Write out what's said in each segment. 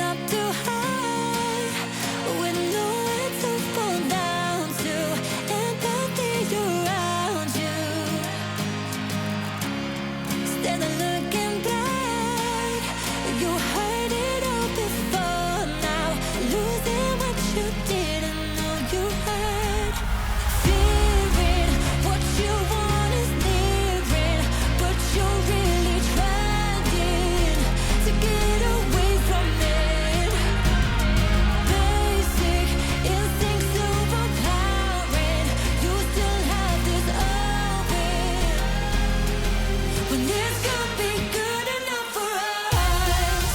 up too high with nowhere to fall down to. Empathy around you, standing looking back. You heard it all before now, losing what you didn't know you had. Fearing what you want is nearing, but you're really trying to get away from it. Basic instincts overpowering, you still have this open. When this could be good enough for us,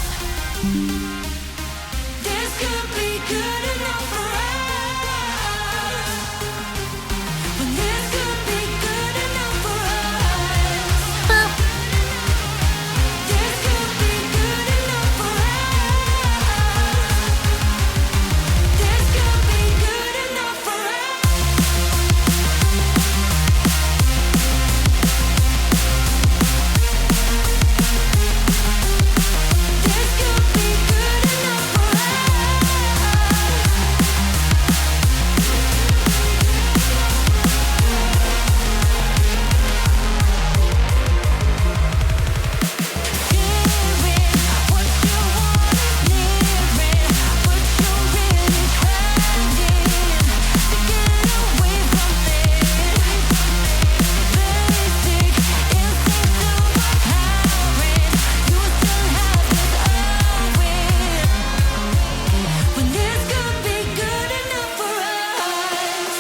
this could be good enough for us. When this could be good enough for us, this could be good enough for us. This could be good enough for us. This could be good enough for us. Fearing what you want is nearing, but you're really trying to get away from it. Basic instincts overpowering, you still have this open. When this could be good enough for us.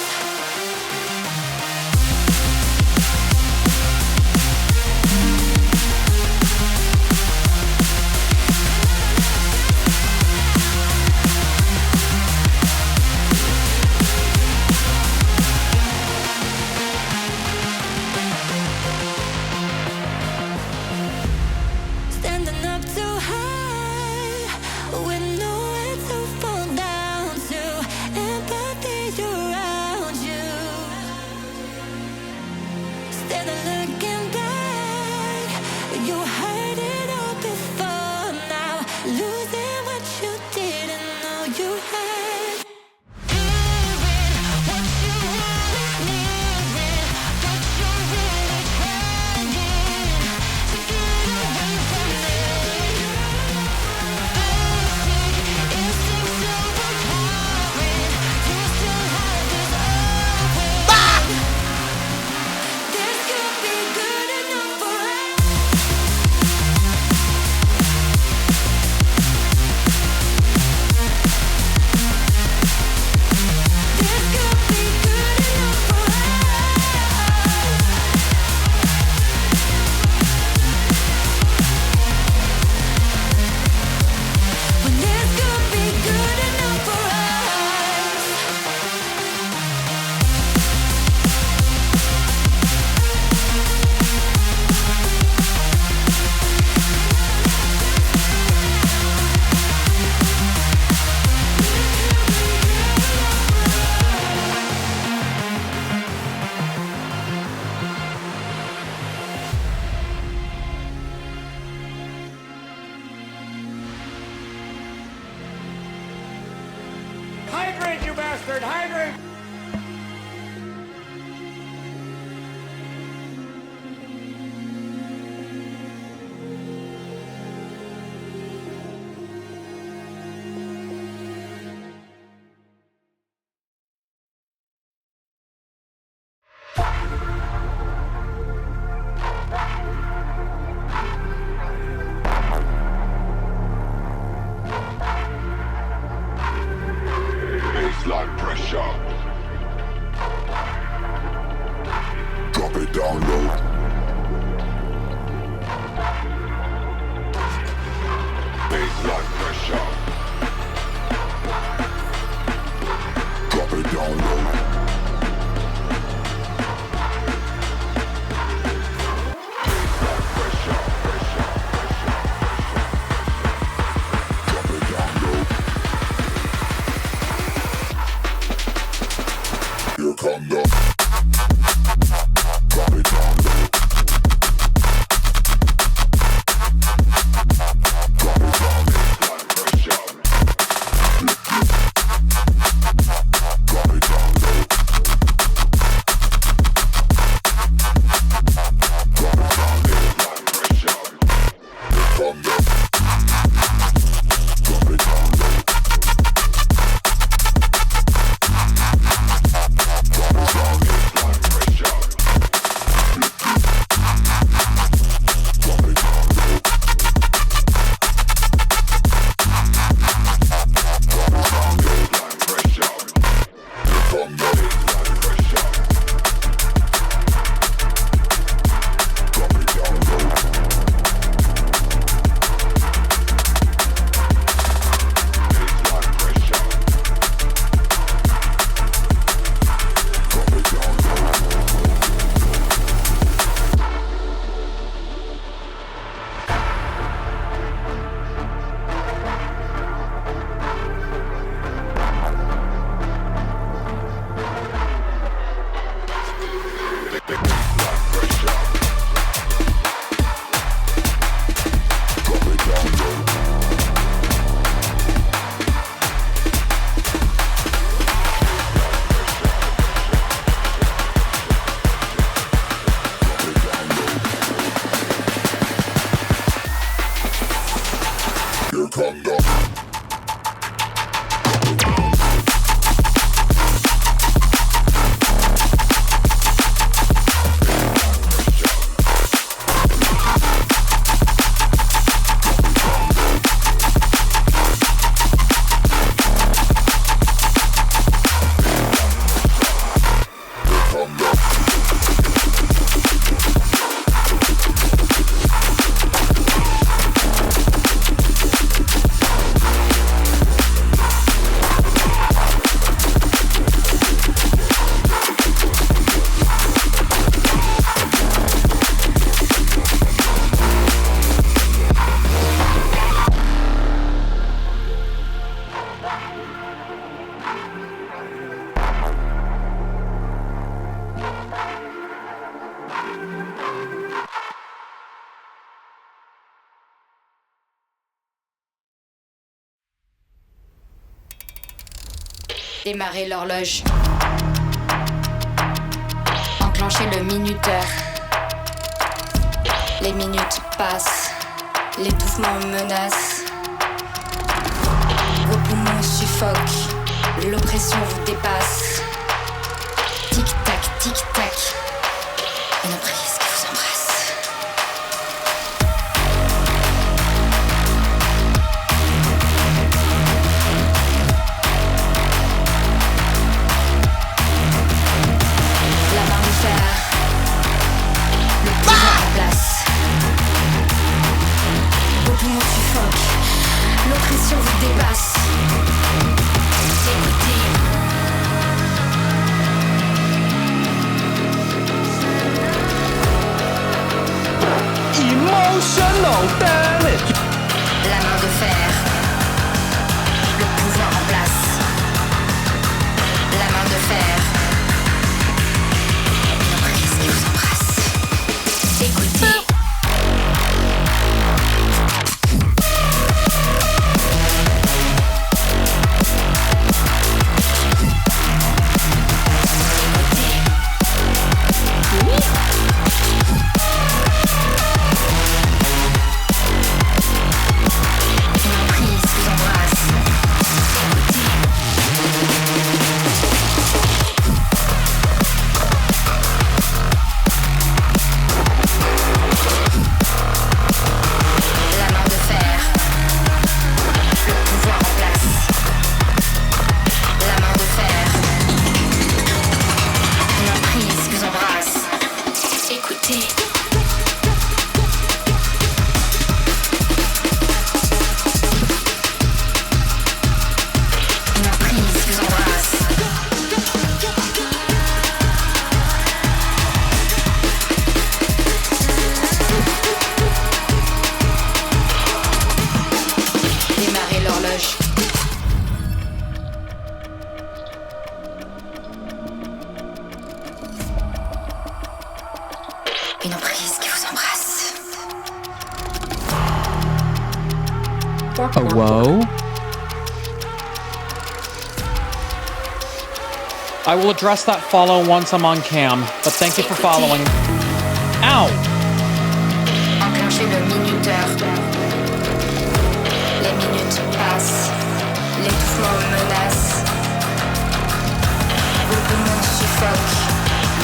Standing up too high with nowhere to fall down to. Empathy around you, standing looking back. You heard it all before now, losing what you didn't know you had. Fearing what you want is nearing, but you're really trying to get away from it. Basic instincts overpowering, you still have this open. This could be good enough for us. This could be good enough for us. When this could be good enough for us. Hydrate, you bastard! Hydrate! Baseline pressure. Démarrer l'horloge. Enclencher le minuteur. Les minutes passent. L'étouffement menace. Vos poumons suffoquent. L'oppression vous dépasse. Tic-tac, tic-tac. Une emprise qui vous embrasse. L'oppression vous dépasse. Écoutez. Emotional damage. La main de fer. Le pouvoir en place. La main de fer. Une emprise qui vous embrasse. Écoutez. Une emprise qui vous embrasse. Whoa. I will address that follow once I'm on cam, but thank you for following. Ow! Enclenchez le minuteur. Les minutes passent. L'étouffement menace. Vos poumons suffoquent.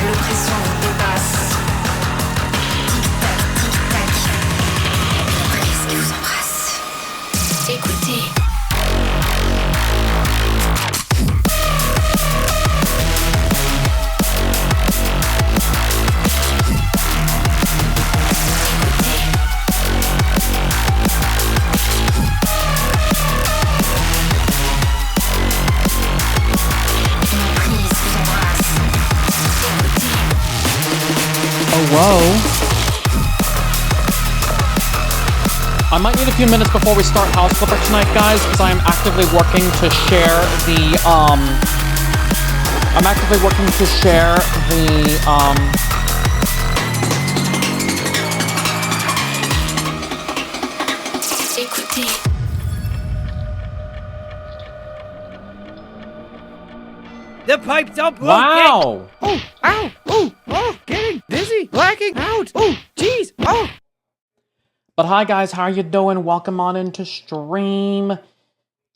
L'oppression vous dépasse. Tic-tac, tic-tac. Une emprise qui vous embrasse. Écoutez. Whoa. I might need a few minutes before we start House Flipper tonight, guys, because I am actively working to share the, Écoutez. The pipes are broken. Wow! Oh, ow, oh, getting dizzy, blacking out. Oh, jeez, oh. But hi guys, how are you doing? Welcome on into stream.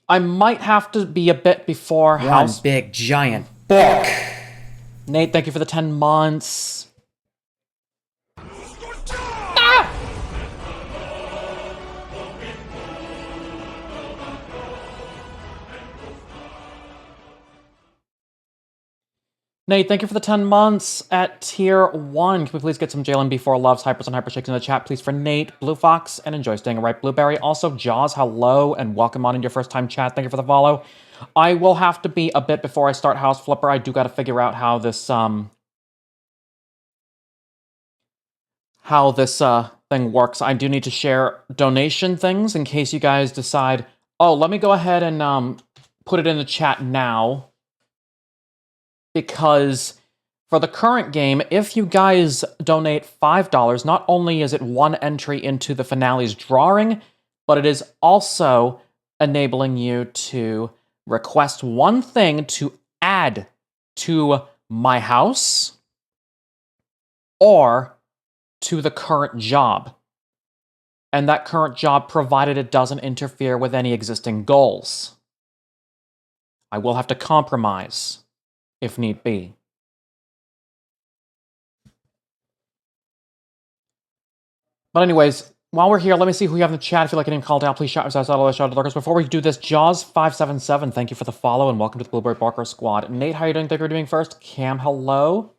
I might have to be a bit before house. One big giant book. Nate, thank you for the 10 months. Nate, thank you for the 10 months at tier 1. Can we please get some Jalen B4 loves, hypers, and hypershakes in the chat, please, for Nate, Blue Fox, and Enjoy Staying Right Blueberry. Also, Jaws, hello, and welcome on in your first time chat. Thank you for the follow. I will have to be a bit before I start House Flipper. I do got to figure out how this, thing works. I do need to share donation things in case you guys decide, oh, let me go ahead and, put it in the chat now. Because for the current game, if you guys donate $5, not only is it one entry into the finale's drawing, but it is also enabling you to request one thing to add to my house or to the current job. And that current job, provided it doesn't interfere with any existing goals. I will have to compromise if need be. But anyways, while we're here, let me see who we have in the chat. If you like getting called out, please shout us out of the shout out lurkers. Before we do this, Jaws577, thank you for the follow and welcome to the Blueberry Barker Squad. Nate, how you doing? Think you're doing first. Cam, hello.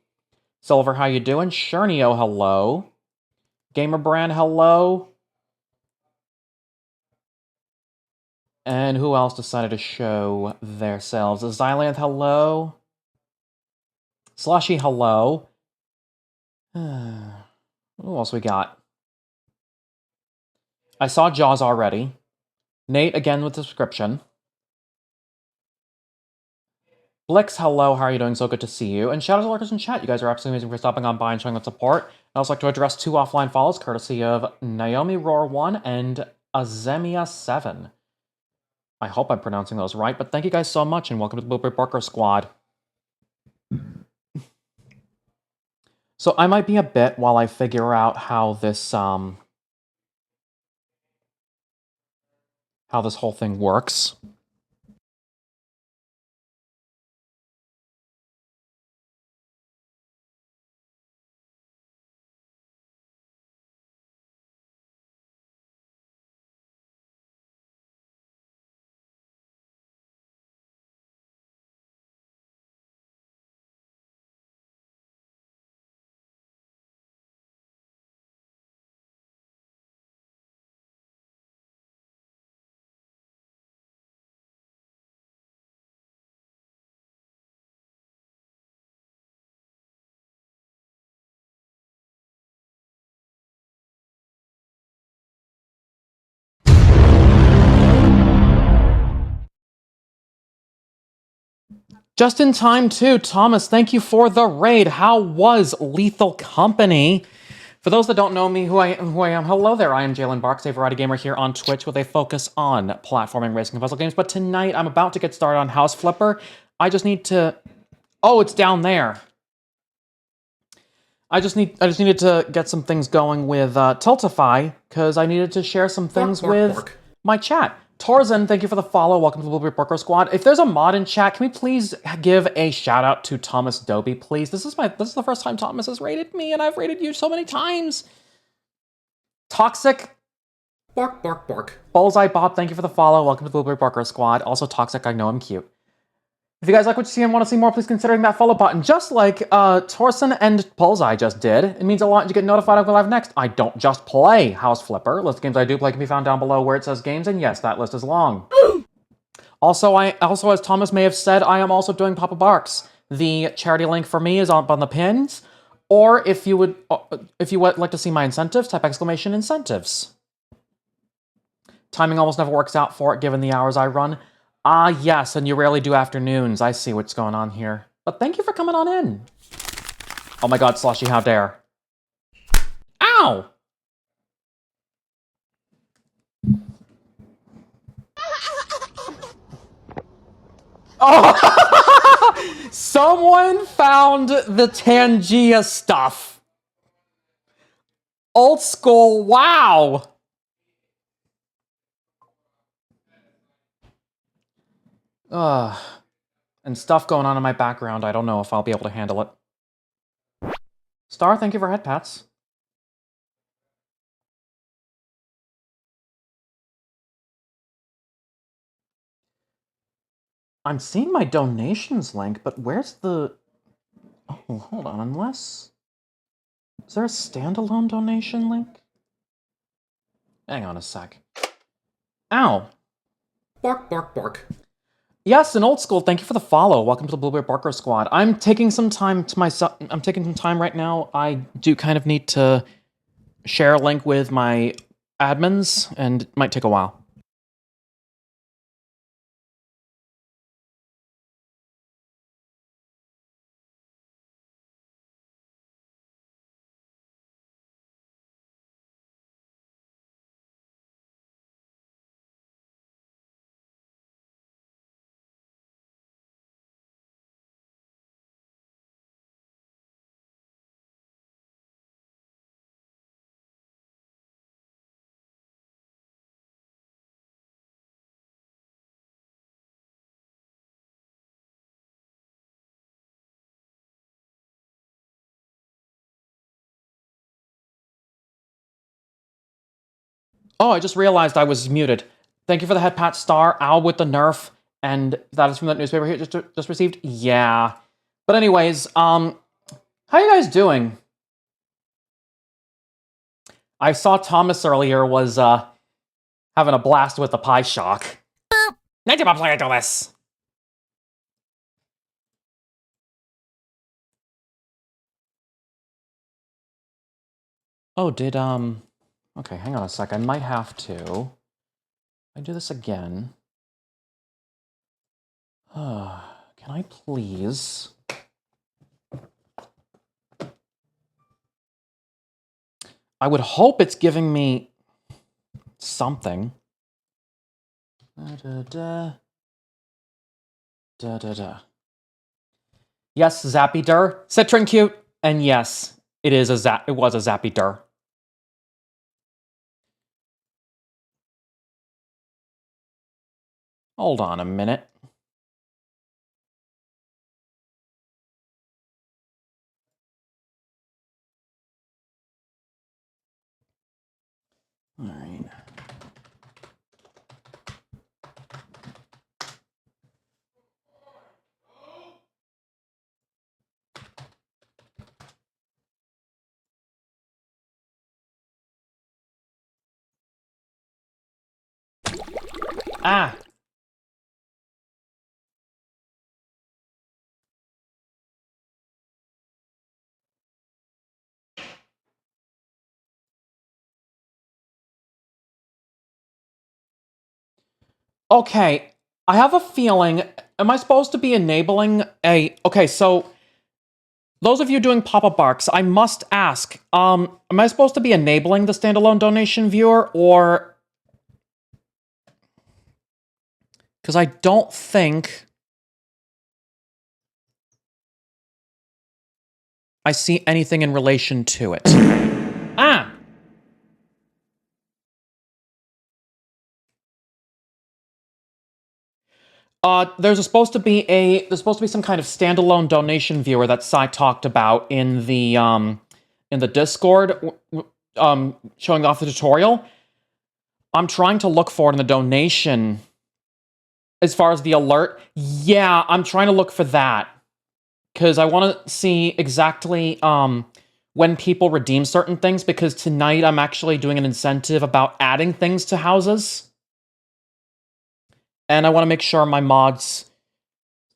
Silver, how you doing? Shernio, hello. Gamerbrand, hello. And who else decided to show themselves? Xylanth, hello. Slushy, hello. Who else we got? I saw Jaws already. Nate, again with the subscription. Blix, hello, how are you doing? So good to see you. And shout out to lurkers in chat. You guys are absolutely amazing for stopping on by and showing that support. I'd also like to address 2 offline follows, courtesy of Naomi Roar1 and Azemia7. I hope I'm pronouncing those right, but thank you guys so much, and welcome to the Blueberry Barker Squad. So I might be a bit while I figure out how this whole thing works. Just in time, too. Thomas, thank you for the raid. How was Lethal Company? For those that don't know me, who I am, hello there. I am Jalen Barks, a variety gamer here on Twitch with a focus on platforming, racing, and puzzle games. But tonight, I'm about to get started on House Flipper. I just need to... Oh, it's down there. I just needed to get some things going with Tiltify, because I needed to share some things with my chat. Torzan, thank you for the follow. Welcome to the Blueberry Barker Squad. If there's a mod in chat, can we please give a shout out to Thomas Doby, please? This is the first time Thomas has rated me, and I've rated you so many times. Toxic. Bark, bark, bark. Bullseye Bob, thank you for the follow. Welcome to the Blueberry Barker Squad. Also Toxic, I know I'm cute. If you guys like what you see and want to see more, please consider hitting that follow button. Just like Torsen and Bullseye just did. It means a lot to get notified of when live next. I don't just play House Flipper. List of games I do play can be found down below where it says games, and yes, that list is long. Also, as Thomas may have said, I am also doing Papa Barks. The charity link for me is up on the pins. Or if you would like to see my incentives, type exclamation incentives. Timing almost never works out for it, given the hours I run. Ah, yes, and you rarely do afternoons. I see what's going on here. But thank you for coming on in. Oh my god, Slushy, how dare. Ow! Oh! Someone found the Tangia stuff. Old school, wow! And stuff going on in my background, I don't know if I'll be able to handle it. Star, thank you for head pats. I'm seeing my donations link, but where's the... Oh, hold on, unless... Is there a standalone donation link? Hang on a sec. Ow! Bark, bark, bark. Yes, in old school, thank you for the follow. Welcome to the Blueberry Barker Squad. I'm taking some time to myself. I'm taking some time right now. I do kind of need to share a link with my admins, and it might take a while. Oh, I just realized I was muted. Thank you for the head pat, Star. Owl with the nerf, and that is from that newspaper here just received. Yeah, but anyways, how you guys doing? I saw Thomas earlier was having a blast with the pie shock. Nice job playing to this. Oh, did okay, hang on a sec. I might have to. I do this again. Can I please? I would hope it's giving me something. Yes, Zappy Dur. Citron cute. And yes, it was a Zappy Dur. Hold on a minute. All right. Ah! Okay, I have a feeling, am I supposed to be enabling a... Okay, so, those of you doing pop-up barks, I must ask, am I supposed to be enabling the standalone donation viewer, or... Because I don't think I see anything in relation to it. Ah! There's supposed to be some kind of standalone donation viewer that Sai talked about in the Discord, showing off the tutorial. I'm trying to look for it in the donation. As far as the alert, yeah, I'm trying to look for that because I want to see exactly when people redeem certain things. Because tonight I'm actually doing an incentive about adding things to houses. And I want to make sure my mods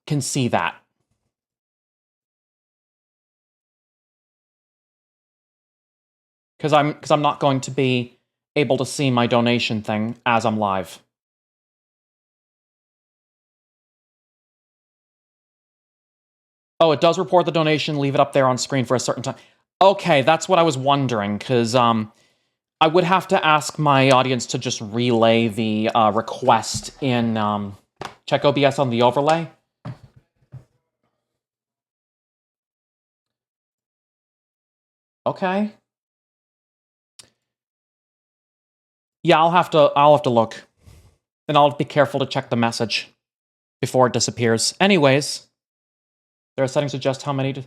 can see that. Because I'm not going to be able to see my donation thing as I'm live. Oh, it does report the donation, leave it up there on screen for a certain time. Okay, that's what I was wondering, because I would have to ask my audience to just relay the request in check OBS on the overlay. Okay. Yeah, I'll have to look. And I'll be careful to check the message. before it disappears. Anyways, there are settings to adjust how many...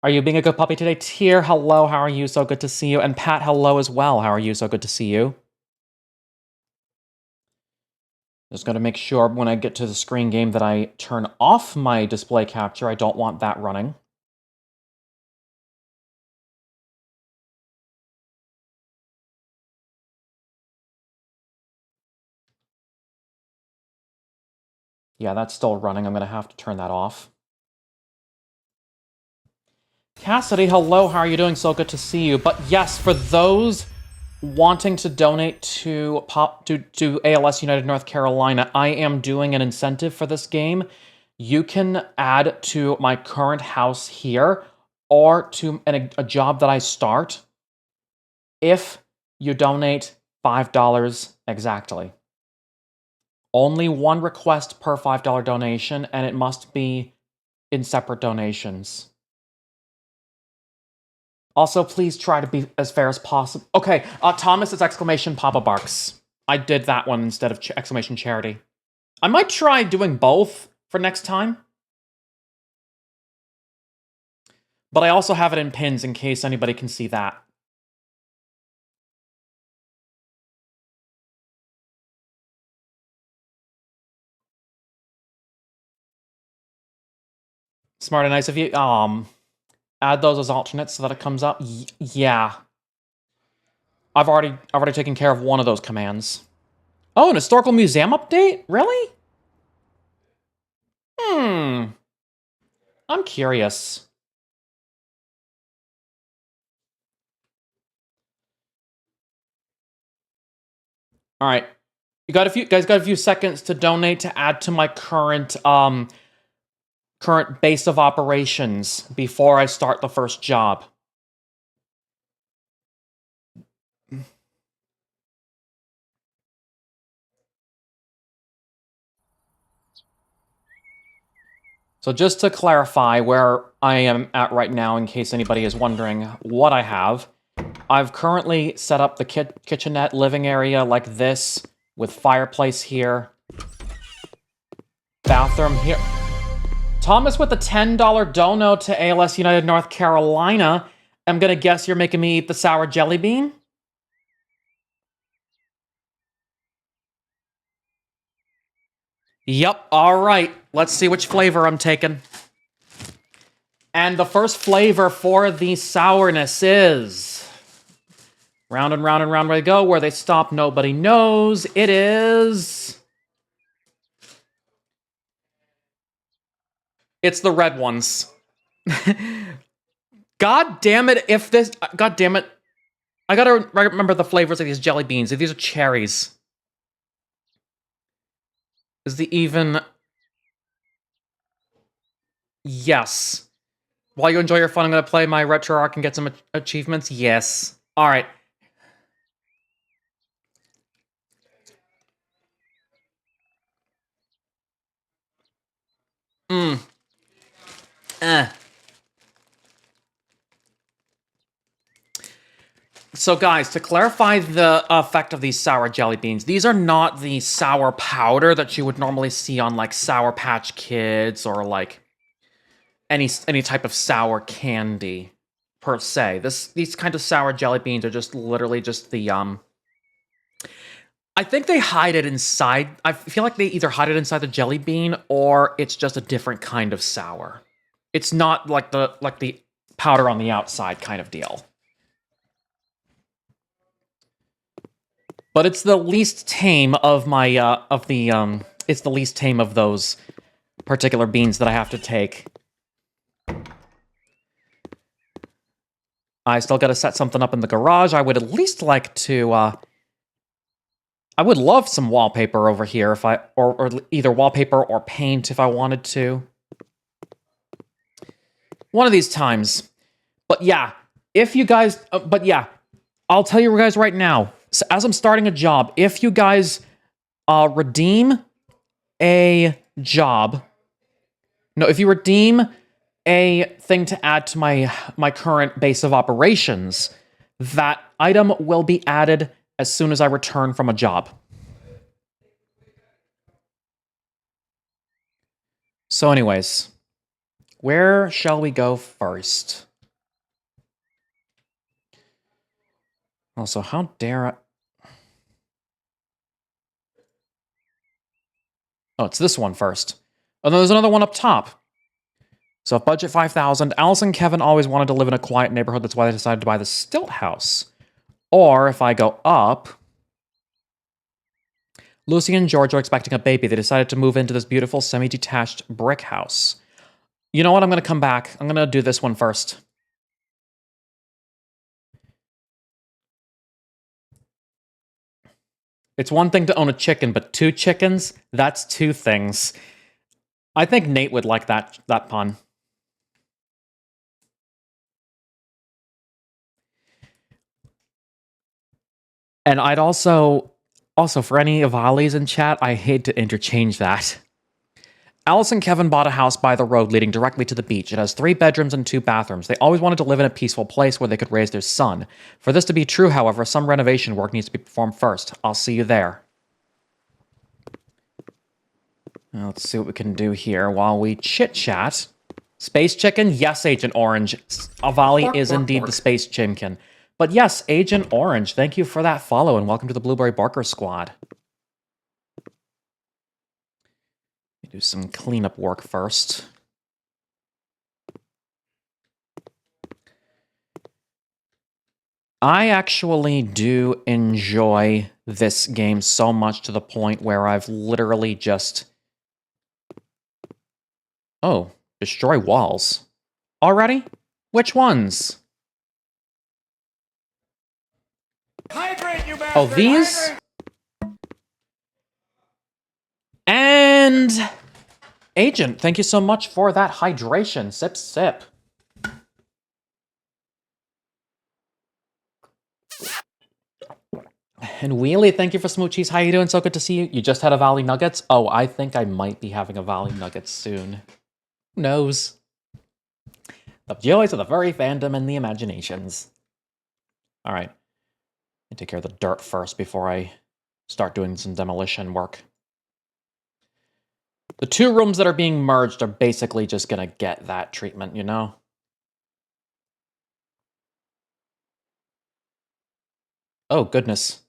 Are you being a good puppy today? Tier, hello, how are you? So good to see you. And Pat, hello as well. How are you? So good to see you. Just gotta make sure when I get to the screen game that I turn off my display capture. I don't want that running. Yeah, that's still running. I'm gonna have to turn that off. Cassidy, hello, how are you doing? So good to see you. But yes, for those wanting to donate to ALS United North Carolina, I am doing an incentive for this game. You can add to my current house here or to a job that I start if you donate $5 exactly. Only one request per $5 donation, and it must be in separate donations. Also, please try to be as fair as possible. Okay, Thomas, it's exclamation Papa Barks. I did that one instead of exclamation charity. I might try doing both for next time. But I also have it in pins in case anybody can see that. Smart and nice of you. Add those as alternates so that it comes up. Yeah. I've already taken care of one of those commands. Oh, an historical museum update? Really? I'm curious. All right. You guys got a few seconds to donate to add to my current current base of operations before I start the first job. So just to clarify where I am at right now, in case anybody is wondering what I have, I've currently set up the kitchenette living area like this, with fireplace here, bathroom here. Thomas with the $10 dono to ALS United North Carolina. I'm gonna guess you're making me eat the sour jelly bean? Yep, alright. Let's see which flavor I'm taking. And the first flavor for the sourness is... Round and round and round we go. Where they stop, nobody knows. It is... It's the red ones. God damn it, if this... God damn it. I gotta remember the flavors of these jelly beans. These are cherries. Is the even... Yes. While you enjoy your fun, I'm gonna play my retro arc and get some achievements. Yes. Alright. So guys, to clarify the effect of these sour jelly beans, these are not the sour powder that you would normally see on like Sour Patch Kids or like any type of sour candy per se. These kind of sour jelly beans are just literally just the I think they hide it inside. I feel like they either hide it inside the jelly bean or it's just a different kind of sour. It's not like the powder on the outside kind of deal. But it's the least tame of my it's the least tame of those particular beans that I have to take. I still gotta set something up in the garage. I would at least like to I would love some wallpaper over here if or either wallpaper or paint if I wanted to. One of these times. But yeah, if you guys but yeah, I'll tell you guys right now. So as I'm starting a job, if you guys redeem a job, no, if you redeem a thing to add to my current base of operations, that item will be added as soon as I return from a job. So anyways, where shall we go first? Also, how dare I... Oh, it's this one first. Oh, then there's another one up top. So budget 5,000. Alice and Kevin always wanted to live in a quiet neighborhood. That's why they decided to buy the stilt house. Or if I go up, Lucy and George are expecting a baby. They decided to move into this beautiful semi-detached brick house. You know what? I'm going to come back. I'm going to do this one first. It's one thing to own a chicken, but 2 chickens? That's 2 things. I think Nate would like that pun. And I'd also for any Avalis in chat, I hate to interchange that. Alice and Kevin bought a house by the road leading directly to the beach. It has 3 bedrooms and 2 bathrooms. They always wanted to live in a peaceful place where they could raise their son. For this to be true, however, some renovation work needs to be performed first. I'll see you there. Now, let's see what we can do here while we chit-chat. Space Chicken? Yes, Agent Orange. Avali is indeed the Space Chimkin. But yes, Agent Orange, thank you for that follow, and welcome to the Blueberry Barker Squad. Let me do some cleanup work first. I actually do enjoy this game so much to the point where I've literally just... Oh, destroy walls. Already? Which ones? Hydrate, you bastard! Oh, these? Hydrate! And... Agent, thank you so much for that hydration. Sip, sip. And Wheelie, thank you for Smoochies. How you doing? So good to see you. You just had a Valley Nuggets? Oh, I think I might be having a Valley Nuggets soon. Who knows? The joys of the furry fandom and the imaginations. Alright. I take care of the dirt first before I start doing some demolition work. The 2 rooms that are being merged are basically just gonna get that treatment, you know? Oh, goodness.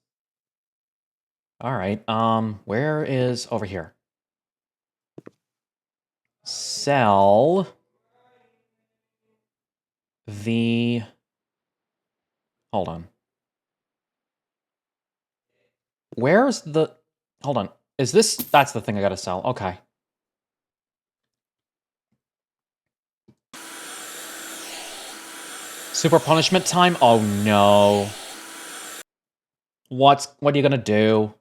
Alright, where is... Over here. Sell... the... Hold on. Where's the... Hold on. Is this... That's the thing I gotta sell. Okay. Super punishment time? Oh, no. What are you gonna do?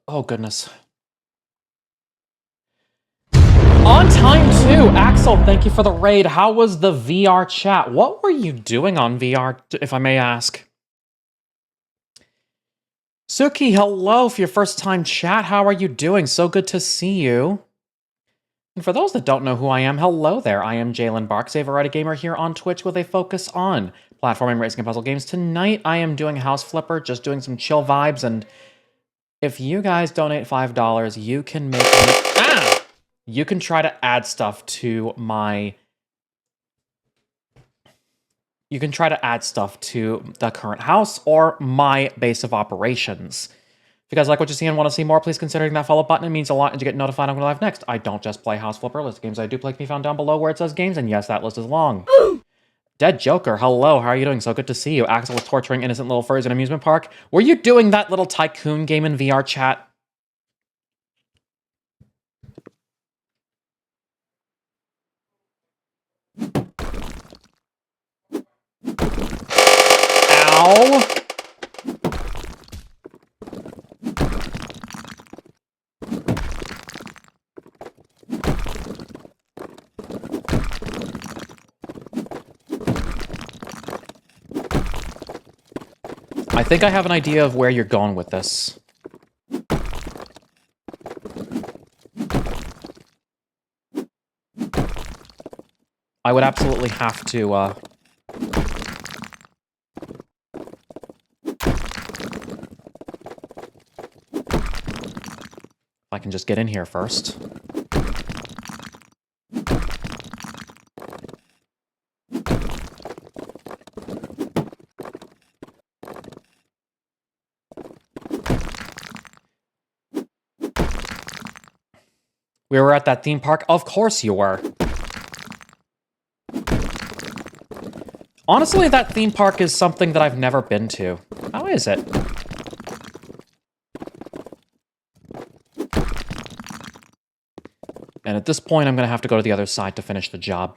Oh, goodness. On time, too! Axel, thank you for the raid. How was the VR chat? What were you doing on VR, if I may ask? Suki, hello for your first time chat. How are you doing? So good to see you. And for those that don't know who I am, hello there. I am Jalen Barks, a variety gamer here on Twitch with a focus on platforming, racing, and puzzle games. Tonight, I am doing House Flipper, just doing some chill vibes, and if you guys donate $5, you can make me... You can try to add stuff to my... You can try to add stuff to the current house or my base of operations. If you guys like what you see and want to see more, please consider hitting that follow button. It means a lot, and you get notified when I'm live next. I don't just play House Flipper. List of games I do play can be found down below where it says games, and yes, that list is long. Dead Joker, hello, how are you doing? So good to see you. Axel was torturing innocent little furries in an amusement park. Were you doing that little tycoon game in VR chat? Ow! I think I have an idea of where you're going with this. I would absolutely have to, I can just get in here first. We were at that theme park? Of course you were. Honestly, that theme park is something that I've never been to. How is it? And at this point, I'm going to have to go to the other side to finish the job.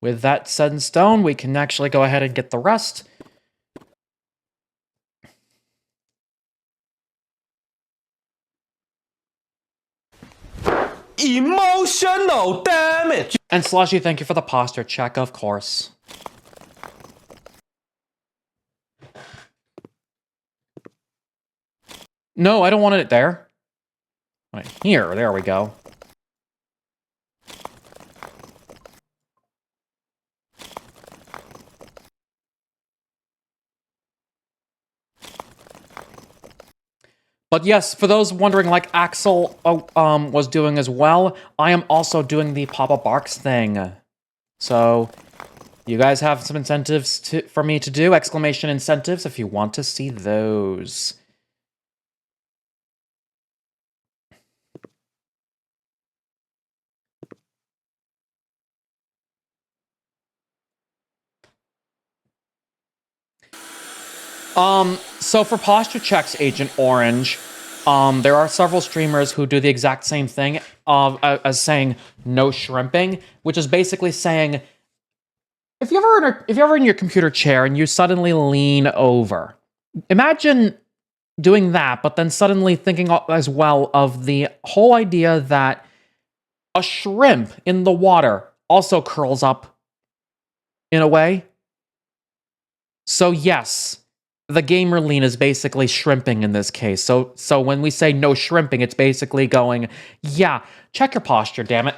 With that set in stone, we can actually go ahead and get the rest. Emotional damage! And Slushy, thank you for the posture check, of course. No, I don't want it there. Right here, there we go. But yes, for those wondering, like Axel was doing as well, I am also doing the Papa Barks thing. So, you guys have some incentives for me to do, exclamation incentives, if you want to see those. So for posture checks, Agent Orange, there are several streamers who do the exact same thing as saying no shrimping, which is basically saying if you're ever in your computer chair and you suddenly lean over, imagine doing that, but then suddenly thinking as well of the whole idea that a shrimp in the water also curls up in a way. So yes, the gamer lean is basically shrimping in this case. So when we say no shrimping, it's basically going, yeah, check your posture, damn it.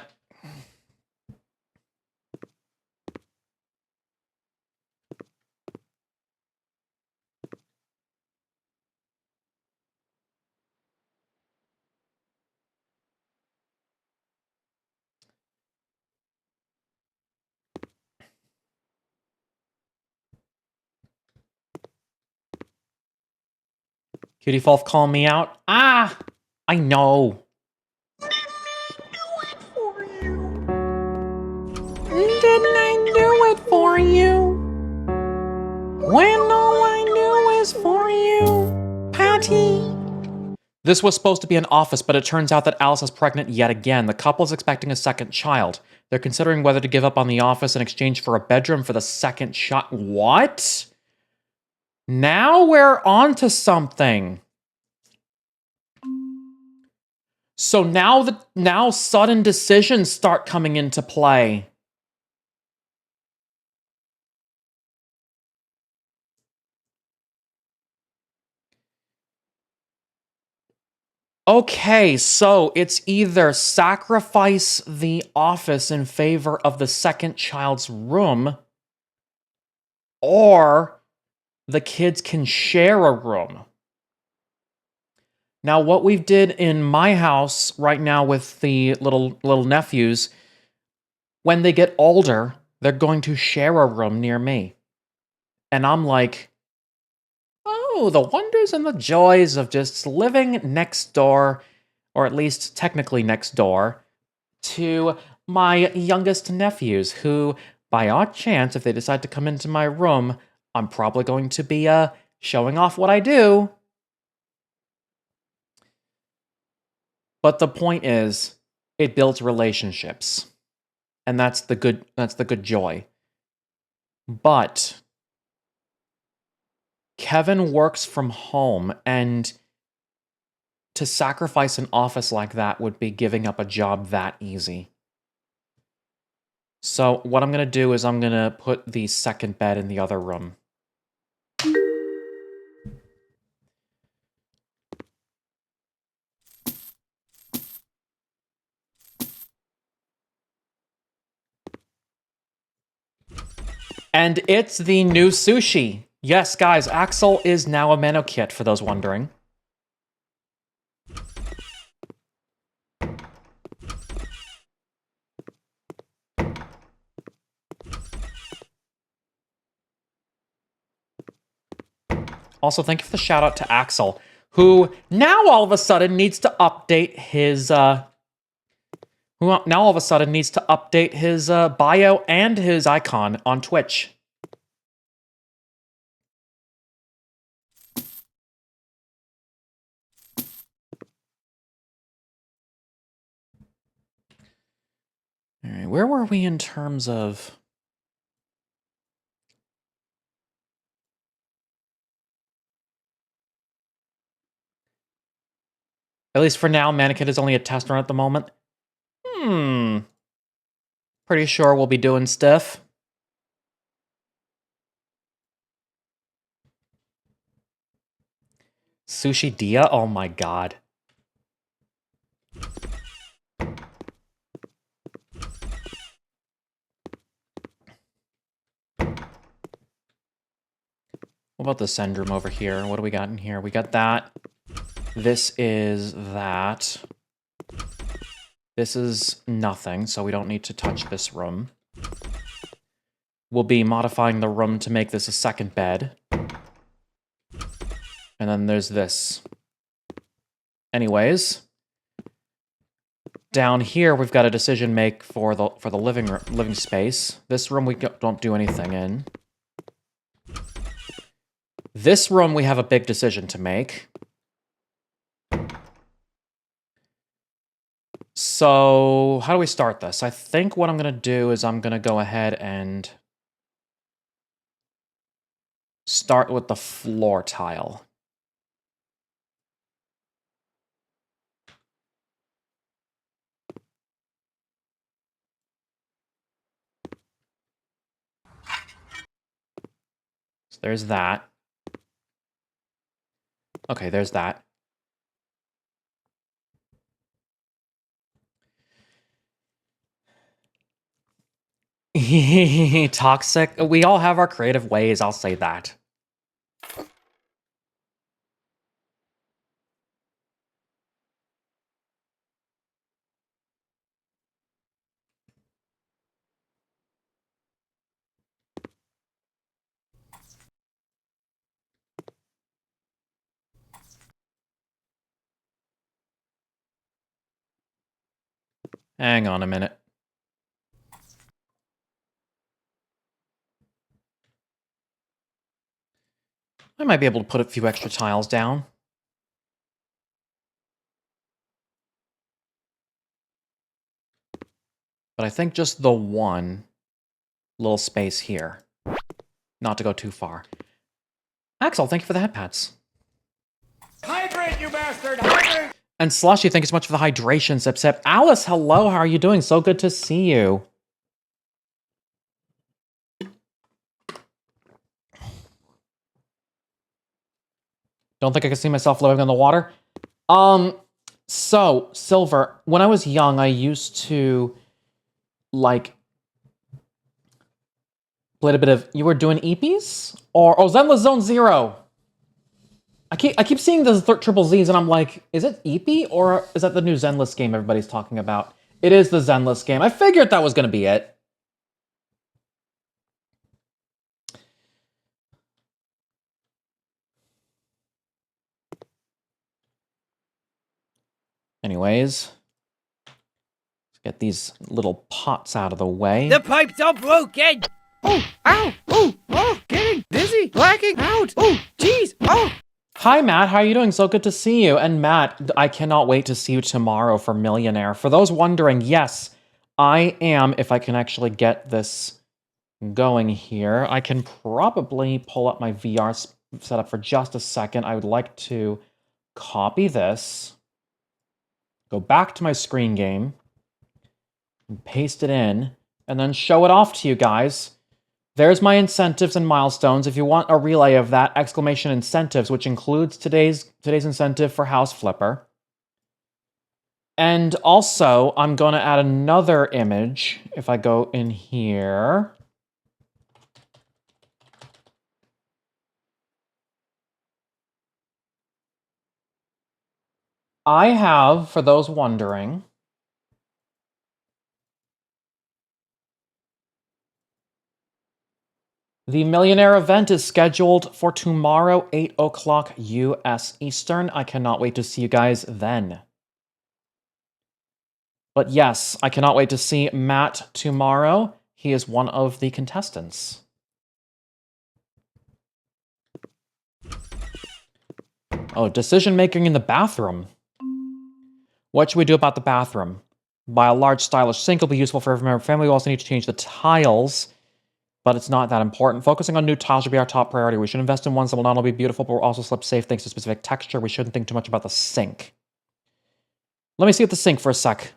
Cutie Wolf calling me out. Ah, I know. Didn't I do it for you? When all I knew is for you, Patty. This was supposed to be an office, but it turns out that Alice is pregnant yet again. The couple is expecting a second child. They're considering whether to give up on the office in exchange for a bedroom for the second child. What? Now we're on to something. So now sudden decisions start coming into play. Okay, so it's either sacrifice the office in favor of the second child's room, or the kids can share a room. Now, what we did in my house right now with the little nephews, when they get older, they're going to share a room near me. And I'm like, oh, the wonders and the joys of just living next door, or at least technically next door, to my youngest nephews, who, by odd chance, if they decide to come into my room, I'm probably going to be showing off what I do. But the point is, it builds relationships. And that's the good joy. But Kevin works from home, and to sacrifice an office like that would be giving up a job that easy. So what I'm going to do is I'm going to put the second bed in the other room. And it's the new sushi. Yes, guys, Axel is now a Manokit, for those wondering. Also, thank you for the shout out to Axel, who now all of a sudden needs to update his bio and his icon on Twitch. All right, where were we in terms of? At least for now, Mannequin is only a test run at the moment. Pretty sure we'll be doing stuff. Sushi Dia? Oh my god. What about the send room over here? What do we got in here? We got that. This is that. This is nothing, so we don't need to touch this room. We'll be modifying the room to make this a second bed. And then there's this. Anyways, down here we've got a decision make for the living space. This room we don't do anything in. This room we have a big decision to make. So, how do we start this? I think what I'm going to do is I'm going to go ahead and start with the floor tile. So there's that. Okay, there's that. Toxic. We all have our creative ways, I'll say that. Hang on a minute. I might be able to put a few extra tiles down. But I think just the one little space here. Not to go too far. Axel, thank you for the head pats. Hydrate, you bastard! Hydrate! And Slushy, thank you so much for the hydration, Sip Sip. Alice, hello, how are you doing? So good to see you. Don't think I can see myself living on the water. So, Silver, when I was young, I used to, like, play a bit of, you were doing EPs? Or, oh, Zenless Zone Zero. I keep seeing the triple Z's and I'm like, is it EP or is that the new Zenless game everybody's talking about? It is the Zenless game. I figured that was going to be it. Anyways, let's get these little pots out of the way. The pipes are broken! Oh, ow, oh, getting dizzy, blacking out, oh, jeez, oh! Hi, Matt. How are you doing? So good to see you. And Matt, I cannot wait to see you tomorrow for Millionaire. For those wondering, yes, I am, if I can actually get this going here. I can probably pull up my VR setup for just a second. I would like to copy this, go back to my screen game, and paste it in, and then show it off to you guys. There's my incentives and milestones. If you want a relay of that, exclamation incentives, which includes today's incentive for House Flipper. And also, I'm going to add another image. If I go in here, I have, for those wondering, the Millionaire event is scheduled for tomorrow, 8 o'clock US Eastern. I cannot wait to see you guys then. But yes, I cannot wait to see Matt tomorrow. He is one of the contestants. Oh, decision making in the bathroom. What should we do about the bathroom? Buy a large stylish sink will be useful for every member of the family. We also need to change the tiles, but it's not that important. Focusing on new tiles should be our top priority. We should invest in ones that will not only be beautiful, but will also slip safe thanks to specific texture. We shouldn't think too much about the sink. Let me see at the sink for a sec.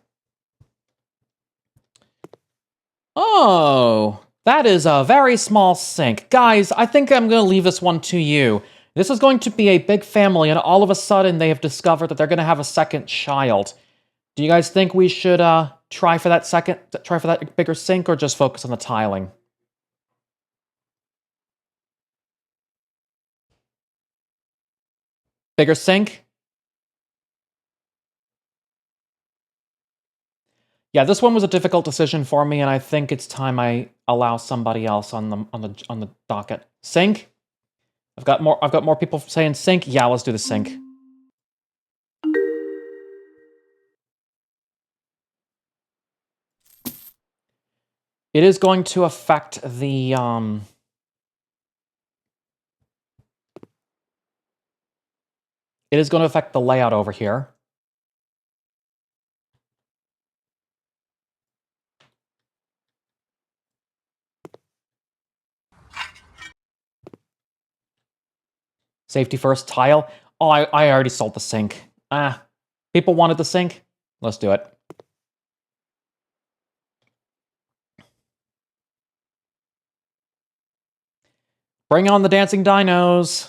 Oh, that is a very small sink. Guys, I think I'm going to leave this one to you. This is going to be a big family, and all of a sudden they have discovered that they're going to have a second child. Do you guys think we should try for that bigger sink, or just focus on the tiling? Bigger sink? Yeah, this one was a difficult decision for me, and I think it's time I allow somebody else on the docket. Sink? I've got more people saying sink. Yeah, let's do the sink. It is going to affect the it is going to affect the layout over here. Safety first, tile. Oh, I already sold the sink. People wanted the sink. Let's do it. Bring on the dancing dinos.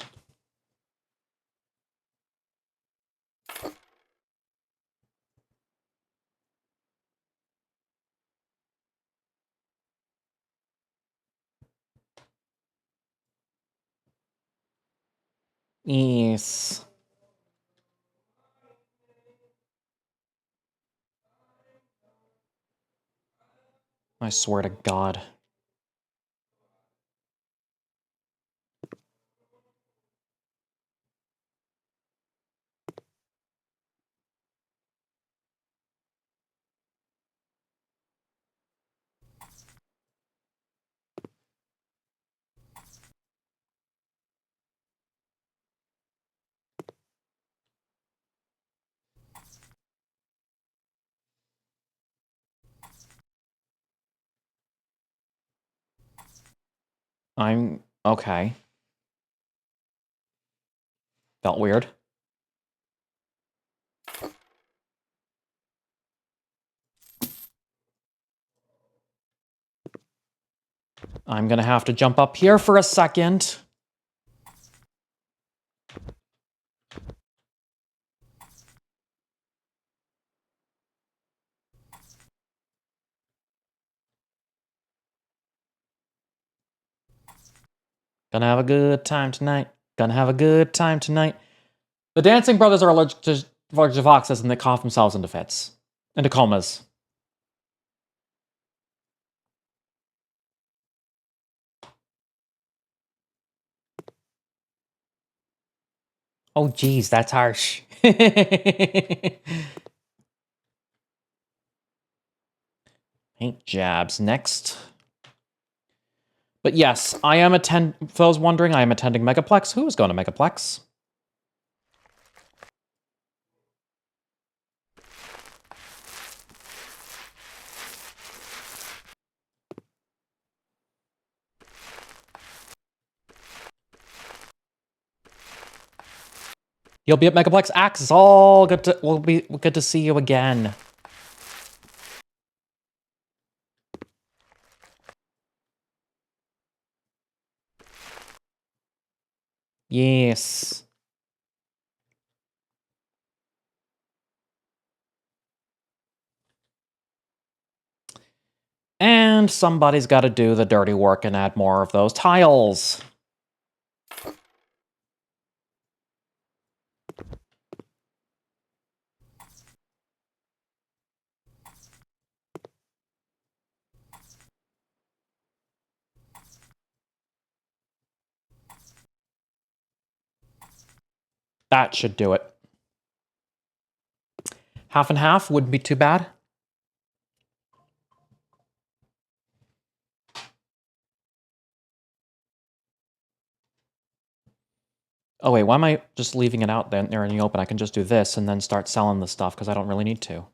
Yes. I swear to God. I'm okay. Felt weird. I'm gonna have to jump up here for a second. Gonna have a good time tonight. Gonna have a good time tonight. The dancing brothers are allergic to foxes and they cough themselves into fits. Into comas. Oh, geez, that's harsh. Paint jabs next. But yes, I am for those wondering, I am attending Megaplex. Who is going to Megaplex? You'll be at Megaplex. Axe is all good to. We'll be good to see you again. Yes. And somebody's got to do the dirty work and add more of those tiles. That should do it. Half and half wouldn't be too bad. Oh wait, why am I just leaving it out there in the open? I can just do this and then start selling the stuff because I don't really need to.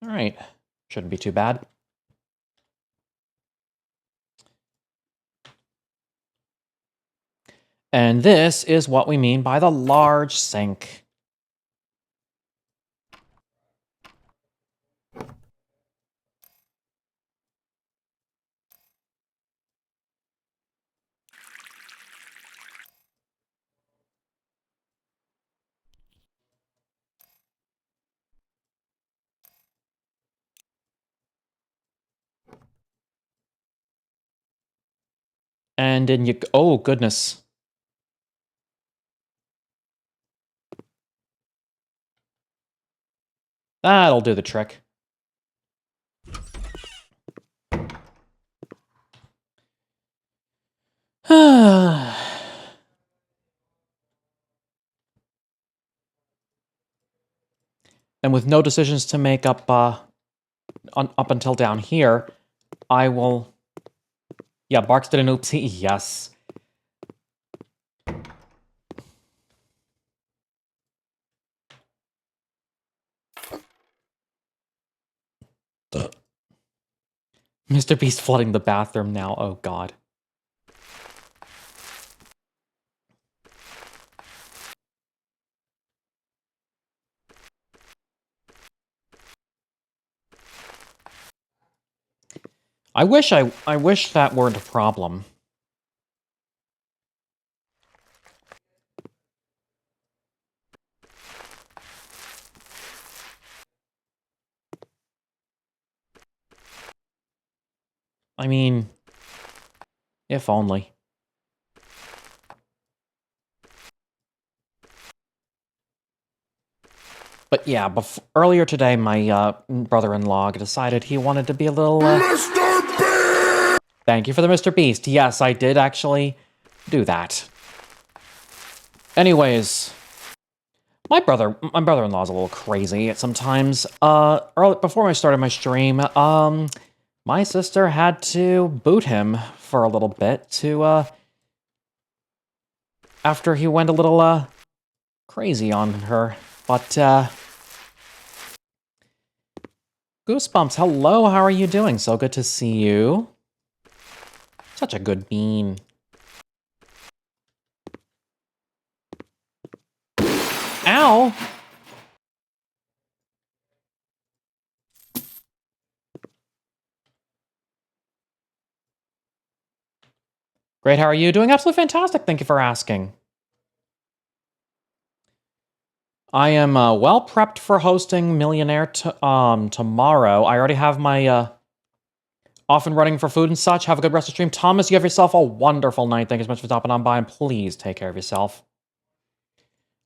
Alright. Shouldn't be too bad. And this is what we mean by the large sink. And then you... Oh, goodness. That'll do the trick. And with no decisions to make up up until down here, I will... Yeah, Barks did an oopsie. Yes. Mr. Beast flooding the bathroom now. Oh, God. I wish that weren't a problem. I mean, if only. But yeah, earlier today, my brother-in-law decided he wanted to be a little... Mr. Beast! Thank you for the Mr. Beast. Yes, I did actually do that. Anyways, my brother-in-law's a little crazy sometimes. Before I started my stream, my sister had to boot him for a little bit to, after he went a little, crazy on her. But, Goosebumps, hello, how are you doing? So good to see you. Such a good bean. Ow! Great, how are you doing? Absolutely fantastic, thank you for asking. I am well prepped for hosting Millionaire tomorrow. I already have my off and running for food and such. Have a good rest of the stream. Thomas, you have yourself a wonderful night. Thank you so much for stopping on by, and please take care of yourself.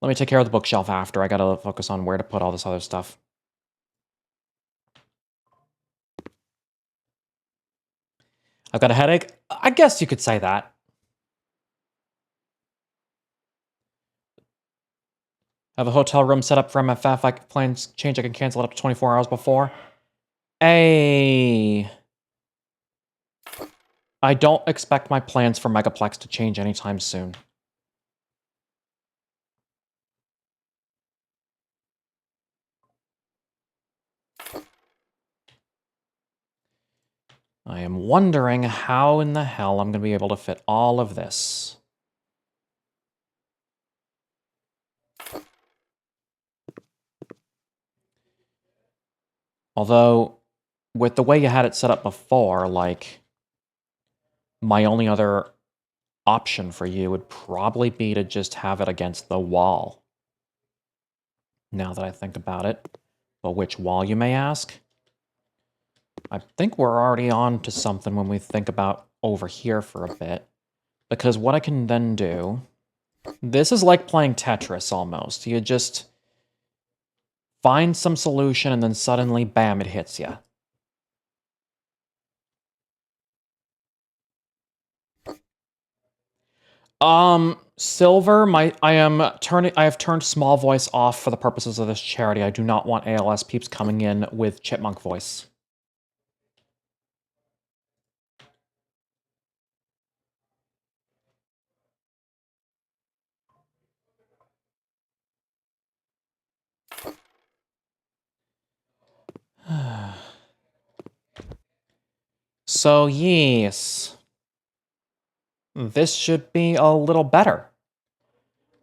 Let me take care of the bookshelf after. I gotta focus on where to put all this other stuff. I've got a headache? I guess you could say that. Have a hotel room set up for MFF. I can plans change. I can cancel it up to 24 hours before. Hey. I don't expect my plans for Megaplex to change anytime soon. I am wondering how in the hell I'm going to be able to fit all of this. Although, with the way you had it set up before, like, my only other option for you would probably be to just have it against the wall. Now that I think about it. But which wall, you may ask? I think we're already on to something when we think about over here for a bit. Because what I can then do... This is like playing Tetris, almost. You just find some solution, and then suddenly, bam, it hits you. Silver, I have turned small voice off for the purposes of this charity. I do not want ALS peeps coming in with chipmunk voice. So, yes. This should be a little better.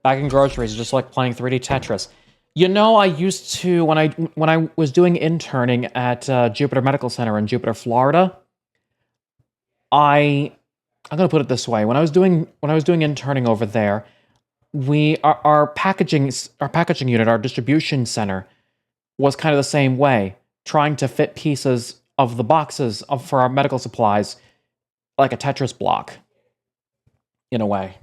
Bagging groceries is just like playing 3D Tetris. You know, I used to, when I was doing interning at Jupiter Medical Center in Jupiter, Florida, I'm gonna put it this way. When I was doing interning over there, our packaging unit, our distribution center, was kind of the same way, trying to fit pieces of the boxes for our medical supplies like a Tetris block, in a way.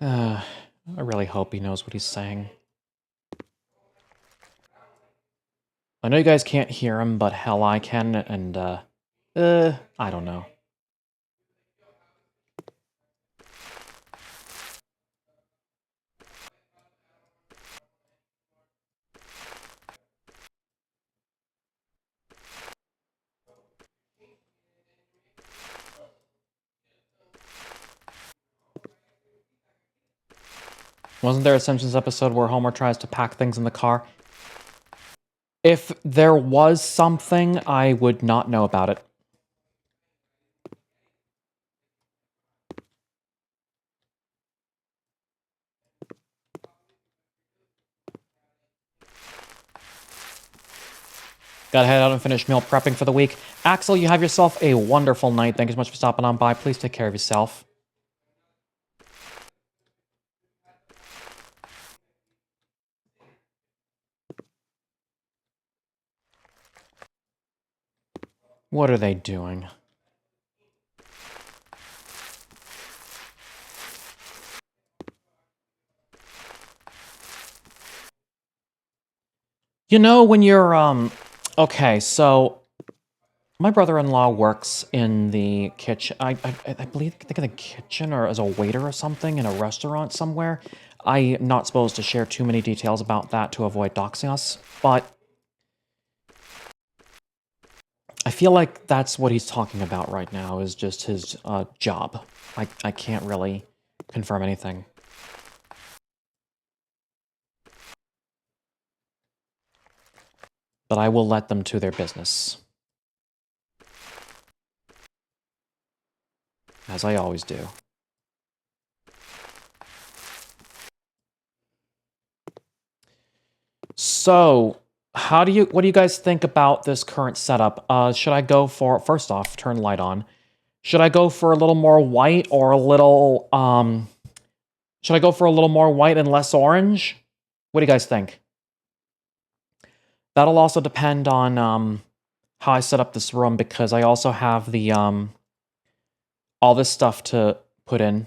I really hope he knows what he's saying. I know you guys can't hear him, but hell, I can, and, I don't know. Wasn't there a Simpsons episode where Homer tries to pack things in the car? If there was something, I would not know about it. Gotta head out and finish meal prepping for the week. Axel, you have yourself a wonderful night. Thank you so much for stopping on by. Please take care of yourself. What are they doing? You know, when you're, okay, so my brother-in-law works in the kitchen. I believe, think in the kitchen or as a waiter or something in a restaurant somewhere. I'm not supposed to share too many details about that to avoid doxing us, but I feel like that's what he's talking about right now, is just his job. I can't really confirm anything. But I will let them to their business. As I always do. So, what do you guys think about this current setup? Should I go for, first off, turn light on. Should I go for a little more white or a little, should I go for a little more white and less orange? What do you guys think? That'll also depend on, how I set up this room, because I also have the, all this stuff to put in.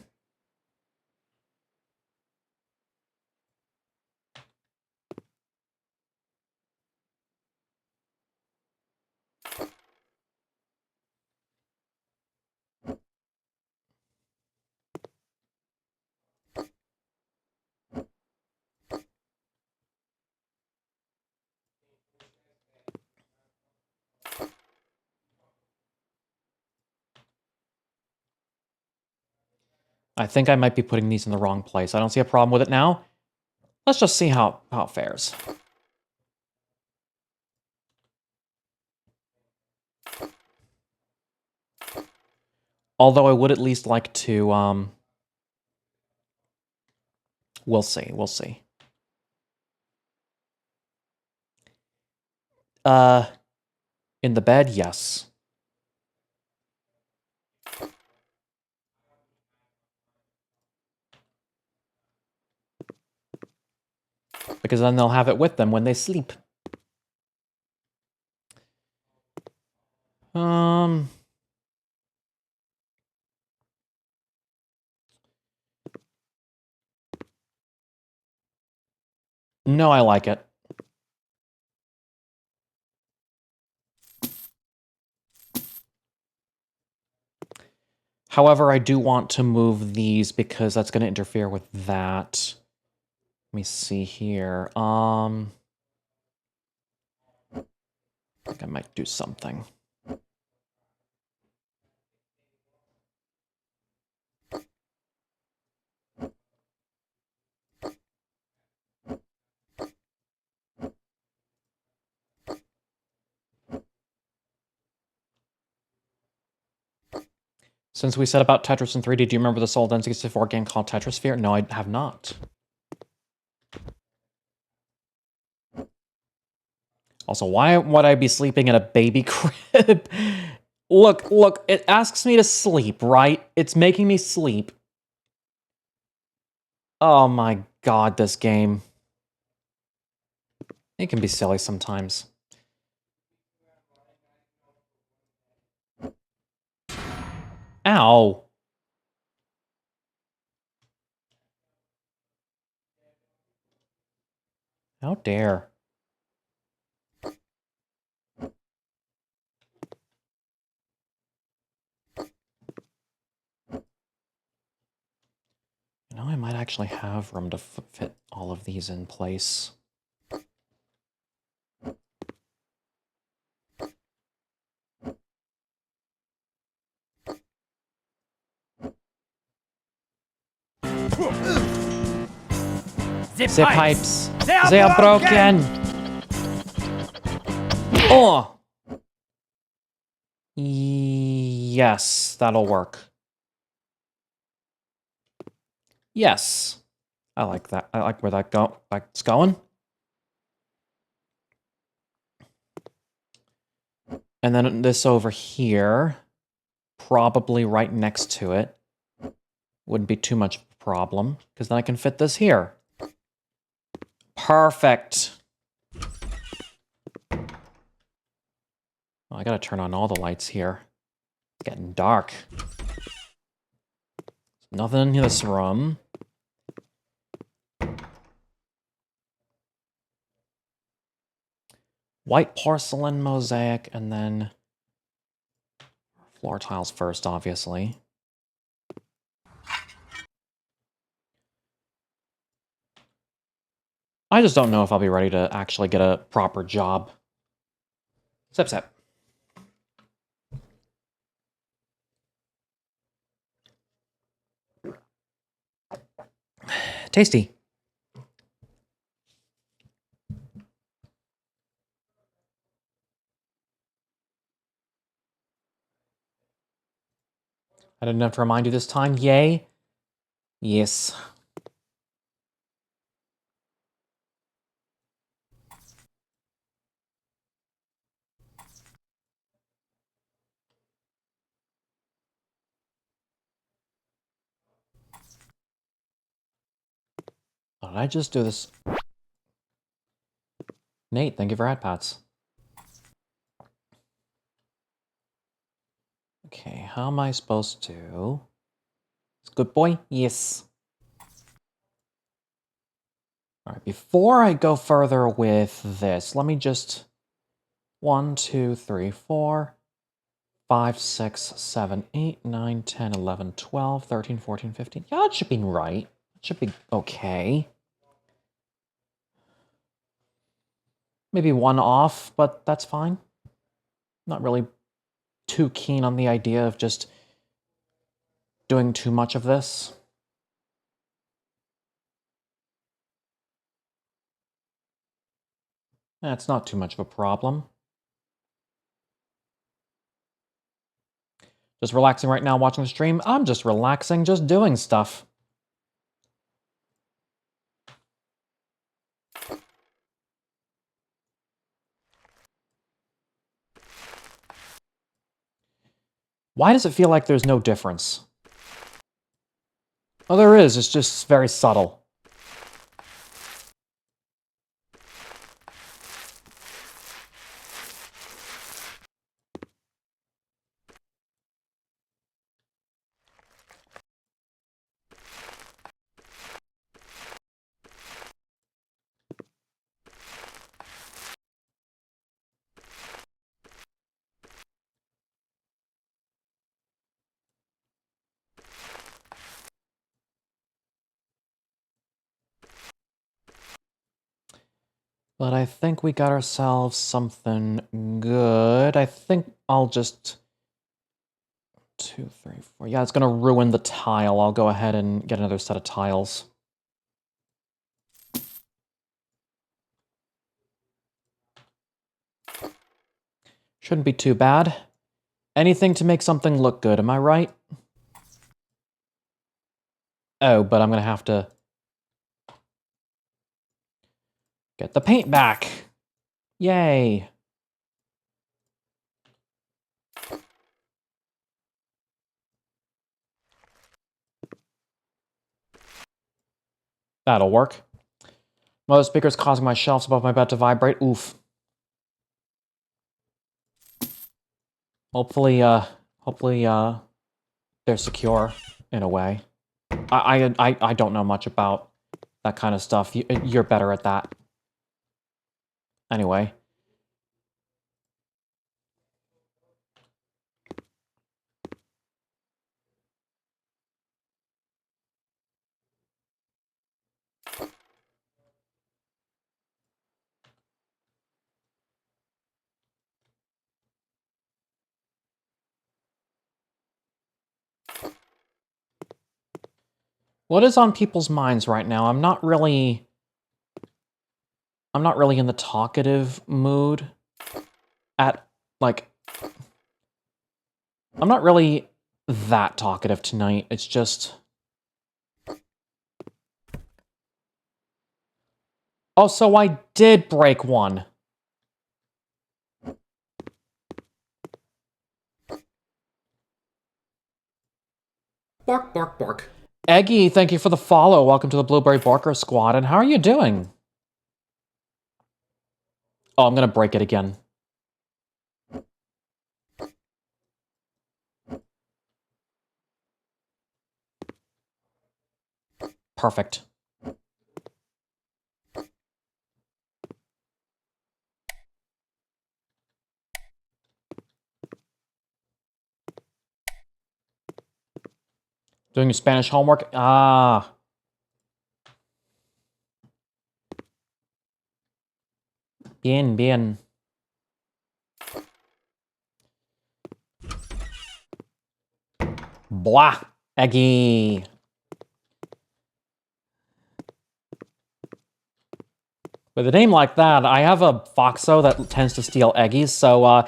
I think I might be putting these in the wrong place. I don't see a problem with it now. Let's just see how it fares. Although I would at least like to, we'll see, we'll see. In the bed, yes. Because then they'll have it with them when they sleep. No, I like it. However, I do want to move these because that's going to interfere with that. Let me see here. I think I might do something. Since we said about Tetris in 3D, do you remember the old N64 game called Tetrisphere? No, I have not. Also, why would I be sleeping in a baby crib? Look, it asks me to sleep, right? It's making me sleep. Oh my god, this game. It can be silly sometimes. Ow. How dare. You know, I might actually have room to fit all of these in place. Zip The pipes. pipes. They are broken. Oh. Yes, that'll work. Yes. I like that. I like where that's going. And then this over here, probably right next to it. Wouldn't be too much of a problem, because then I can fit this here. Perfect. Oh, I gotta turn on all the lights here. It's getting dark. Nothing in this room. White porcelain mosaic, and then floor tiles first, obviously. I just don't know if I'll be ready to actually get a proper job. Sip. Tasty. I didn't have to remind you this time. Yay. Yes. Oh, did I just do this? Nate, thank you for pats. Okay, how am I supposed to... Good boy? Yes. Alright, before I go further with this, let me just... 1, 2, 3, 4, 5, 6, 7, 8, 9, 10, 11, 12, 13, 14, 15. Yeah, it should be right. It should be okay. Maybe one off, but that's fine. Not really too keen on the idea of just doing too much of this. That's not too much of a problem. Just relaxing right now watching the stream? I'm just relaxing, just doing stuff. Why does it feel like there's no difference? Oh, there is. It's just very subtle. But I think we got ourselves something good. I think I'll just... 2, 3, 4. Yeah, it's gonna ruin the tile. I'll go ahead and get another set of tiles. Shouldn't be too bad. Anything to make something look good, am I right? Oh, but I'm gonna have to get the paint back. Yay. That'll work. Mother speaker's causing my shelves above my bed to vibrate. Oof. Hopefully, they're secure in a way. I don't know much about that kind of stuff. You're better at that. Anyway. What is on people's minds right now? I'm not really in the talkative mood at, like... I'm not really that talkative tonight. It's just... Oh, so I did break one. Bark, bark, bark. Eggy, thank you for the follow. Welcome to the Blueberry Barker Squad, and how are you doing? Oh, I'm gonna break it again. Perfect. Doing your Spanish homework? Ah. Bien, bien. Blah. Eggy. With a name like that, I have a Foxo that tends to steal Eggies, so,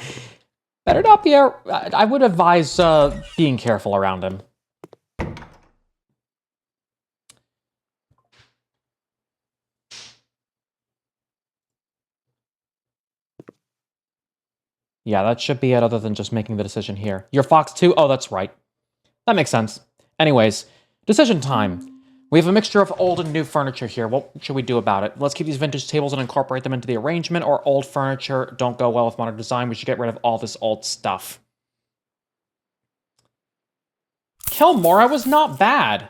better not be... I would advise, being careful around him. Yeah, that should be it, other than just making the decision here. Your Fox too? Oh, that's right. That makes sense. Anyways, decision time. We have a mixture of old and new furniture here. What should we do about it? Let's keep these vintage tables and incorporate them into the arrangement, or old furniture don't go well with modern design. We should get rid of all this old stuff. Kilmora was not bad.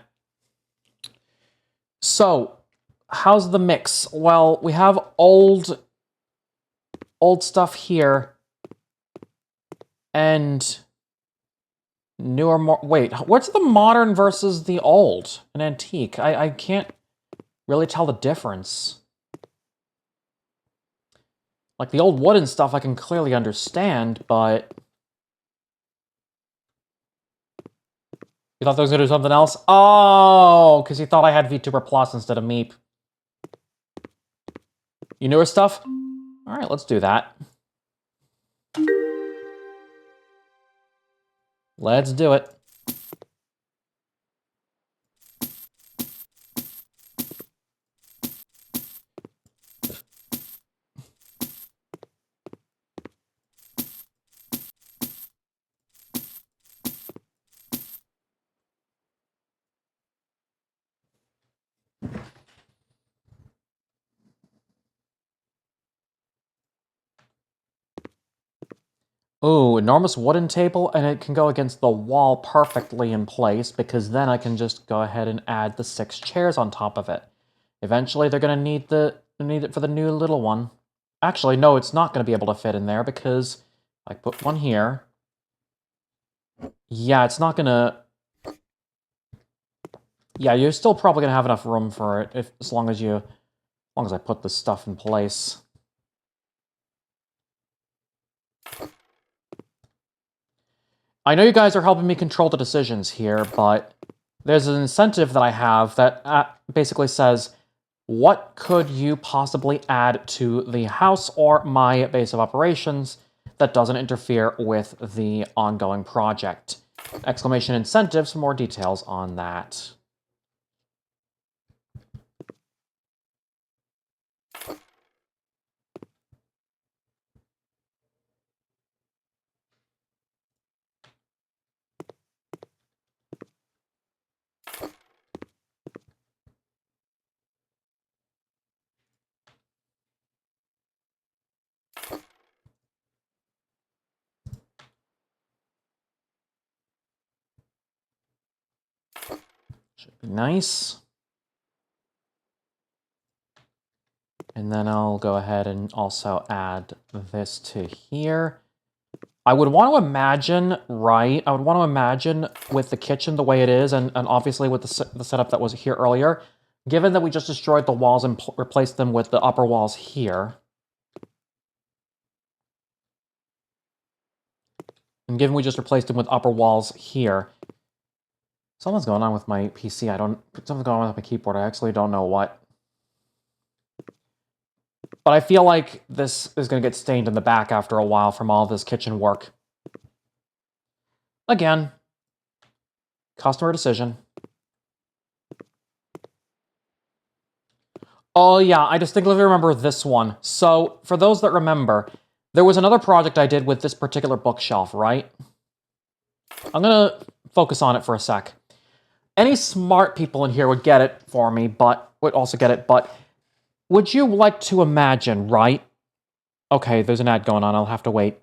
So, how's the mix? Well, we have old stuff here. And newer, more... Wait, what's the modern versus the old? An antique. I can't really tell the difference. Like, the old wooden stuff I can clearly understand, but... You thought that was going to do something else? Oh, because you thought I had VTuber Plus instead of Meep. You newer stuff? Alright, let's do that. Let's do it. Ooh, enormous wooden table, and it can go against the wall perfectly in place, because then I can just go ahead and add the 6 chairs on top of it. Eventually, they're gonna need it for the new little one. Actually, no, it's not gonna be able to fit in there, because I put one here. Yeah, it's not gonna... Yeah, you're still probably gonna have enough room for it, as long as I put this stuff in place. I know you guys are helping me control the decisions here, but there's an incentive that I have that basically says, what could you possibly add to the house or my base of operations that doesn't interfere with the ongoing project? Exclamation incentives for more details on that. Should be nice. And then I'll go ahead and also add this to here. I would want to imagine, right? I would want to imagine with the kitchen the way it is, and obviously with the setup that was here earlier, given that we just destroyed the walls and replaced them with the upper walls here, and given we just replaced them with upper walls here, something's going on with my PC. Something's going on with my keyboard. I actually don't know what. But I feel like this is going to get stained in the back after a while from all this kitchen work. Again, customer decision. Oh yeah, I distinctly remember this one. So, for those that remember, there was another project I did with this particular bookshelf, right? I'm going to focus on it for a sec. Any smart people in here would get it for me, but would also get it, but would you like to imagine, right? Okay, there's an ad going on, I'll have to wait.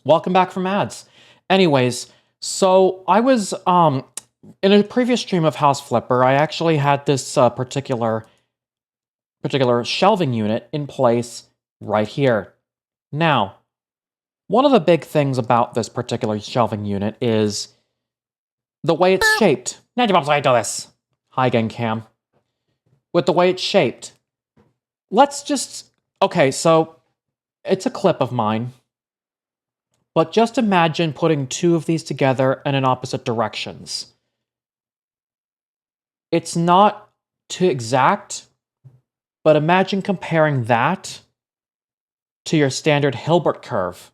Welcome back from ads. Anyways, so I was, in a previous stream of House Flipper, I actually had this particular shelving unit in place right here. Now, one of the big things about this particular shelving unit is the way it's shaped. Hi again, Cam. With the way it's shaped. Let's just... Okay, so it's a clip of mine. But just imagine putting two of these together and in opposite directions. It's not too exact, but imagine comparing that to your standard Hilbert curve.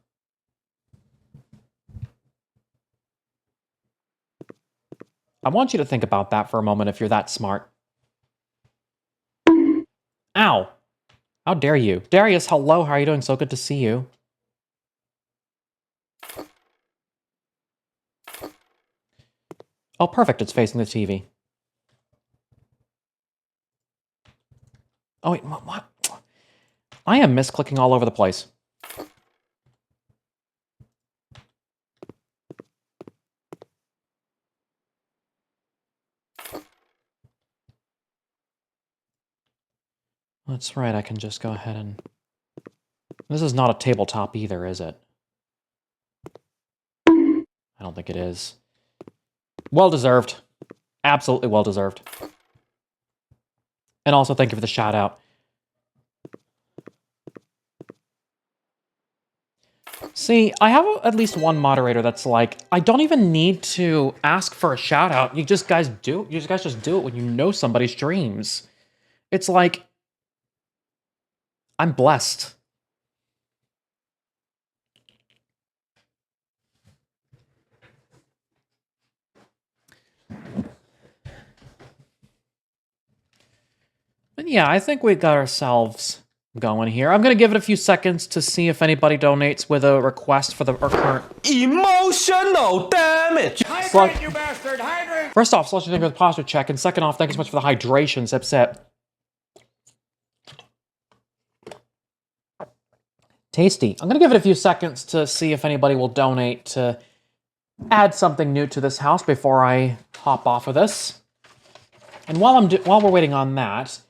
I want you to think about that for a moment if you're that smart. Ow! How dare you? Darius, hello, how are you doing? So good to see you. Oh, perfect, it's facing the TV. Oh, wait, what? I am misclicking all over the place. That's right, I can just go ahead and... This is not a tabletop either, is it? I don't think it is. Well-deserved. Absolutely well-deserved. And also, thank you for the shout-out. See, I have at least one moderator that's like, I don't even need to ask for a shout-out. You guys just do it when you know somebody streams. It's like, I'm blessed. But yeah, I think we got ourselves going here. I'm going to give it a few seconds to see if anybody donates with a request for our current... Emotional damage! Hydrate, you bastard! Hydrate! First off, Slush, thank you for the posture check, and second off, thank you so much for the hydration, Sip Sip. Tasty. I'm going to give it a few seconds to see if anybody will donate to add something new to this house before I hop off of this. And while we're waiting on that,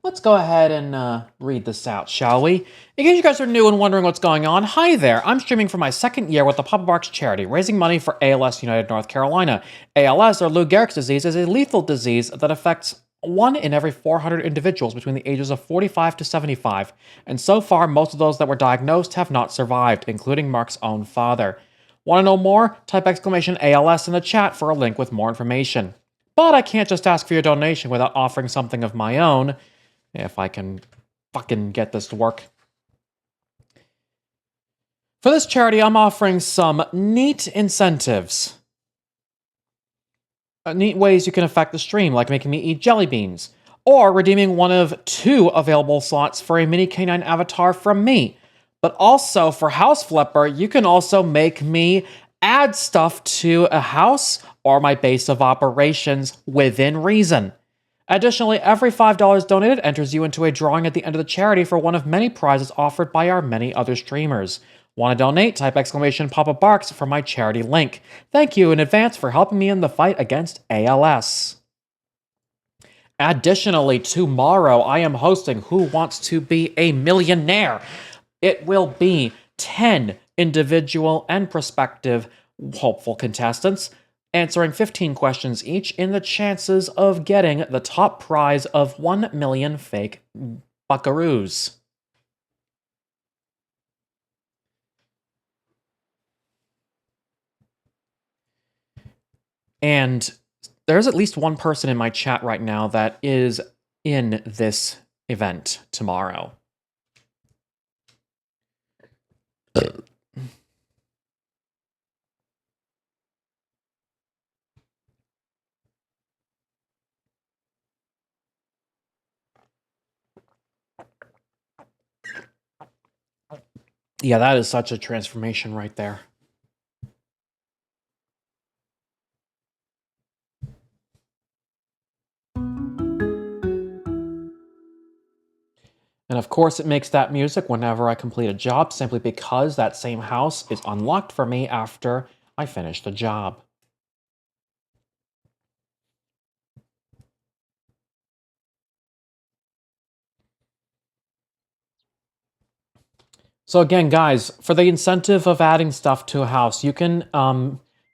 Let's go ahead and read this out, shall we? In case you guys are new and wondering what's going on, hi there. I'm streaming for my second year with the Papa Barks charity, raising money for ALS United North Carolina. ALS, or Lou Gehrig's disease, is a lethal disease that affects 1 in every 400 individuals between the ages of 45 to 75. And so far, most of those that were diagnosed have not survived, including Mark's own father. Want to know more? Type !ALS in the chat for a link with more information. But I can't just ask for your donation without offering something of my own. If I can fucking get this to work. For this charity, I'm offering some neat incentives. Neat ways you can affect the stream, like making me eat jelly beans, or redeeming one of 2 available slots for a mini canine avatar from me. But also, for House Flipper, you can also make me add stuff to a house or my base of operations within reason. Additionally, every $5 donated enters you into a drawing at the end of the charity for one of many prizes offered by our many other streamers. Want to donate? Type !Papa Barks for my charity link. Thank you in advance for helping me in the fight against ALS. Additionally, tomorrow I am hosting Who Wants to Be a Millionaire? It will be 10 individual and prospective hopeful contestants answering 15 questions each in the chances of getting the top prize of 1 million fake buckaroos. And there's at least one person in my chat right now that is in this event tomorrow. Yeah, that is such a transformation right there. And of course, it makes that music whenever I complete a job, simply because that same house is unlocked for me after I finish the job. So again, guys, for the incentive of adding stuff to a house, you can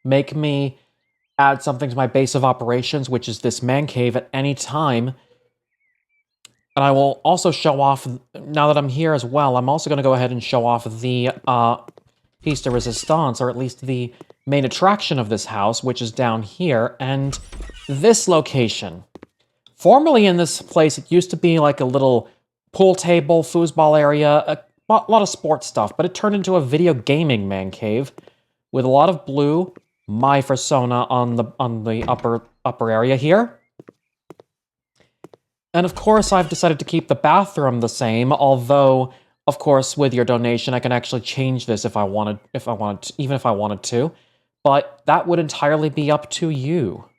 make me add something to my base of operations, which is this man cave, at any time. And I will also show off, now that I'm here as well, I'm also going to go ahead and show off the piece de resistance, or at least the main attraction of this house, which is down here, and this location. Formerly in this place, it used to be like a little pool table, foosball area, a lot of sports stuff, but it turned into a video gaming man cave with a lot of blue, my persona on the upper area here. And of course, I've decided to keep the bathroom the same, although, of course, with your donation, I can actually change this if I wanted to. But that would entirely be up to you.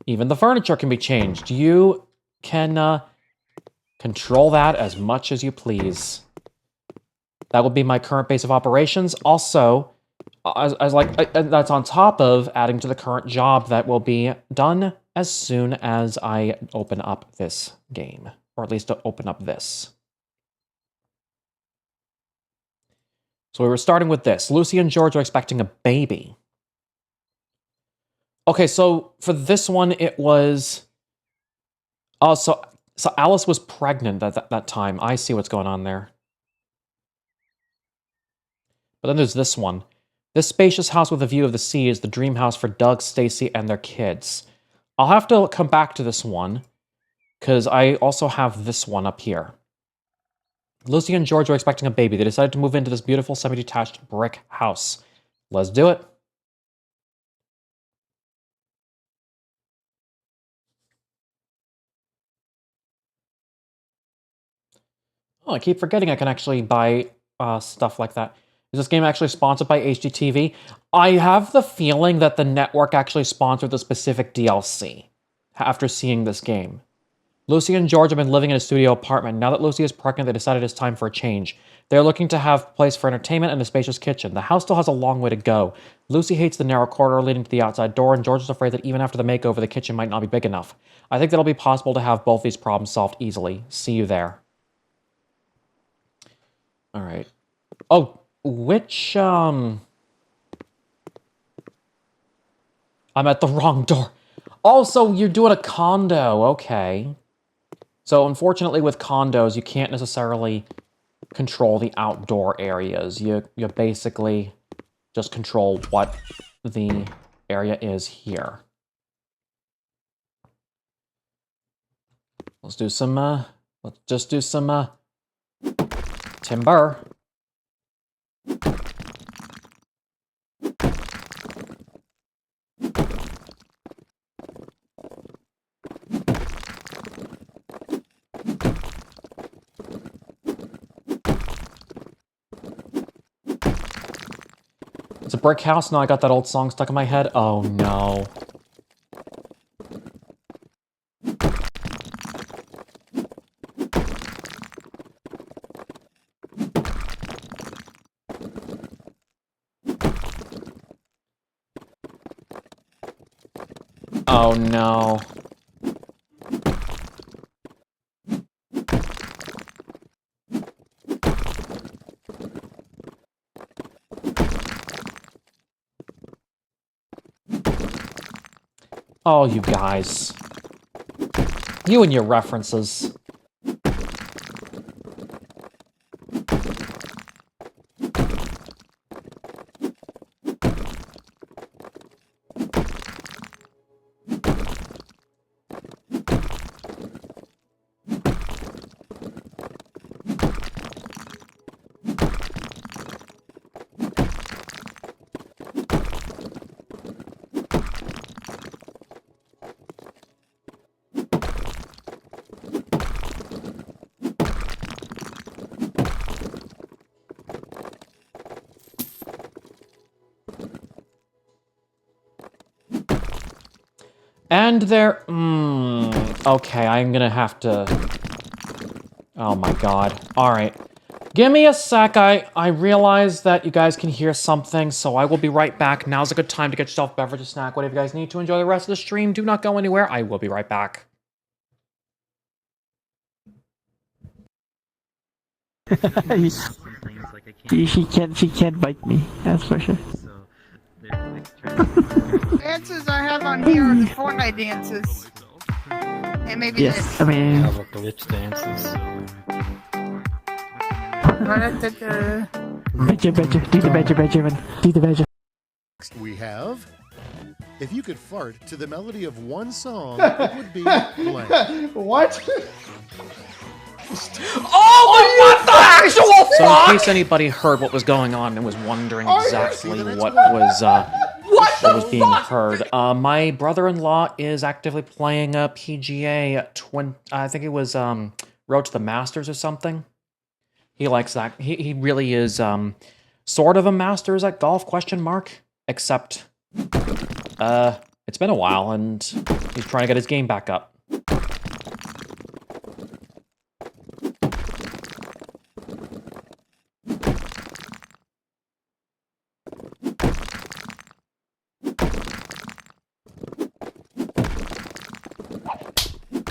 Even the furniture can be changed. You can control that as much as you please. That will be my current base of operations. Also, that's on top of adding to the current job that will be done as soon as I open up this game, or at least open up this. So we were starting with this. Lucy and George are expecting a baby. Okay, so for this one, it was... Oh, so Alice was pregnant at that time. I see what's going on there. But then there's this one. This spacious house with a view of the sea is the dream house for Doug, Stacy, and their kids. I'll have to come back to this one, because I also have this one up here. Lucy and George are expecting a baby. They decided to move into this beautiful semi-detached brick house. Let's do it. Oh, I keep forgetting I can actually buy stuff like that. Is this game actually sponsored by HGTV? I have the feeling that the network actually sponsored the specific DLC after seeing this game. Lucy and George have been living in a studio apartment. Now that Lucy is pregnant, they decided it's time for a change. They're looking to have a place for entertainment and a spacious kitchen. The house still has a long way to go. Lucy hates the narrow corridor leading to the outside door, and George is afraid that even after the makeover, the kitchen might not be big enough. I think that it'll be possible to have both these problems solved easily. See you there. Alright. Oh, which, I'm at the wrong door. Also, you're doing a condo. Okay. So, unfortunately, with condos, you can't necessarily control the outdoor areas. You basically just control what the area is here. Let's do some, let's just do some, timber. It's a brick house. Now I got that old song stuck in my head. Oh no. Oh no. Oh, you guys. You and your references. And there... okay, I'm gonna have to... Oh my god. Alright. Give me a sec. I realize that you guys can hear something, so I will be right back. Now's a good time to get yourself a beverage, a snack, whatever you guys need to enjoy the rest of the stream. Do not go anywhere. I will be right back. She can't bite me, that's for sure. Dances I have on here are the Fortnite dances. And maybe yes, this. I mean... Have a glitch dances. Badger, do the badger, man. Do the badger. Next we have, if you could fart to the melody of one song, it would be blank. What? Oh, what the actual fuck? So in case anybody heard what was going on and was wondering exactly what was being heard, my brother-in-law is actively playing a PGA, I think it was Road to the Masters or something. He likes that. He really is sort of a masters at golf, question mark. Except, it's been a while and he's trying to get his game back up.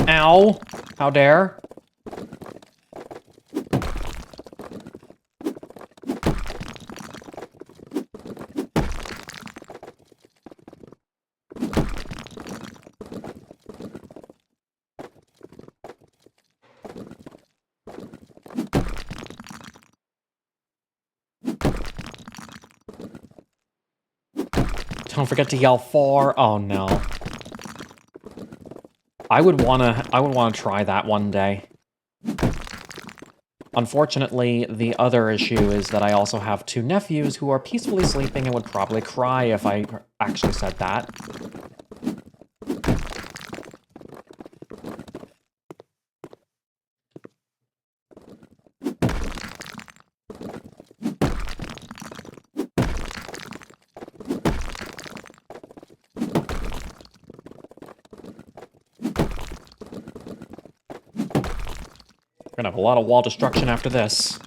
Ow! How dare? Don't forget to yell for. Oh no. I would wanna try that one day. Unfortunately, the other issue is that I also have 2 nephews who are peacefully sleeping and would probably cry if I actually said that. We're gonna have a lot of wall destruction after this.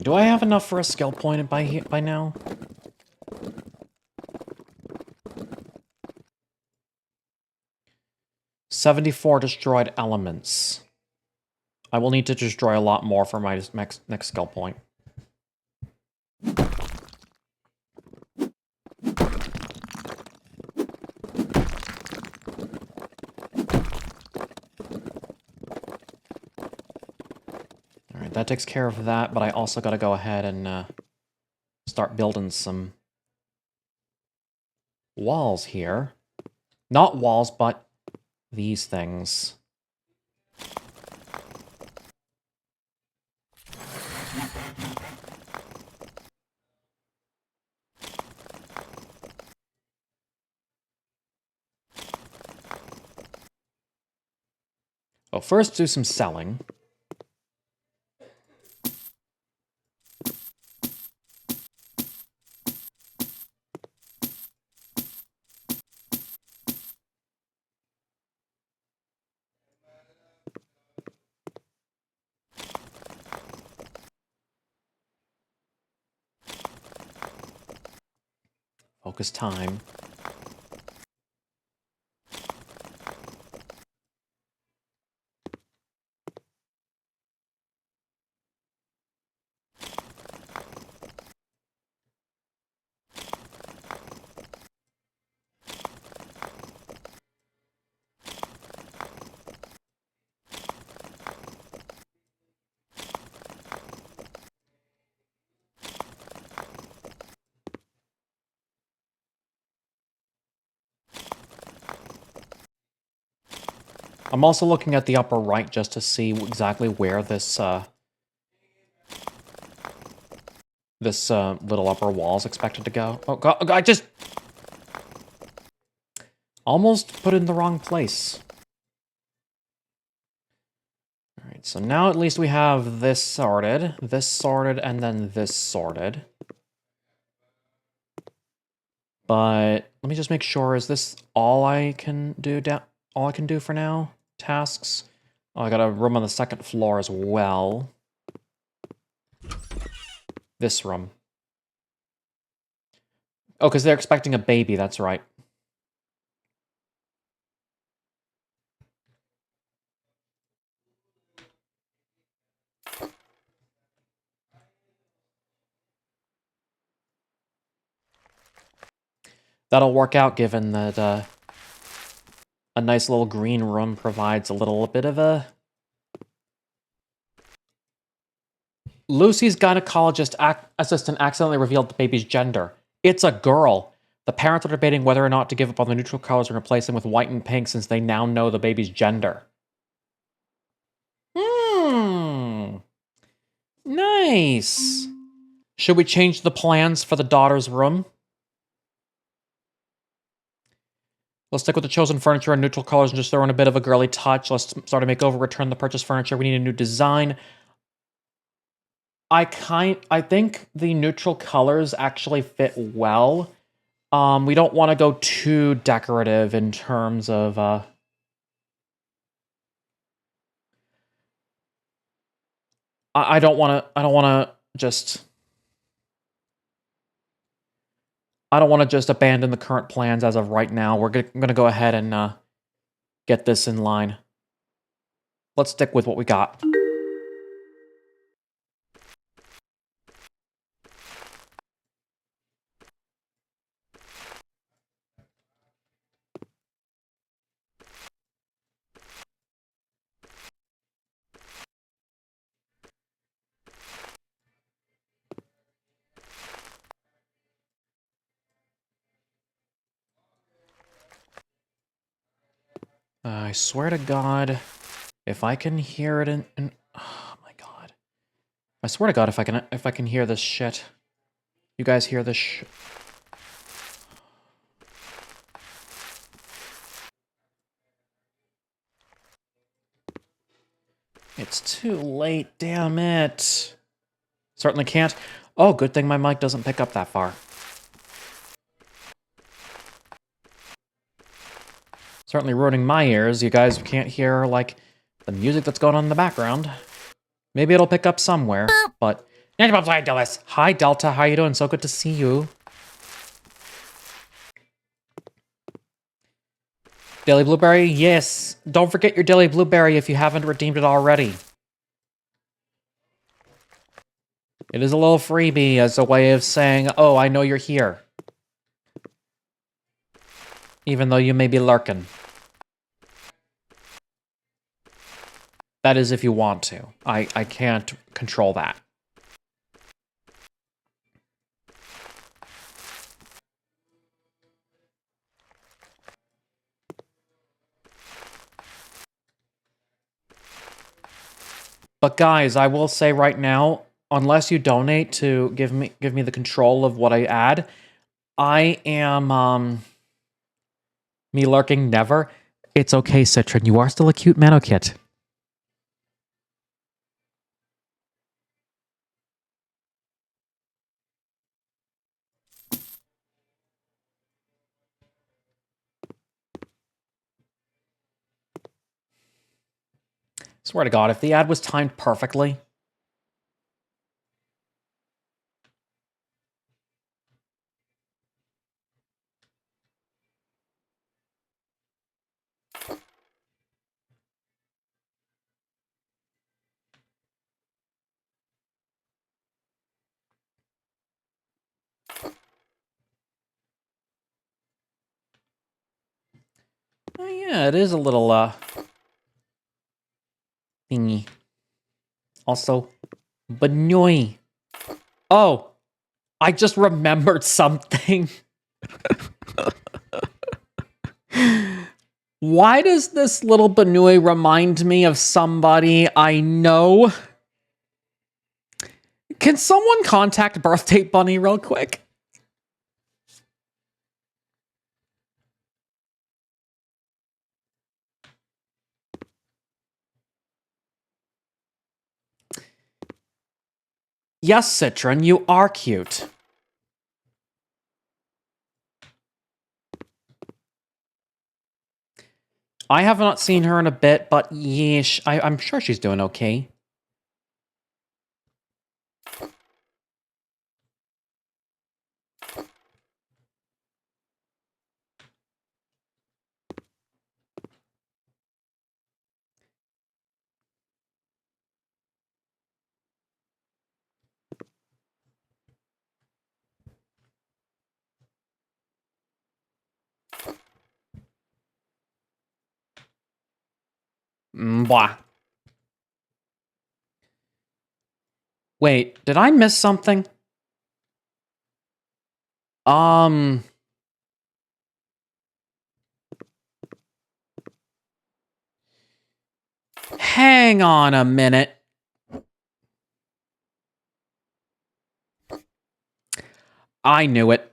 Do I have enough for a skill point by now? "74 destroyed elements. I will need to destroy a lot more for my next skill point. Alright, that takes care of that, but I also gotta go ahead and start building some walls here. Not walls, but these things. Oh, first do some selling. Focus time. I'm also looking at the upper right just to see exactly where this little upper wall is expected to go. Oh god, I just almost put it in the wrong place. Alright, so now at least we have this sorted, and then this sorted. But let me just make sure, is this all I can do for now? Tasks. Oh, I got a room on the second floor as well. This room. Oh, because they're expecting a baby, that's right. That'll work out given that a nice little green room provides a little bit of a... Lucy's gynecologist assistant accidentally revealed the baby's gender. It's a girl. The parents are debating whether or not to give up on the neutral colors and replace them with white and pink since they now know the baby's gender. Nice. Should we change the plans for the daughter's room? Let's stick with the chosen furniture and neutral colors and just throw in a bit of a girly touch. Let's start a makeover, return the purchased furniture. We need a new design. I think the neutral colors actually fit well. We don't want to go too decorative in terms of I don't want to just abandon the current plans as of right now. We're going to go ahead and get this in line. Let's stick with what we got. I swear to God, if I can hear it in... Oh my God. I swear to God, if I can hear this shit. You guys hear this shit? It's too late, damn it. Certainly can't. Oh, good thing my mic doesn't pick up that far. Certainly ruining my ears. You guys can't hear, like, the music that's going on in the background. Maybe it'll pick up somewhere, but... Hi, Delta. How you doing? So good to see you. Daily Blueberry? Yes. Don't forget your Daily Blueberry if you haven't redeemed it already. It is a little freebie as a way of saying, oh, I know you're here. Even though you may be lurking. That is if you want to. I can't control that. But guys, I will say right now, unless you donate to give me the control of what I add, I am me lurking never. It's okay, Citron. You are still a cute Manokit. Swear to God, if the ad was timed perfectly. Oh yeah, it is a little, thingy. Also, Banoy. Oh, I just remembered something. Why does this little Banoy remind me of somebody I know? Can someone contact Birthday Bunny real quick? Yes, Citron, you are cute. I have not seen her in a bit, but yeesh, I'm sure she's doing okay. Blah. Wait, did I miss something? Hang on a minute. I knew it.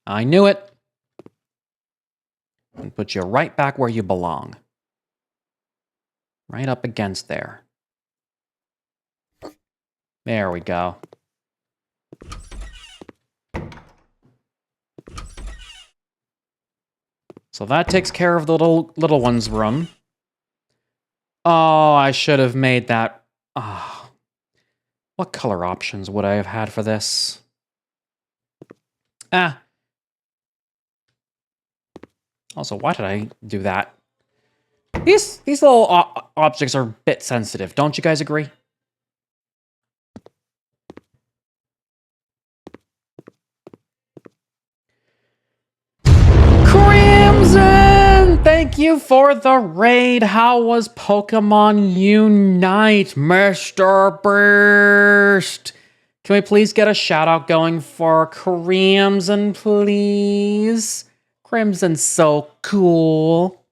I knew it. And put you right back where you belong. Right up against there. There we go. So that takes care of the little one's room. Oh, I should have made that. Oh. What color options would I have had for this? Ah. Also, why did I do that? These little objects are a bit sensitive, don't you guys agree? Crimson! Thank you for the raid. How was Pokemon Unite, Mr. Burst? Can we please get a shout out going for Crimson, please? Crimson's so cool.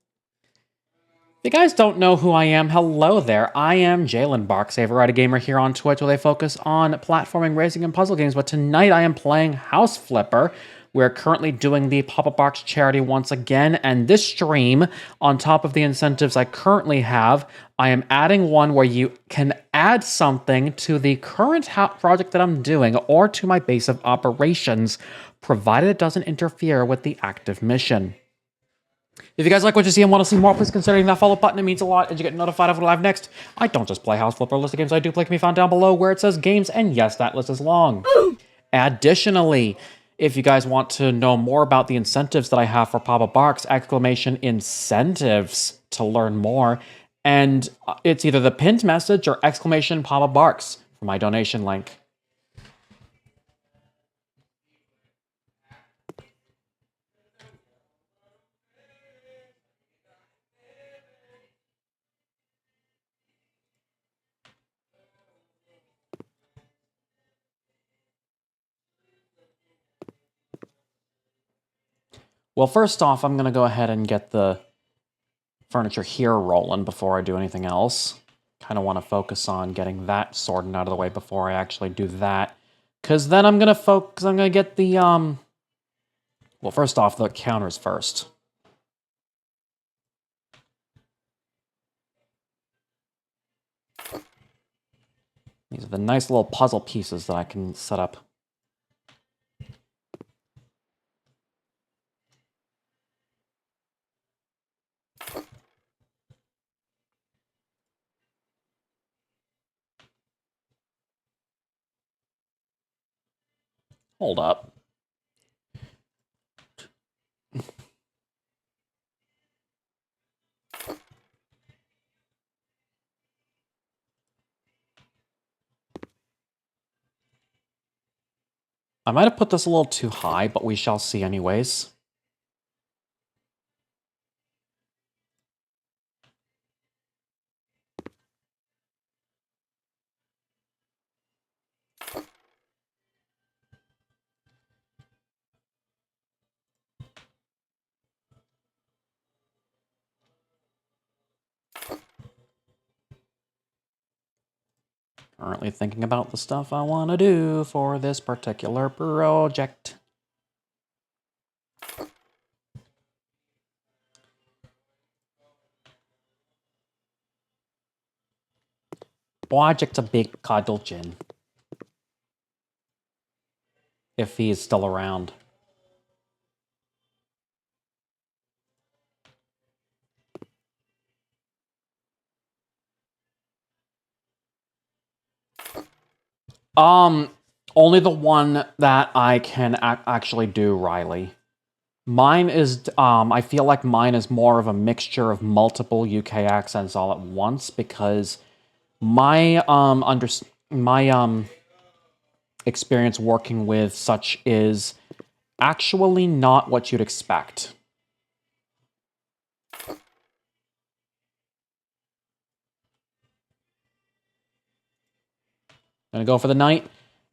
If you guys don't know who I am, hello there. I am Jalen Barksaver, Writer Gamer here on Twitch, where they focus on platforming, racing, and puzzle games. But tonight I am playing House Flipper. We're currently doing the Pop-Up Box charity once again, and this stream, on top of the incentives I currently have, I am adding one where you can add something to the current project that I'm doing or to my base of operations, provided it doesn't interfere with the active mission. If you guys like what you see and want to see more, please consider hitting that follow button. It means a lot, and you get notified of what I have next. I don't just play House Flipper. A list of games I do play can be found down below where it says games, and yes, that list is long. Additionally, if you guys want to know more about the incentives that I have for Papa Barks, exclamation incentives to learn more, and it's either the pinned message or exclamation Papa Barks for my donation link. Well, first off, I'm going to go ahead and get the furniture here rolling before I do anything else. Kind of want to focus on getting that sorted out of the way before I actually do that. Because then I'm going to get the, well, first off, the counters first. These are the nice little puzzle pieces that I can set up. Hold up. I might have put this a little too high, but we shall see anyways. Currently thinking about the stuff I want to do for this particular project. Project's a big cuddle gin. If he is still around. Only the one that I can actually do, Riley. Mine is, I feel like mine is more of a mixture of multiple UK accents all at once, because my, experience working with such is actually not what you'd expect. Gonna go for the night.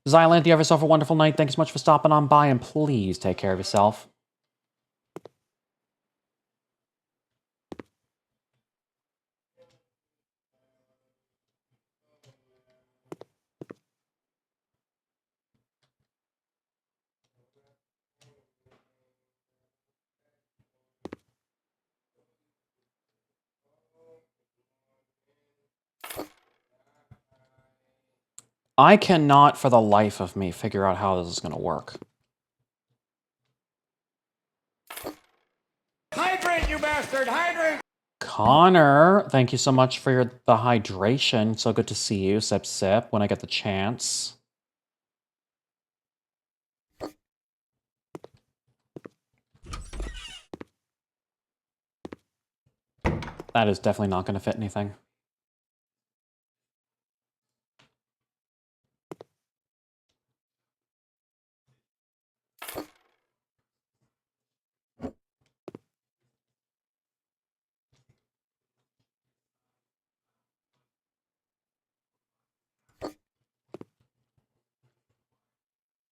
Xylant, you have yourself a wonderful night. Thank you so much for stopping on by, and please take care of yourself. I cannot, for the life of me, figure out how this is going to work. Hydrate, you bastard! Hydrate! Connor, thank you so much for the hydration. So good to see you. Sip, sip, when I get the chance. That is definitely not going to fit anything.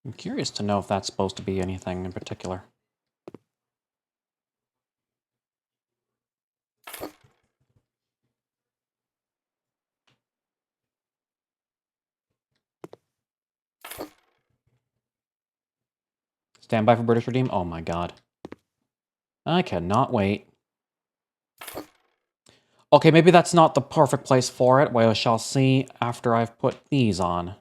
I'm curious to know if that's supposed to be anything in particular. Stand by for British Redeem? Oh my god. I cannot wait. Okay, maybe that's not the perfect place for it. We shall see after I've put these on.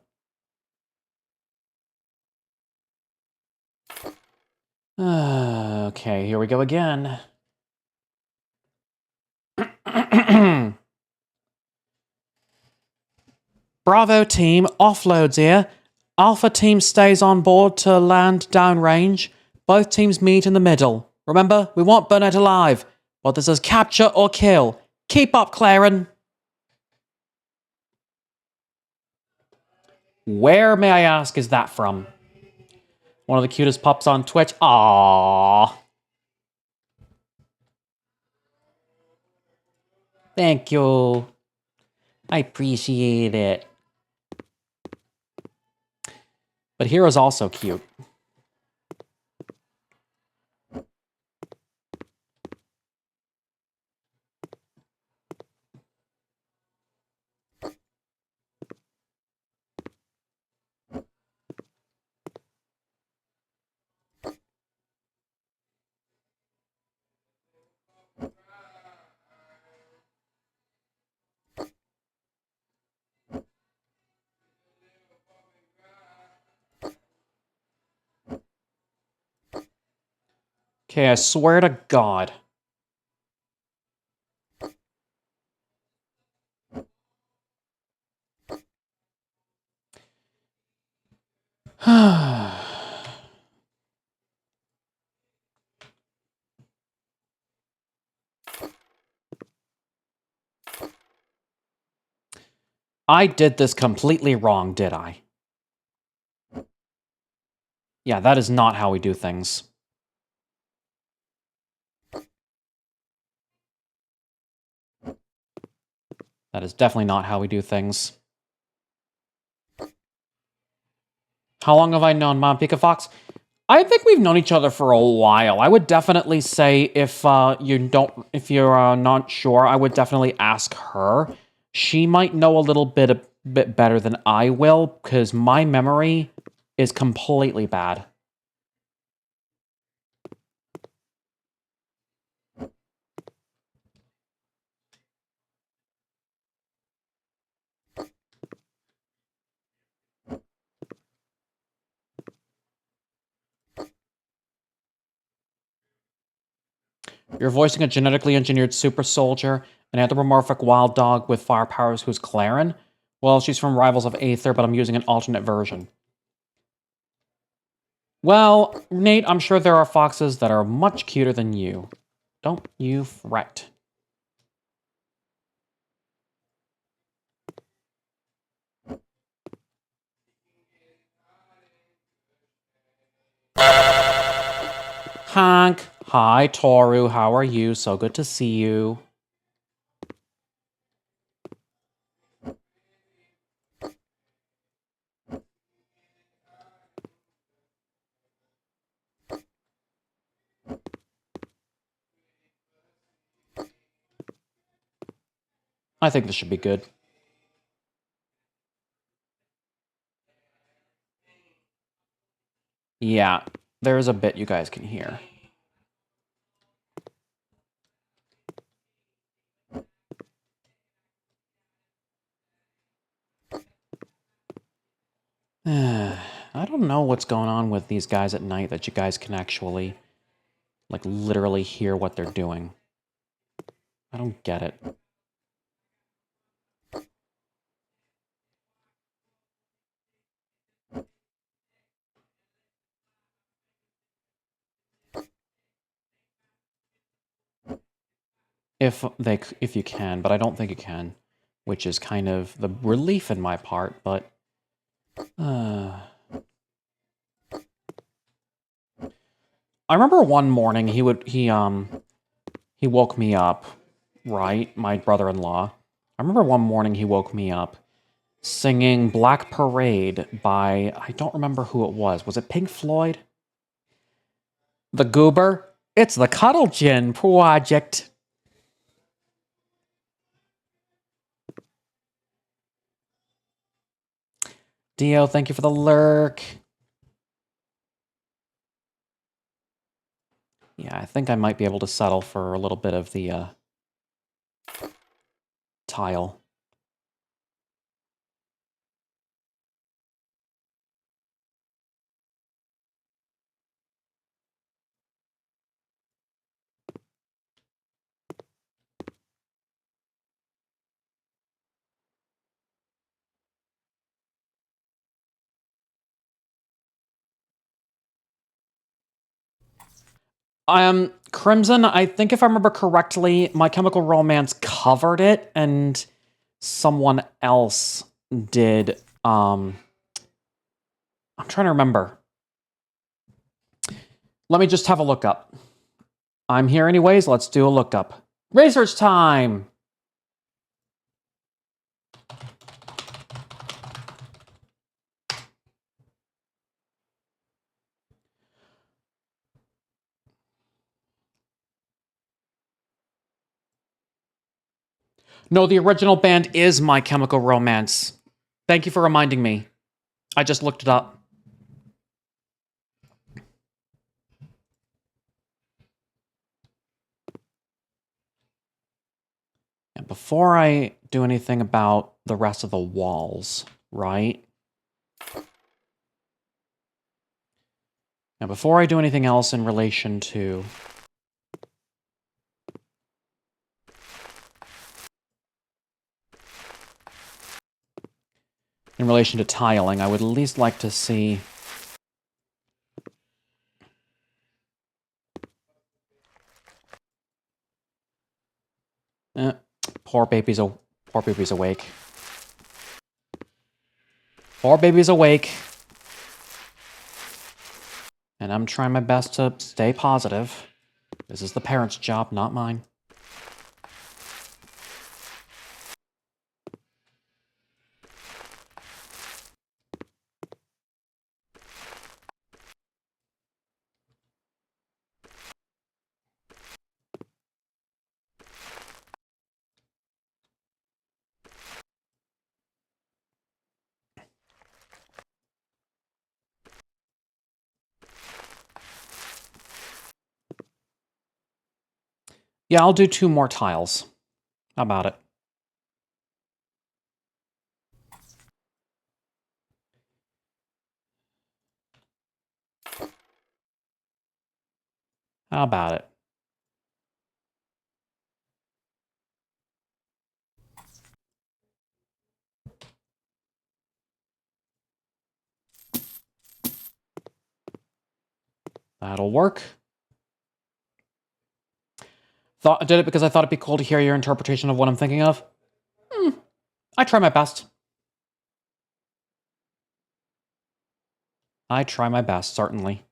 Okay, here we go again. Bravo team, offloads here. Alpha team stays on board to land downrange. Both teams meet in the middle. Remember, we want Burnett alive, but this is capture or kill. Keep up, Claren. Where, may I ask, is that from? One of the cutest pups on Twitch. Aww. Thank you. I appreciate it. But Hero's also cute. Okay, I swear to God. I did this completely wrong, did I? Yeah, that is not how we do things. That is definitely not how we do things. How long have I known Mom Pika Fox? I think we've known each other for a while. I would definitely say if you're not sure, I would definitely ask her. She might know a bit better than I will, because my memory is completely bad. You're voicing a genetically engineered super soldier, an anthropomorphic wild dog with fire powers who's Claren. Well, she's from Rivals of Aether, but I'm using an alternate version. Well, Nate, I'm sure there are foxes that are much cuter than you. Don't you fret. Hank. Hi, Toru. How are you? So good to see you. I think this should be good. Yeah, there's a bit you guys can hear. I don't know what's going on with these guys at night that you guys can actually, like, literally hear what they're doing. I don't get it. If you can, but I don't think you can, which is kind of the relief in my part, but I remember one morning he woke me up, right? My brother-in-law. I remember one morning he woke me up singing Black Parade by, I don't remember who it was. Was it Pink Floyd? The Goober? It's the Cuddle Gin Project. Dio, thank you for the lurk. Yeah, I think I might be able to settle for a little bit of the tile. Crimson, I think if I remember correctly, My Chemical Romance covered it, and someone else did, I'm trying to remember. Let me just have a look up. I'm here anyways, let's do a lookup. Research time! No, the original band is My Chemical Romance. Thank you for reminding me. I just looked it up. And before I do anything about the rest of the walls, right? Now, before I do anything else in relation to... in relation to tiling, I would at least like to see... poor baby's awake. Poor baby's awake. And I'm trying my best to stay positive. This is the parents' job, not mine. Yeah, I'll do 2 more tiles. How about it? How about it? That'll work. Did it because I thought it'd be cool to hear your interpretation of what I'm thinking of? I try my best. I try my best, certainly.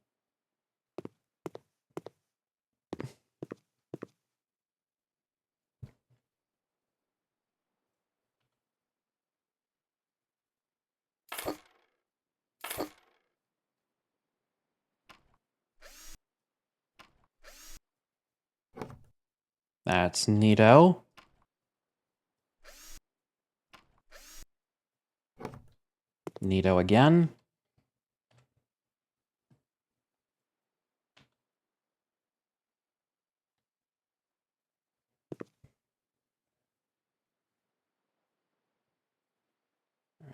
That's neato. Neato again.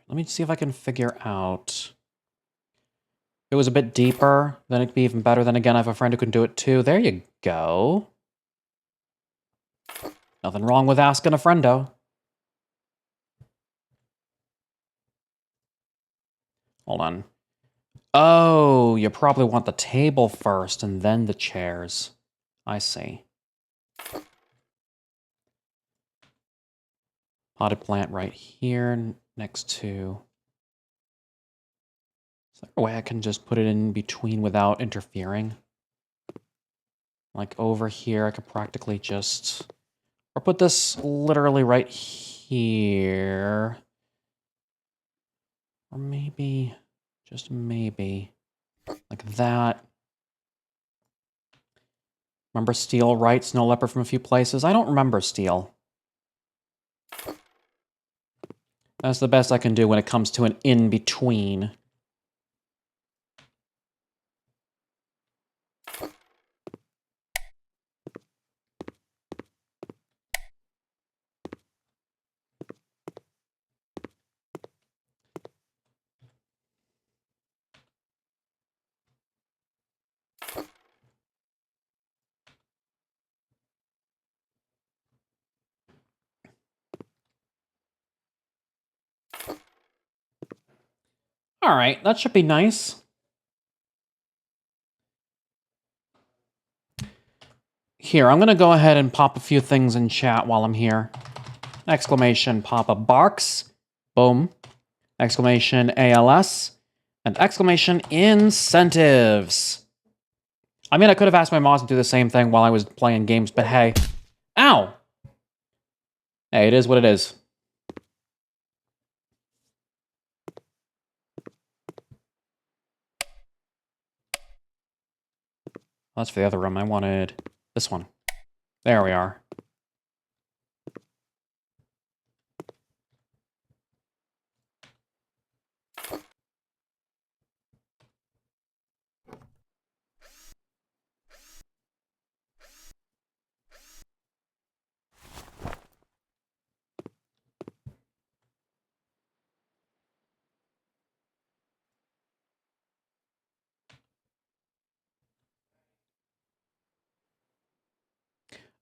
Let me see if I can figure out... If it was a bit deeper, then it'd be even better. Then again, I have a friend who can do it too. There you go. Nothing wrong with asking a friendo. Hold on. Oh, you probably want the table first and then the chairs. I see. Potted plant right here next to... Is there a way I can just put it in between without interfering? Like over here, I could practically just... Or put this literally right here. Or maybe, just maybe, like that. Remember steel, right? Snow leopard from a few places? I don't remember steel. That's the best I can do when it comes to an in-between. Alright, that should be nice. Here, I'm gonna go ahead and pop a few things in chat while I'm here. Exclamation Papa Barks. Boom. Exclamation ALS. And exclamation incentives. I mean, I could have asked my mods to do the same thing while I was playing games, but hey. Ow! Hey, it is what it is. That's for the other room. I wanted this one. There we are.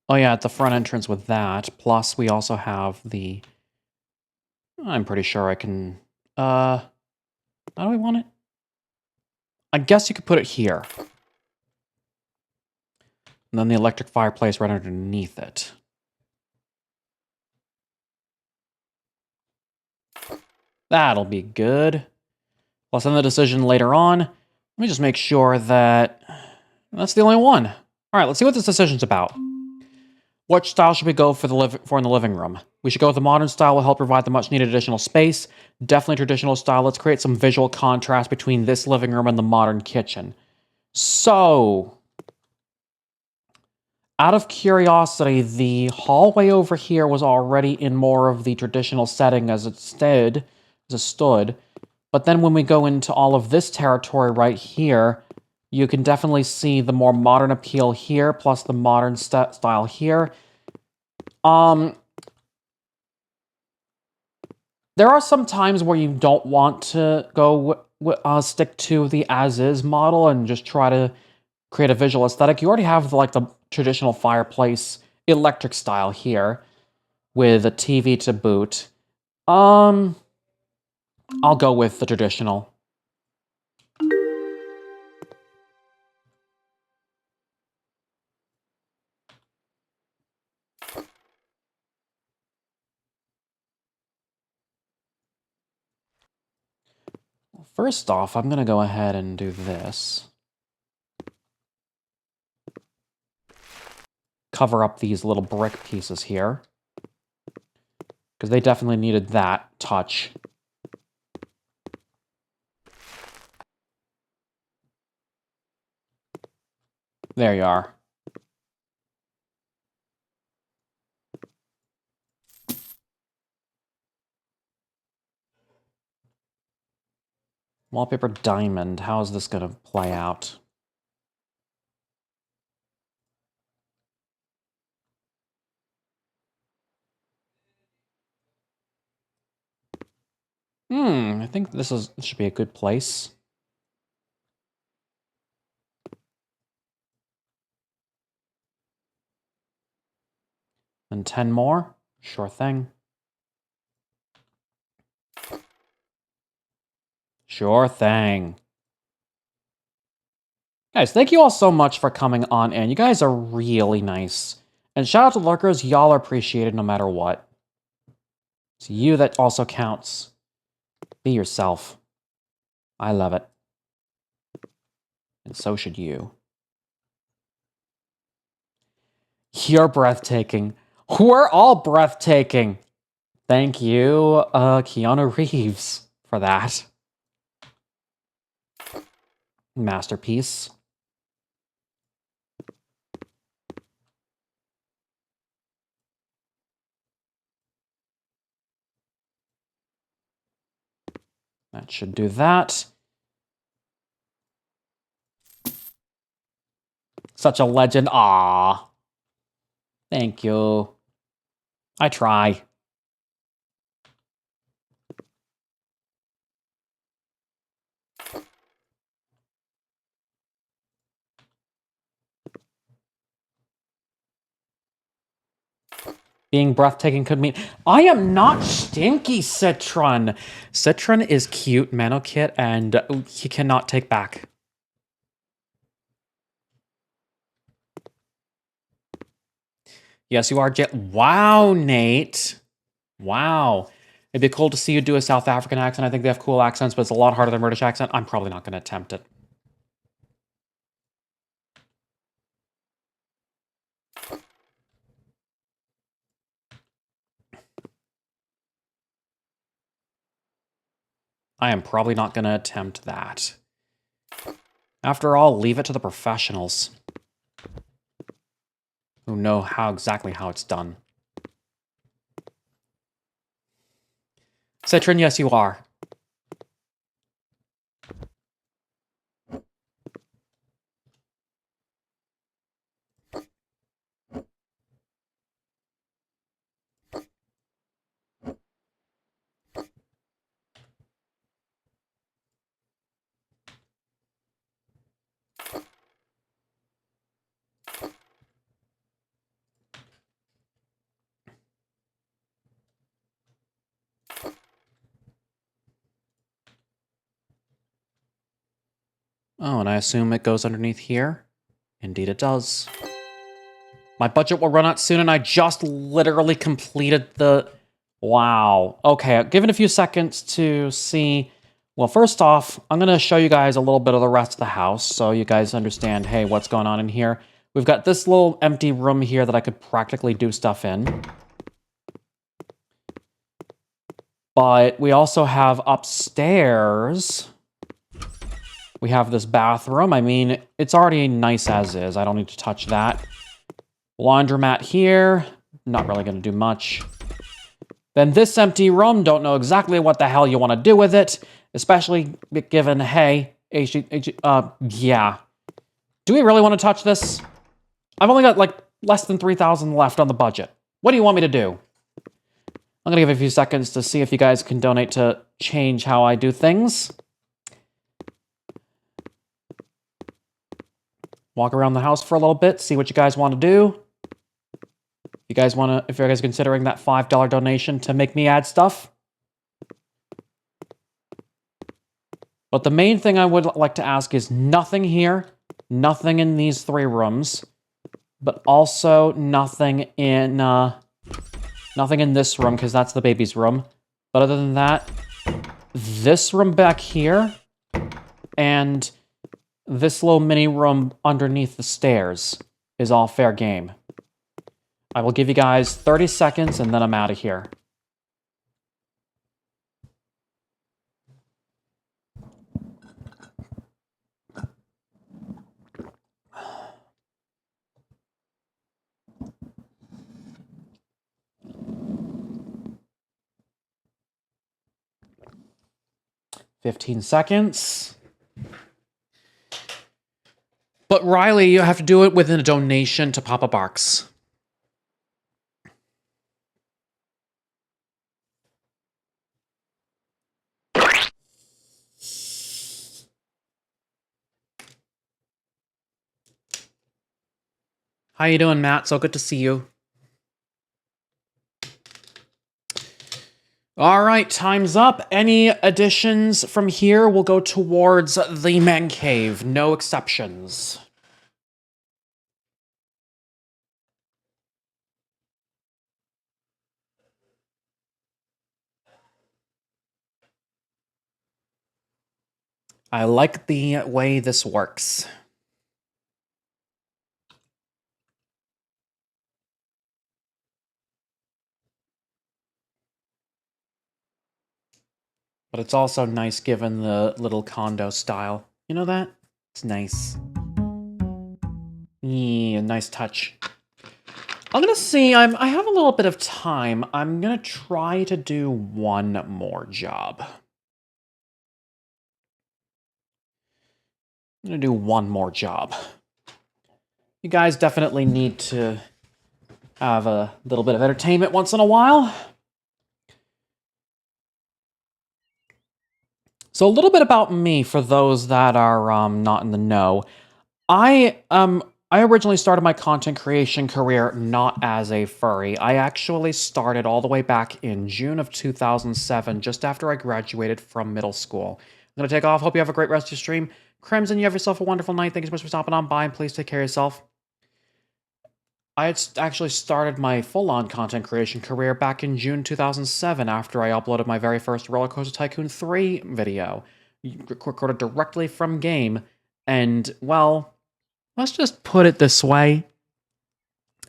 Oh yeah, at the front entrance with that. Plus, we also have the... I'm pretty sure I can... How do I want it? I guess you could put it here. And then the electric fireplace right underneath it. That'll be good. Plus, then the decision later on. Let me just make sure that... That's the only one. Alright, let's see what this decision's about. What style should we go for in the living room? We should go with the modern style, will help provide the much needed additional space. Definitely traditional style. Let's create some visual contrast between this living room and the modern kitchen. So, out of curiosity, the hallway over here was already in more of the traditional setting as it stood. But then when we go into all of this territory right here, you can definitely see the more modern appeal here, plus the modern style here. There are some times where you don't want to go stick to the as-is model and just try to create a visual aesthetic. You already have like the traditional fireplace electric style here with a TV to boot. I'll go with the traditional. First off, I'm going to go ahead and do this. Cover up these little brick pieces here. Because they definitely needed that touch. There you are. Wallpaper diamond. How is this going to play out? I think this should be a good place. And 10 more? Sure thing. Sure thing. Guys, thank you all so much for coming on in. You guys are really nice. And shout out to lurkers, y'all are appreciated no matter what. It's you that also counts. Be yourself. I love it. And so should you. You're breathtaking. We're all breathtaking. Thank you, Keanu Reeves, for that. Masterpiece. That should do that. Such a legend. Aww. Thank you. I try. Being breathtaking could mean I am not stinky, Citron. Citron is cute, Manokit, and he cannot take back. Yes, you are. Wow, Nate. Wow. It'd be cool to see you do a South African accent. I think they have cool accents, but it's a lot harder than British accent. I'm probably not going to attempt it. I am probably not going to attempt that. After all, leave it to the professionals who know exactly how it's done. Citron, yes, you are. Oh, and I assume it goes underneath here? Indeed it does. My budget will run out soon, and I just literally completed the... Wow. Okay, given a few seconds to see... Well, first off, I'm going to show you guys a little bit of the rest of the house, so you guys understand, hey, what's going on in here. We've got this little empty room here that I could practically do stuff in. But we also have upstairs... We have this bathroom. I mean, it's already nice as is. I don't need to touch that. Laundromat here. Not really going to do much. Then this empty room. Don't know exactly what the hell you want to do with it. Especially given, hey, yeah. Do we really want to touch this? I've only got, like, less than 3,000 left on the budget. What do you want me to do? I'm going to give it a few seconds to see if you guys can donate to change how I do things. Walk around the house for a little bit, see what you guys want to do. If you guys considering that $5 donation to make me add stuff. But the main thing I would like to ask is nothing here, nothing in these 3 rooms, but also nothing in this room, because that's the baby's room. But other than that, this room back here, and this little mini room underneath the stairs is all fair game. I will give you guys 30 seconds and then I'm out of here. $15 seconds. But Riley, you have to do it within a donation to Papa Barks. How you doing, Matt? So good to see you. All right, time's up. Any additions from here will go towards the man cave. No exceptions. I like the way this works. But it's also nice given the little condo style. You know that? It's nice. Yeah, nice touch. I'm gonna see, I have a little bit of time. I'm gonna try to do one more job. I'm gonna do one more job. You guys definitely need to have a little bit of entertainment once in a while. So a little bit about me for those that are not in the know. I I originally started my content creation career not as a furry. I actually started all the way back in June of 2007, just after I graduated from middle school. I'm going to take off. Hope you have a great rest of your stream. Crimson, you have yourself a wonderful night. Thank you so much for stopping on by, and please take care of yourself. I had actually started my full-on content creation career back in June 2007 after I uploaded my very first Roller Coaster Tycoon 3 video, recorded directly from game, and, well, let's just put it this way.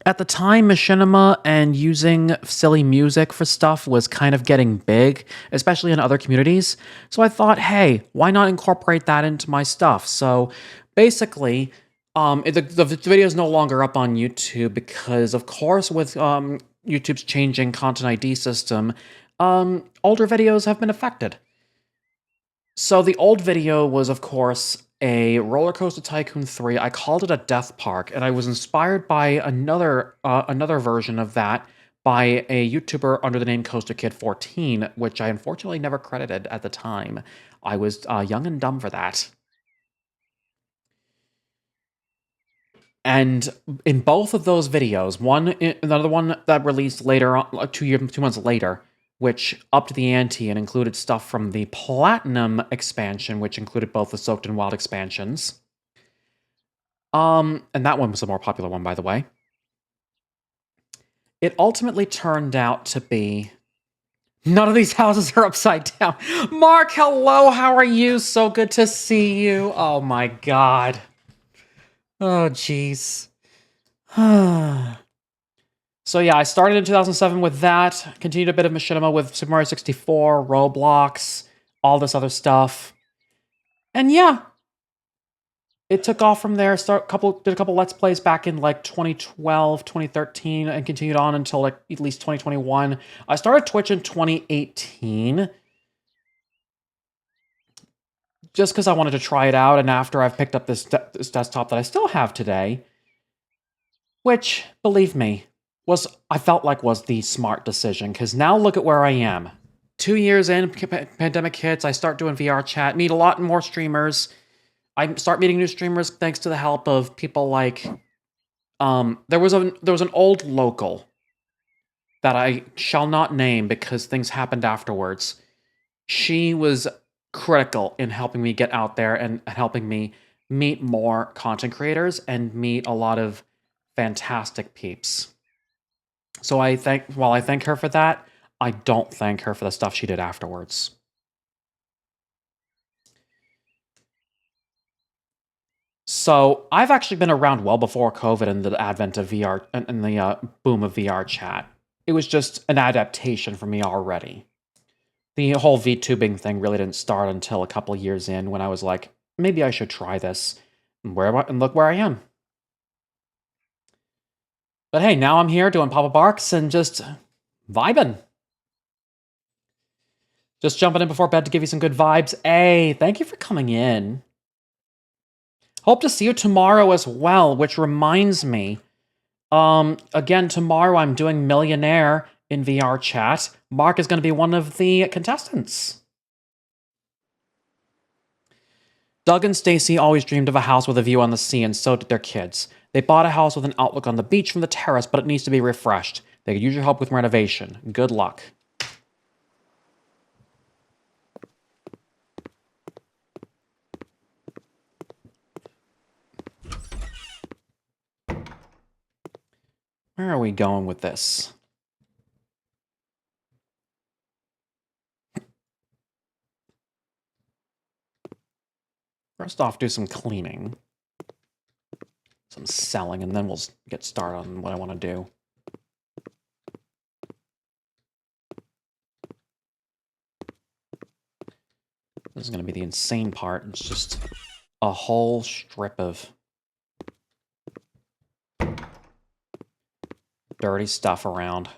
At the time, machinima and using silly music for stuff was kind of getting big, especially in other communities, so I thought, hey, why not incorporate that into my stuff? So, basically, the video is no longer up on YouTube because, of course, with YouTube's changing Content ID system, older videos have been affected. So the old video was, of course, a Roller Coaster Tycoon 3. I called it a Death Park, and I was inspired by another version of that by a YouTuber under the name CoasterKid14, which I unfortunately never credited at the time. I was young and dumb for that. And in both of those videos, another one that released later, 2 months later, which upped the ante and included stuff from the Platinum expansion, which included both the Soaked and Wild expansions. And that one was the more popular one, by the way. It ultimately turned out to be... None of these houses are upside down. Mark, hello, how are you? So good to see you. Oh my god. Oh, jeez. So yeah, I started in 2007 with that, continued a bit of machinima with Super Mario 64, Roblox, all this other stuff. And yeah, it took off from there, did a couple Let's Plays back in like 2012, 2013, and continued on until like at least 2021. I started Twitch in 2018, just because I wanted to try it out, and after I've picked up this desktop that I still have today, which, believe me, I felt like was the smart decision, because now look at where I am. 2 years in, pandemic hits, I start doing VR chat, meet a lot more streamers. I start meeting new streamers thanks to the help of people like... there was an old local that I shall not name because things happened afterwards. She was critical in helping me get out there and helping me meet more content creators and meet a lot of fantastic peeps. So while I thank her for that, I don't thank her for the stuff she did afterwards. So I've actually been around well before COVID and the advent of VR and the boom of VR chat. It was just an adaptation for me already. The whole VTubing thing really didn't start until a couple years in when I was like, maybe I should try this. And look where I am. But hey, now I'm here doing Papa Barks and just vibing. Just jumping in before bed to give you some good vibes. Hey, thank you for coming in. Hope to see you tomorrow as well, which reminds me, again, tomorrow I'm doing Millionaire in VR chat. Mark is going to be one of the contestants. Doug and Stacy always dreamed of a house with a view on the sea, and so did their kids. They bought a house with an outlook on the beach from the terrace, but it needs to be refreshed. They could use your help with renovation. Good luck. Where are we going with this? First off, do some cleaning. Some selling, and then we'll get started on what I want to do. This is going to be the insane part. It's just a whole strip of dirty stuff around.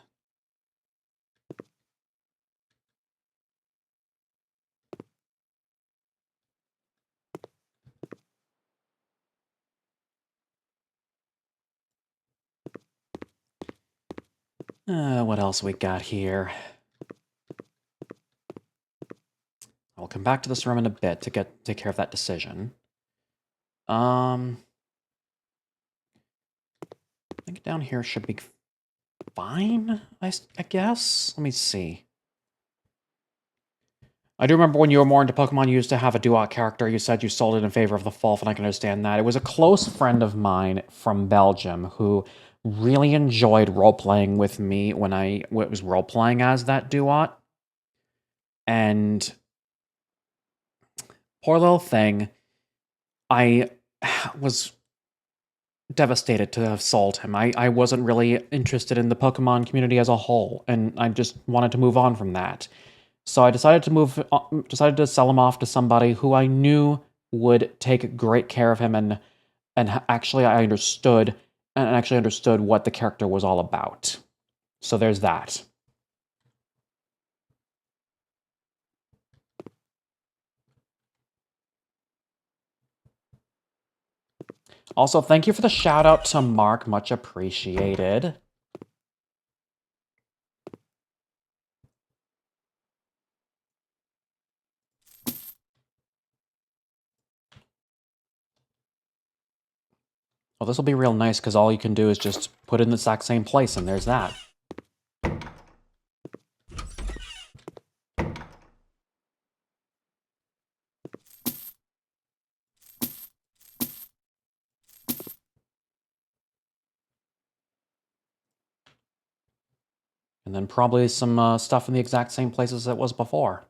What else we got here? I'll come back to this room in a bit to take care of that decision. think down here should be fine, I guess? Let me see. I do remember when you were more into Pokemon, you used to have a duo character. You said you sold it in favor of the Fulf, and I can understand that. It was a close friend of mine from Belgium who really enjoyed role-playing with me when I was role-playing as that duo. And poor little thing, I was devastated to have sold him. I wasn't really interested in the Pokemon community as a whole, and I just wanted to move on from that. So I decided to sell him off to somebody who I knew would take great care of him, and actually I understood what the character was all about. So there's that. Also, thank you for the shout out to Mark, much appreciated. Well, this will be real nice because all you can do is just put it in the exact same place, and there's that. And then probably some stuff in the exact same places it was before.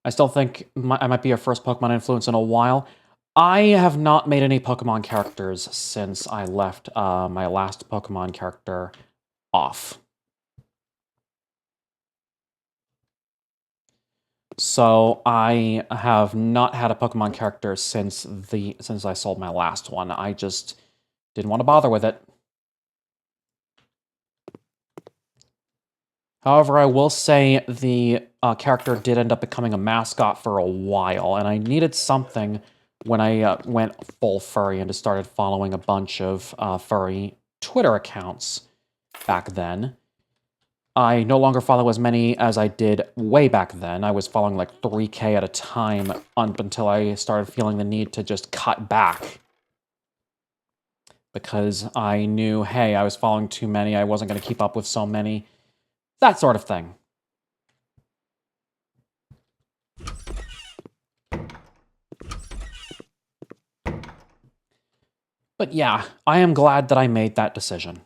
I still think I might be your first Pokemon influence in a while. I have not made any Pokemon characters since I left my last Pokemon character off. So I have not had a Pokemon character since I sold my last one. I just didn't want to bother with it. However, I will say the character did end up becoming a mascot for a while, and I needed something when I went full furry and started following a bunch of furry Twitter accounts back then. I no longer follow as many as I did way back then. I was following like 3K at a time up until I started feeling the need to just cut back. Because I knew, hey, I was following too many, I wasn't going to keep up with so many. That sort of thing. But yeah, I am glad that I made that decision.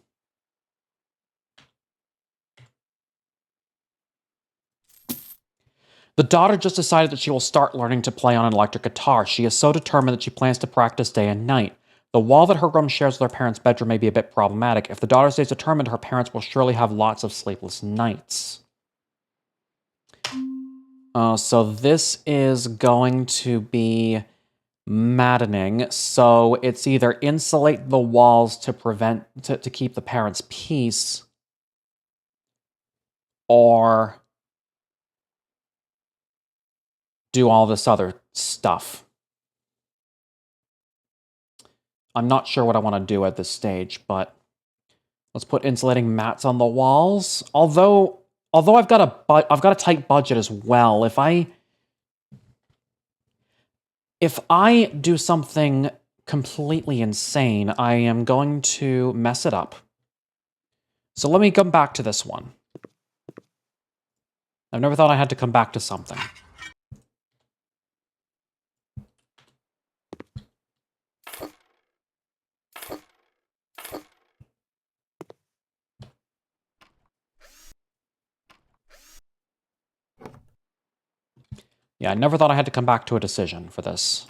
The daughter just decided that she will start learning to play on an electric guitar. She is so determined that she plans to practice day and night. The wall that her room shares with her parents' bedroom may be a bit problematic. If the daughter stays determined, her parents will surely have lots of sleepless nights. So this is going to be maddening. So it's either insulate the walls to keep the parents' peace, or do all this other stuff. I'm not sure what I want to do at this stage, but let's put insulating mats on the walls. Although I've got a tight budget as well. If I do something completely insane, I am going to mess it up. So let me come back to this one. I've never thought I had to come back to something. Yeah, I never thought I had to come back to a decision for this.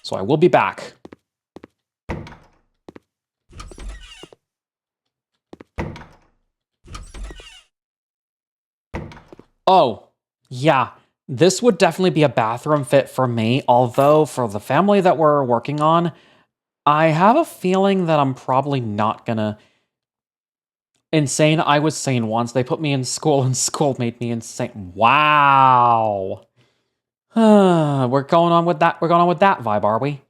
So I will be back. Oh, yeah. This would definitely be a bathroom fit for me, although for the family that we're working on, I have a feeling that I'm probably not gonna... Insane, I was sane once. They put me in school and school made me insane. Wow. We're going on with that vibe, are we?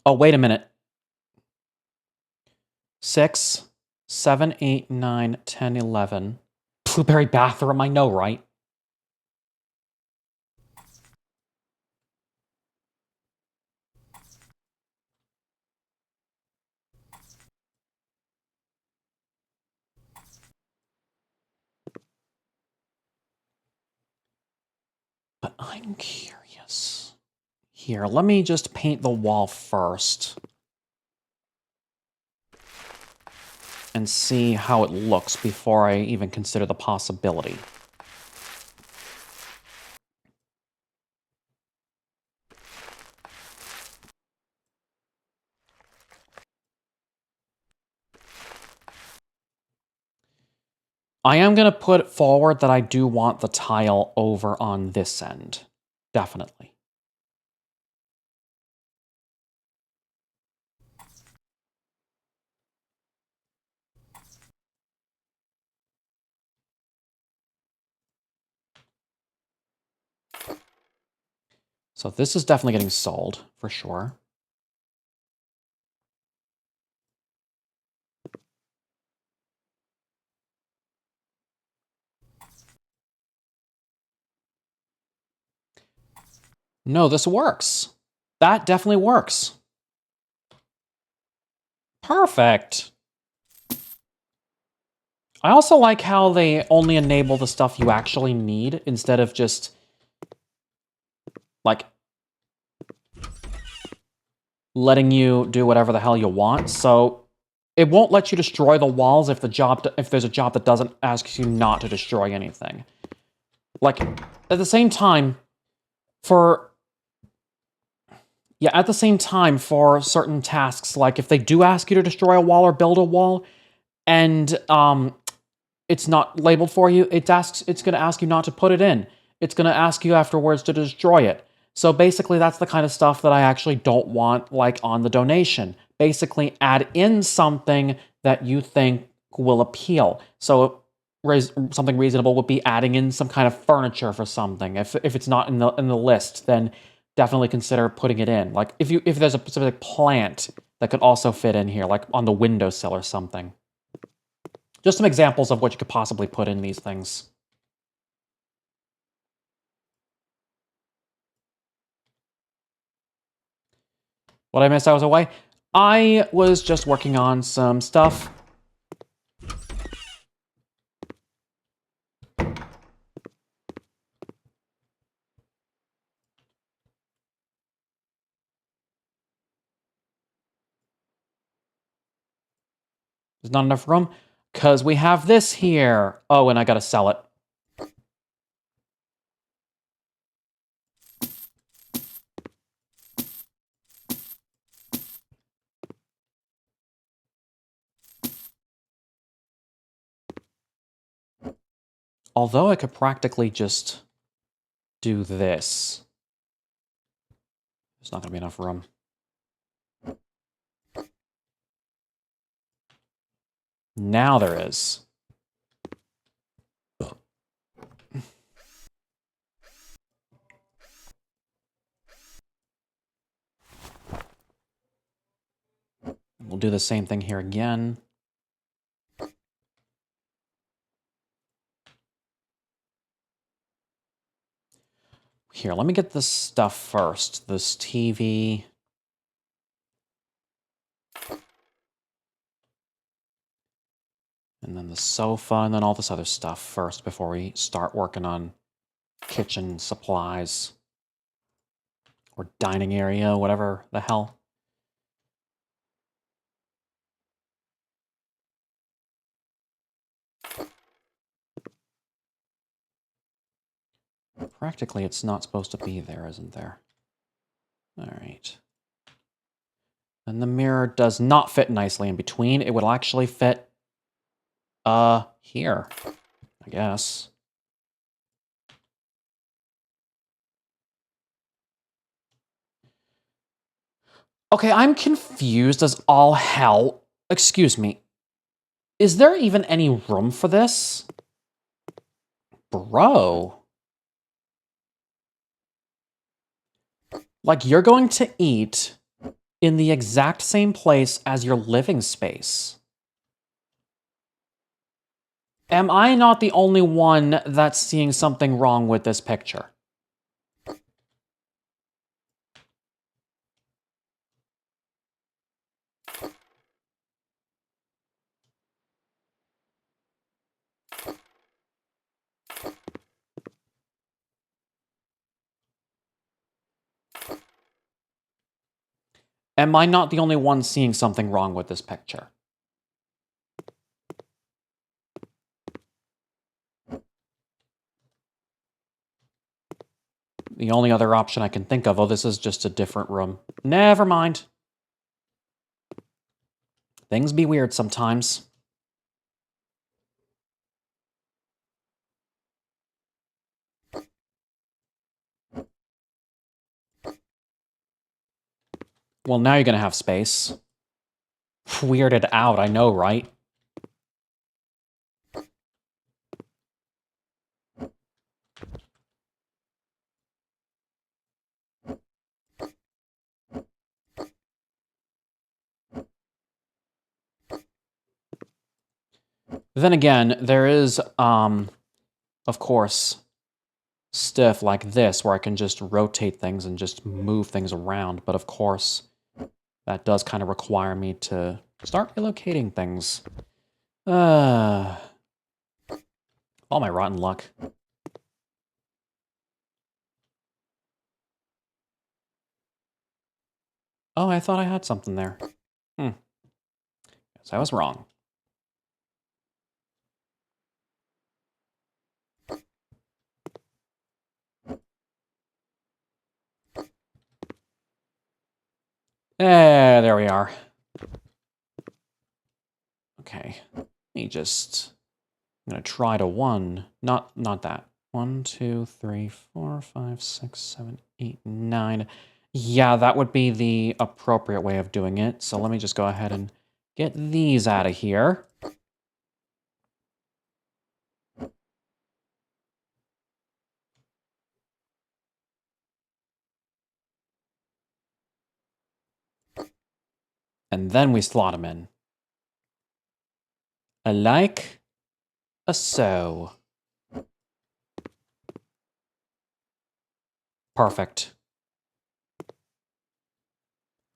Oh, wait a minute. 6, 7, 8, 9, 10, 11. Blueberry bathroom, I know, right? But I'm curious. Here, let me just paint the wall first. And see how it looks before I even consider the possibility. I am going to put forward that I do want the tile over on this end. Definitely. So this is definitely getting sold, for sure. No, this works. That definitely works. Perfect. I also like how they only enable the stuff you actually need instead of just, like, letting you do whatever the hell you want. So it won't let you destroy the walls if there's a job that doesn't ask you not to destroy anything. Like, at the same time, for certain tasks, like if they do ask you to destroy a wall or build a wall, and it's not labeled for you, it's going to ask you not to put it in. It's going to ask you afterwards to destroy it. So basically, that's the kind of stuff that I actually don't want, like, on the donation. Basically, add in something that you think will appeal. So something reasonable would be adding in some kind of furniture for something. If it's not in the list, then definitely consider putting it in. Like, if there's a specific plant that could also fit in here, like on the windowsill or something. Just some examples of what you could possibly put in these things. What I missed, I was away. I was just working on some stuff. There's not enough room, because we have this here. Oh, and I gotta sell it. Although I could practically just do this. There's not gonna be enough room. Now there is. We'll do the same thing here again. Here, let me get this stuff first. This TV. And then the sofa, and then all this other stuff first before we start working on kitchen supplies. Or dining area, whatever the hell. Practically, it's not supposed to be there, isn't there? All right. And the mirror does not fit nicely in between. It would actually fit, here, I guess. Okay, I'm confused as all hell. Excuse me. Is there even any room for this? Bro. Like, you're going to eat, in the exact same place as your living space. Am I not the only one that's seeing something wrong with this picture? Am I not the only one seeing something wrong with this picture? The only other option I can think of, oh, this is just a different room. Never mind. Things be weird sometimes. Well, now you're gonna have space. Weirded out, I know, right? Then again, there is, of course, stuff like this where I can just rotate things and just move things around. But of course, that does kind of require me to start relocating things. All my rotten luck. Oh, I thought I had something there. Guess I was wrong. There we are. Okay, let me just... I'm gonna try to not that. 1, 2, 3, 4, 5, 6, 7, 8, 9. Yeah, that would be the appropriate way of doing it. So let me just go ahead and get these out of here. And then we slot them in. Like so. Perfect.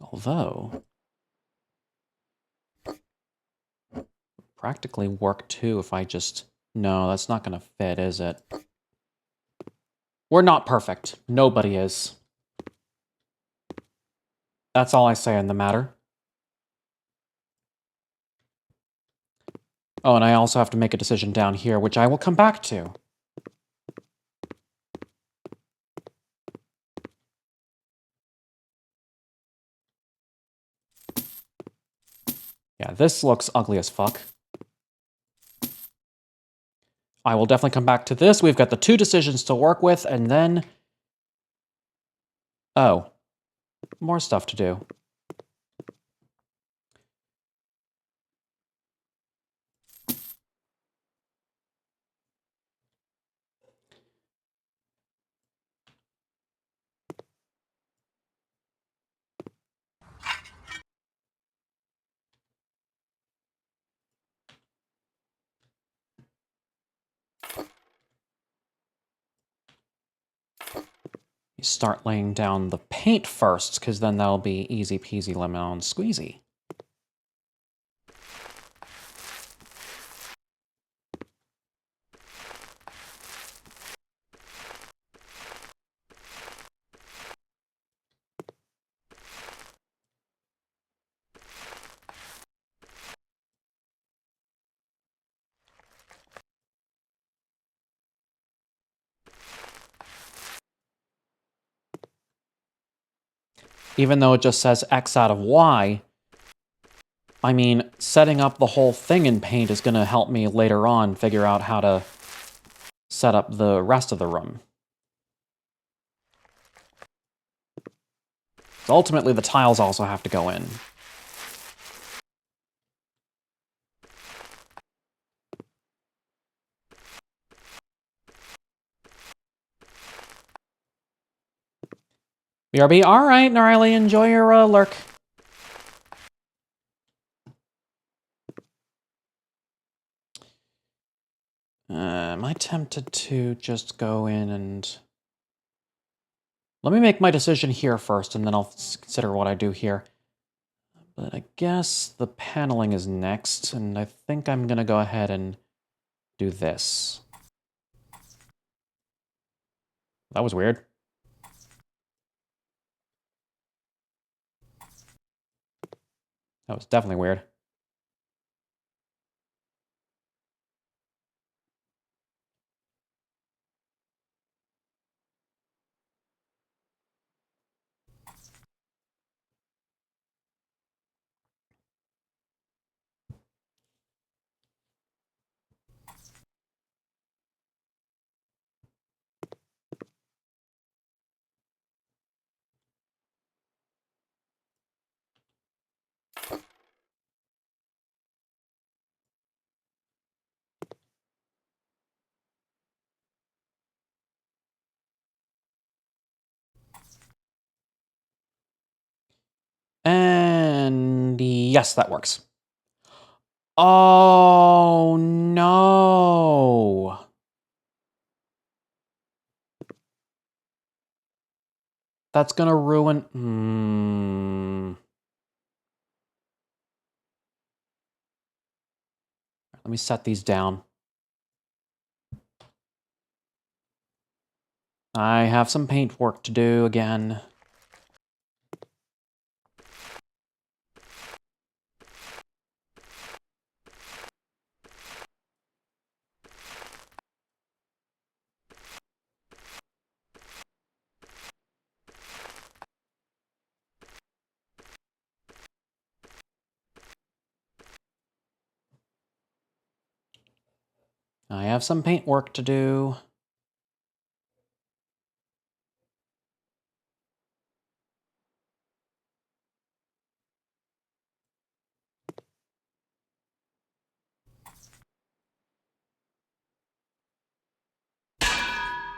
Although, practically work too if I just... No, that's not gonna fit, is it? We're not perfect. Nobody is. That's all I say on the matter. Oh, and I also have to make a decision down here, which I will come back to. Yeah, this looks ugly as fuck. I will definitely come back to this. We've got the 2 decisions to work with, and then... Oh. More stuff to do. You start laying down the paint first, because then that'll be easy peasy lemon squeezy. Even though it just says X out of Y, I mean, setting up the whole thing in paint is going to help me later on figure out how to set up the rest of the room. So ultimately, the tiles also have to go in. BRB, alright, Gnarly, enjoy your lurk. am I tempted to just go in and... Let me make my decision here first, and then I'll consider what I do here. But I guess the paneling is next, and I think I'm gonna go ahead and do this. That was weird. That was definitely weird. And yes, that works. Oh, no. That's gonna ruin... Let me set these down. I have some paint work to do again. I have some paint work to do.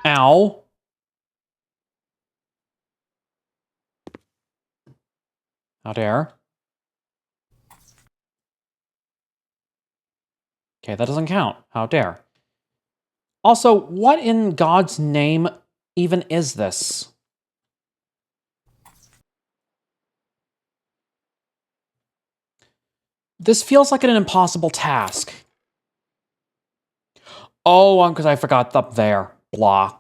Ow. How dare. Okay, that doesn't count. How dare. Also, what in God's name even is this? This feels like an impossible task. Oh, because I forgot up there. Blah.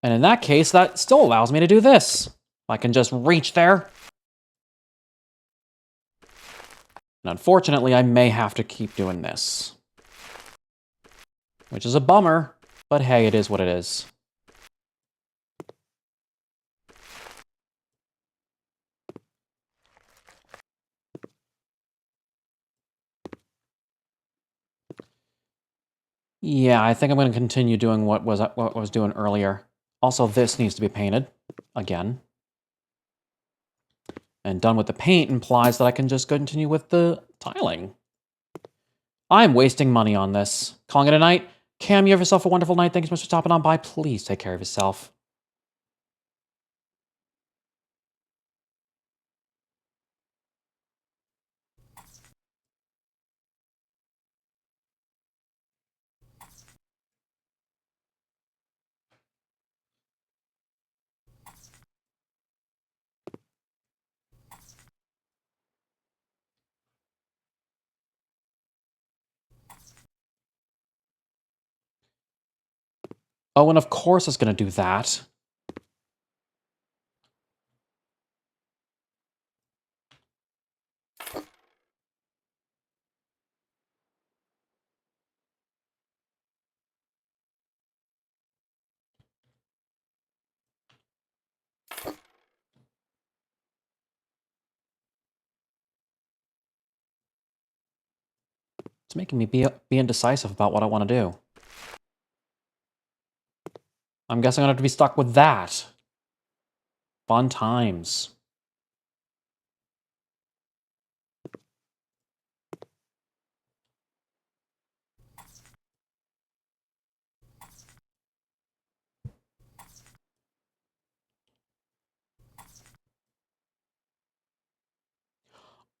And in that case, that still allows me to do this. I can just reach there. And unfortunately, I may have to keep doing this. Which is a bummer, but hey, it is what it is. Yeah, I think I'm going to continue doing what I was doing earlier. Also, this needs to be painted again. And done with the paint implies that I can just continue with the tiling. I'm wasting money on this. Calling it a night. Cam, you have yourself a wonderful night. Thank you so much for stopping on by. Please take care of yourself. Oh, and of course it's going to do that. It's making me be indecisive about what I want to do. I'm guessing I'm going to have to be stuck with that. Fun times.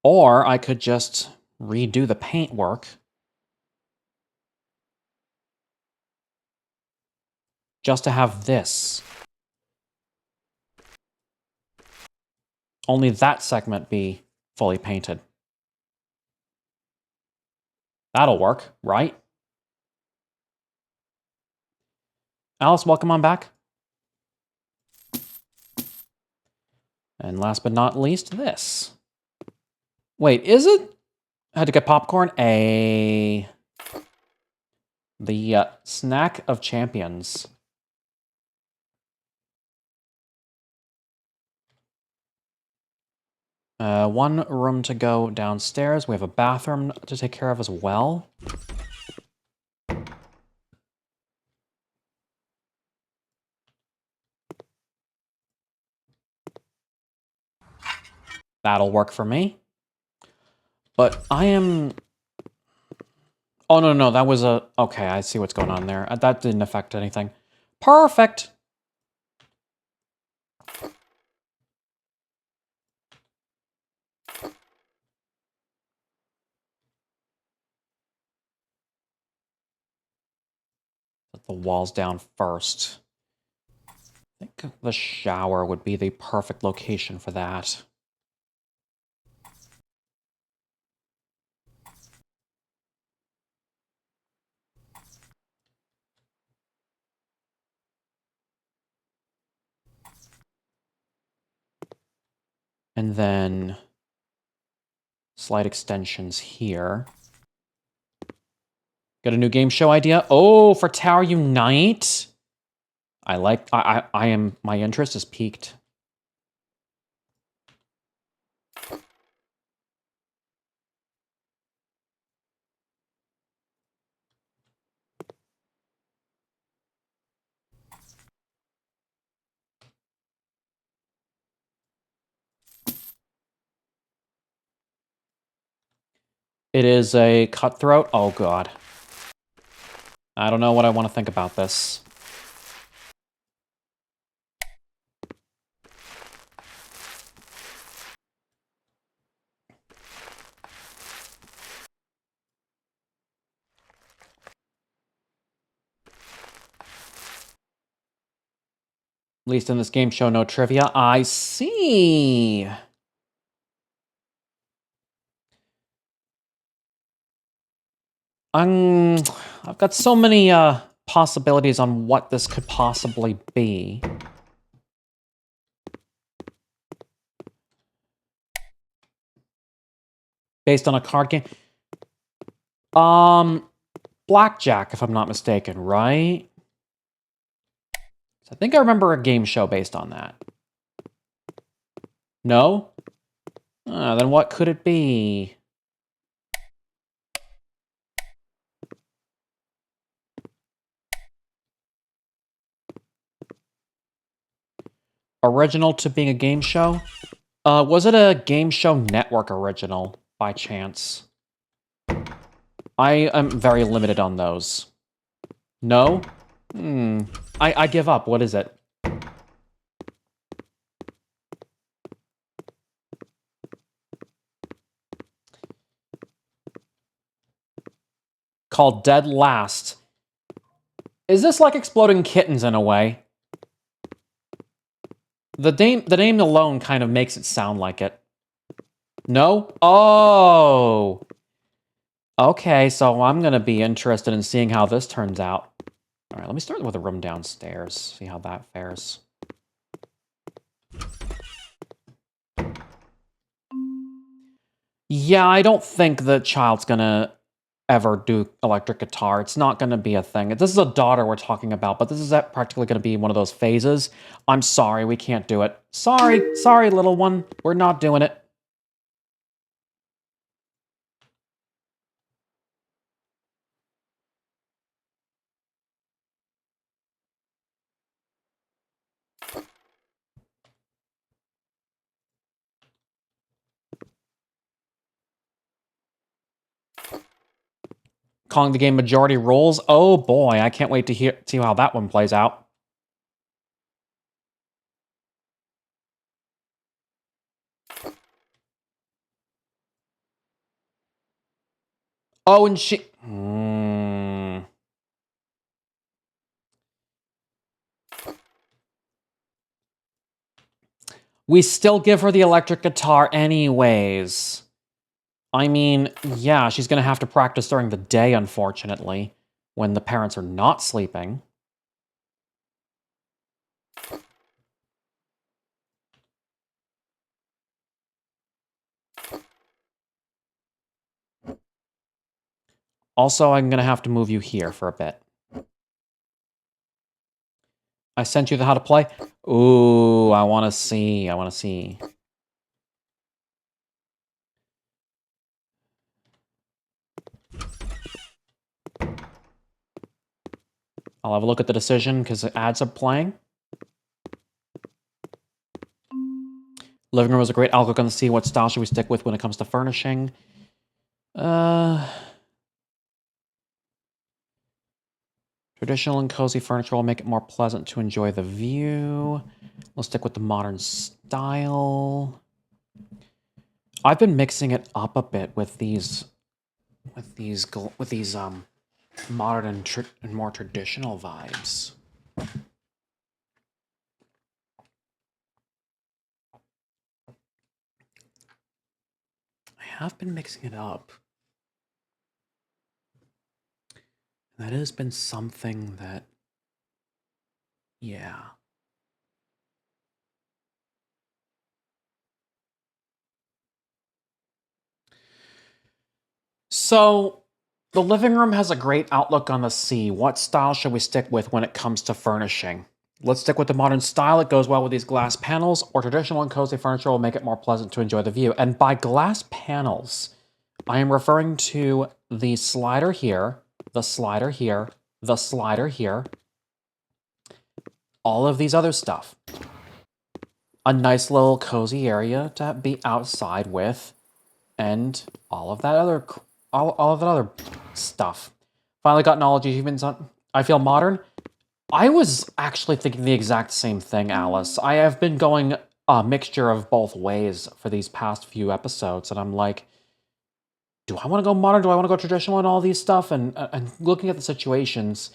Or I could just redo the paint work. Just to have this. Only that segment be fully painted. That'll work, right? Alice, welcome on back. And last but not least, this. Wait, is it? I had to get popcorn. The snack of champions. One room to go downstairs. We have a bathroom to take care of as well. That'll work for me. But I am... Oh, no, that was a... Okay, I see what's going on there. That didn't affect anything. Perfect! Put the walls down first. I think the shower would be the perfect location for that. And then slight extensions here. Got a new game show idea? Oh, for Tower Unite? I am, my interest is piqued. It is a cutthroat? Oh, God. I don't know what I want to think about this. At least in this game show, no trivia. I see. I've got so many possibilities on what this could possibly be. Based on a card game. Blackjack, if I'm not mistaken, right? I think I remember a game show based on that. No? Then what could it be? Original to being a game show? Was it a Game Show Network original, by chance? I am very limited on those. No? I give up. What is it? Called Dead Last. Is this like Exploding Kittens in a way? The name alone kind of makes it sound like it. No? Oh! Okay, so I'm gonna be interested in seeing how this turns out. Alright, let me start with a room downstairs, see how that fares. Yeah, I don't think the child's gonna ever do electric guitar. It's not gonna be a thing. This is a daughter we're talking about, but this is practically gonna be one of those phases. I'm sorry, we can't do it. Sorry, little one. We're not doing it. Calling the game Majority Rules. Oh boy, I can't wait to see how that one plays out. Oh, and she... We still give her the electric guitar anyways. I mean, yeah, she's gonna have to practice during the day, unfortunately, when the parents are not sleeping. Also, I'm gonna have to move you here for a bit. I sent you the how to play. Ooh, I want to see. I want to see. I'll have a look at the decision because the ads are playing. Living room is a great outlook on the sea. What style should we stick with when it comes to furnishing? Traditional and cozy furniture will make it more pleasant to enjoy the view. We'll stick with the modern style. I've been mixing it up a bit with these modern and more traditional vibes. I have been mixing it up. That has been something that, yeah. So, the living room has a great outlook on the sea. What style should we stick with when it comes to furnishing? Let's stick with the modern style. It goes well with these glass panels, or traditional and cozy furniture will make it more pleasant to enjoy the view. And by glass panels, I am referring to the slider here, the slider here, the slider here, all of these other stuff. A nice little cozy area to be outside with, and all of that other stuff. Finally got knowledge achievements on. I feel modern. I was actually thinking the exact same thing, Alice. I have been going a mixture of both ways for these past few episodes, and I'm like, do I want to go modern? Do I want to go traditional and all these stuff? And looking at the situations,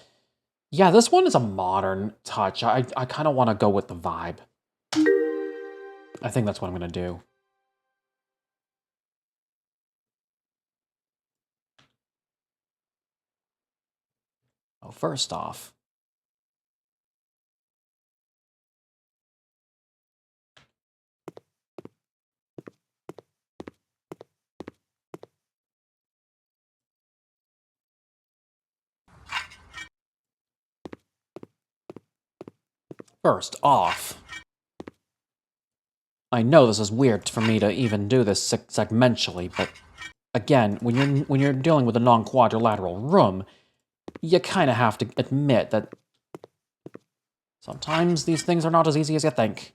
yeah, this one is a modern touch. I kind of want to go with the vibe. I think that's what I'm going to do. Oh, first off, I know this is weird for me to even do this segmentally, but again, when you're dealing with a non-quadrilateral room, you kind of have to admit that sometimes these things are not as easy as you think.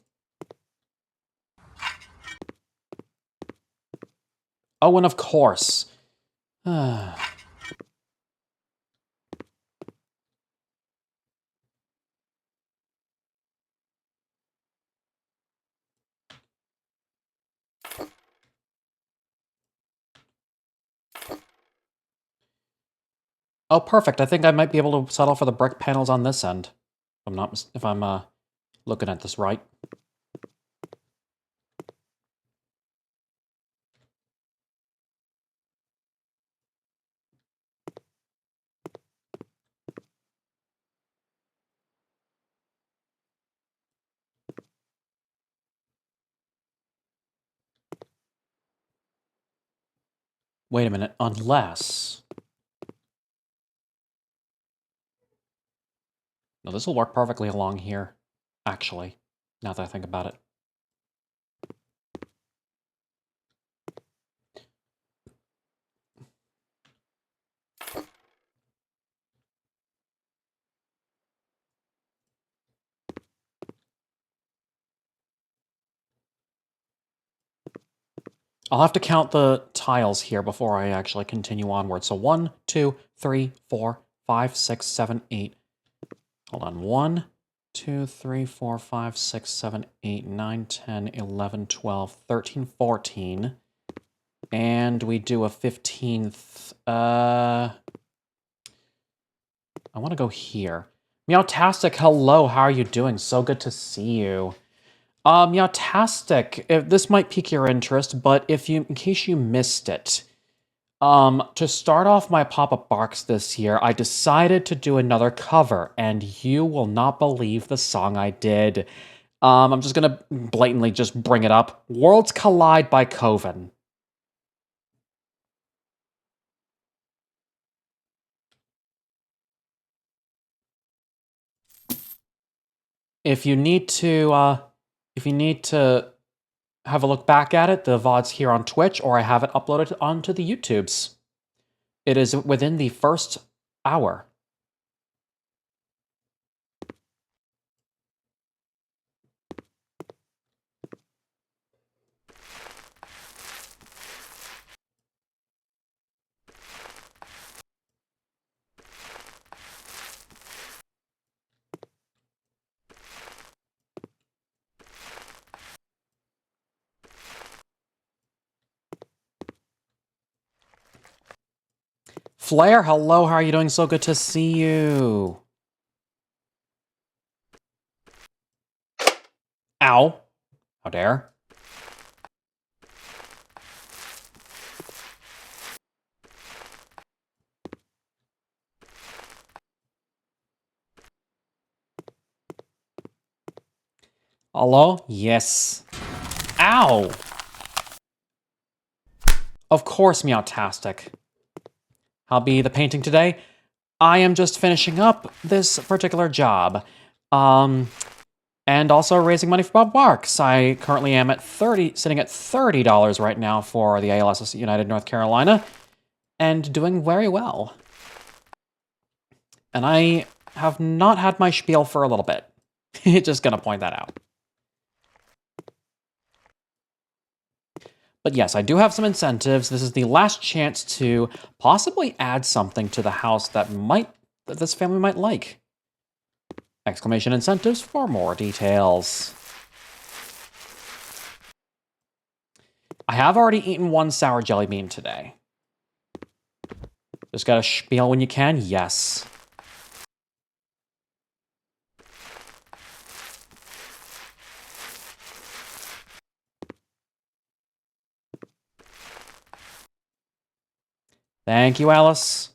Oh, and of course. Oh, perfect. I think I might be able to settle for the brick panels on this end. If I'm looking at this right. Wait a minute, unless... No, this will work perfectly along here, actually, now that I think about it. I'll have to count the tiles here before I actually continue onward. So 1, 2, 3, 4, 5, 6, 7, 8. Hold on. 1, 2, 3, 4, 5, 6, 7, 8, 9, 10, 11, 12, 13, 14. And we do a 15th. I want to go here. Meowtastic, hello, how are you doing? So good to see you. Meowtastic, this might pique your interest, but in case you missed it, to start off my pop-up box this year, I decided to do another cover, and you will not believe the song I did. I'm just gonna blatantly just bring it up. Worlds Collide by Coven. If you need to have a look back at it, the VOD's here on Twitch, or I have it uploaded onto the YouTubes. It is within the first hour. Flair, hello, how are you doing? So good to see you. Ow. How dare. Hello? Yes. Ow! Of course, Meowtastic. I'll be the painting today. I am just finishing up this particular job. And also raising money for Bob Barks. I currently am sitting at $30 right now for the ALS United North Carolina, and doing very well. And I have not had my spiel for a little bit. Just gonna point that out. But yes, I do have some incentives. This is the last chance to possibly add something to the house that this family might like. Exclamation incentives for more details. I have already eaten one sour jelly bean today. Just gotta spiel when you can, yes. Thank you, Alice.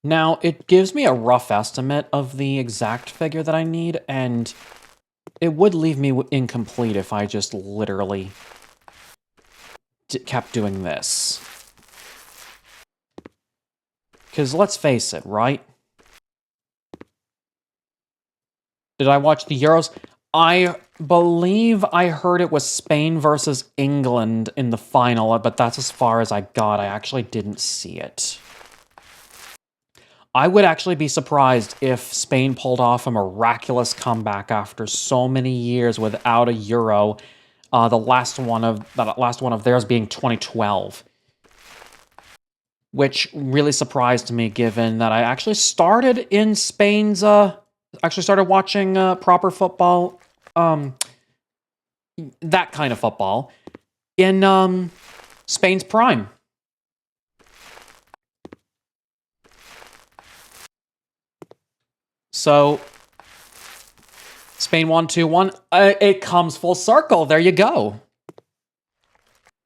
Now, it gives me a rough estimate of the exact figure that I need, and it would leave me incomplete if I just literally kept doing this. Because let's face it, right? Did I watch the Euros? I believe I heard it was Spain versus England in the final, but that's as far as I got. I actually didn't see it. I would actually be surprised if Spain pulled off a miraculous comeback after so many years without a Euro. The last one of theirs being 2012. Which really surprised me, given that I actually started in Spain's, actually started watching proper football, that kind of football, in Spain's prime. So, Spain won 2-1. It comes full circle. There you go.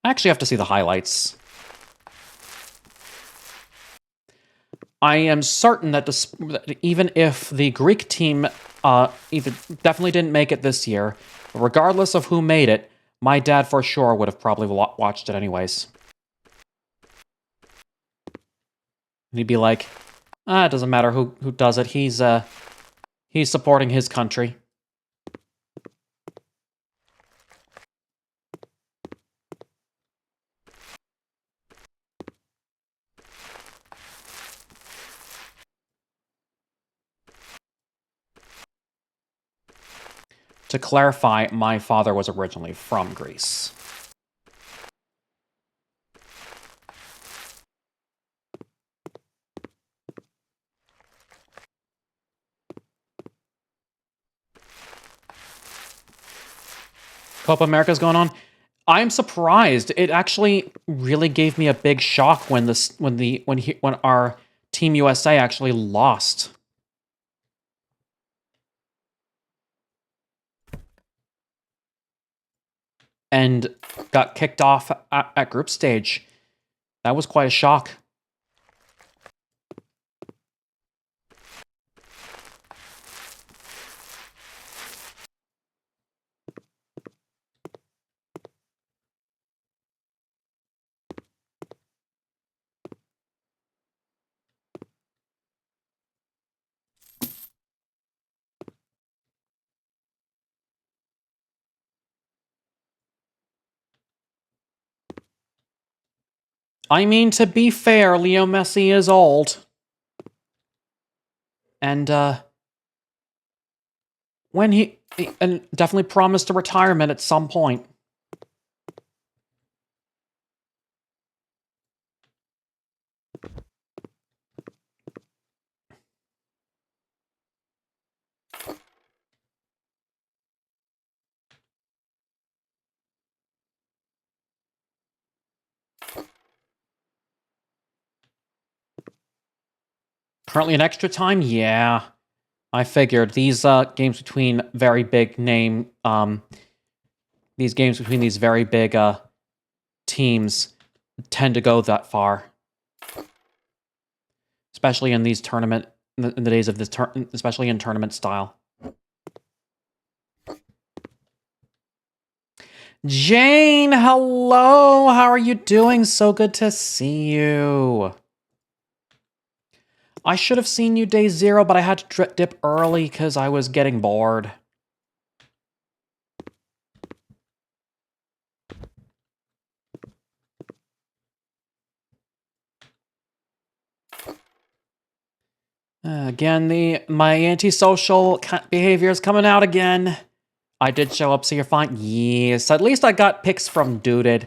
I actually have to see the highlights. I am certain that even if the Greek team definitely didn't make it this year, regardless of who made it, my dad for sure would have probably watched it anyways. And he'd be like, it doesn't matter who does it. He's supporting his country. To clarify, my father was originally from Greece. Copa America's going on. I'm surprised. It actually really gave me a big shock when our Team USA actually lost. And got kicked off at group stage. That was quite a shock. I mean, to be fair, Leo Messi is old. And, when and definitely promised a retirement at some point. Currently in extra time? Yeah. I figured these games between very big name these games between these very big teams tend to go that far. Especially in these in the days of this especially in tournament style. Jane, hello. How are you doing? So good to see you. I should have seen you day 0, but I had to dip early because I was getting bored. Again, my antisocial behavior is coming out again. I did show up, so you're fine. Yes, at least I got pics from Duded.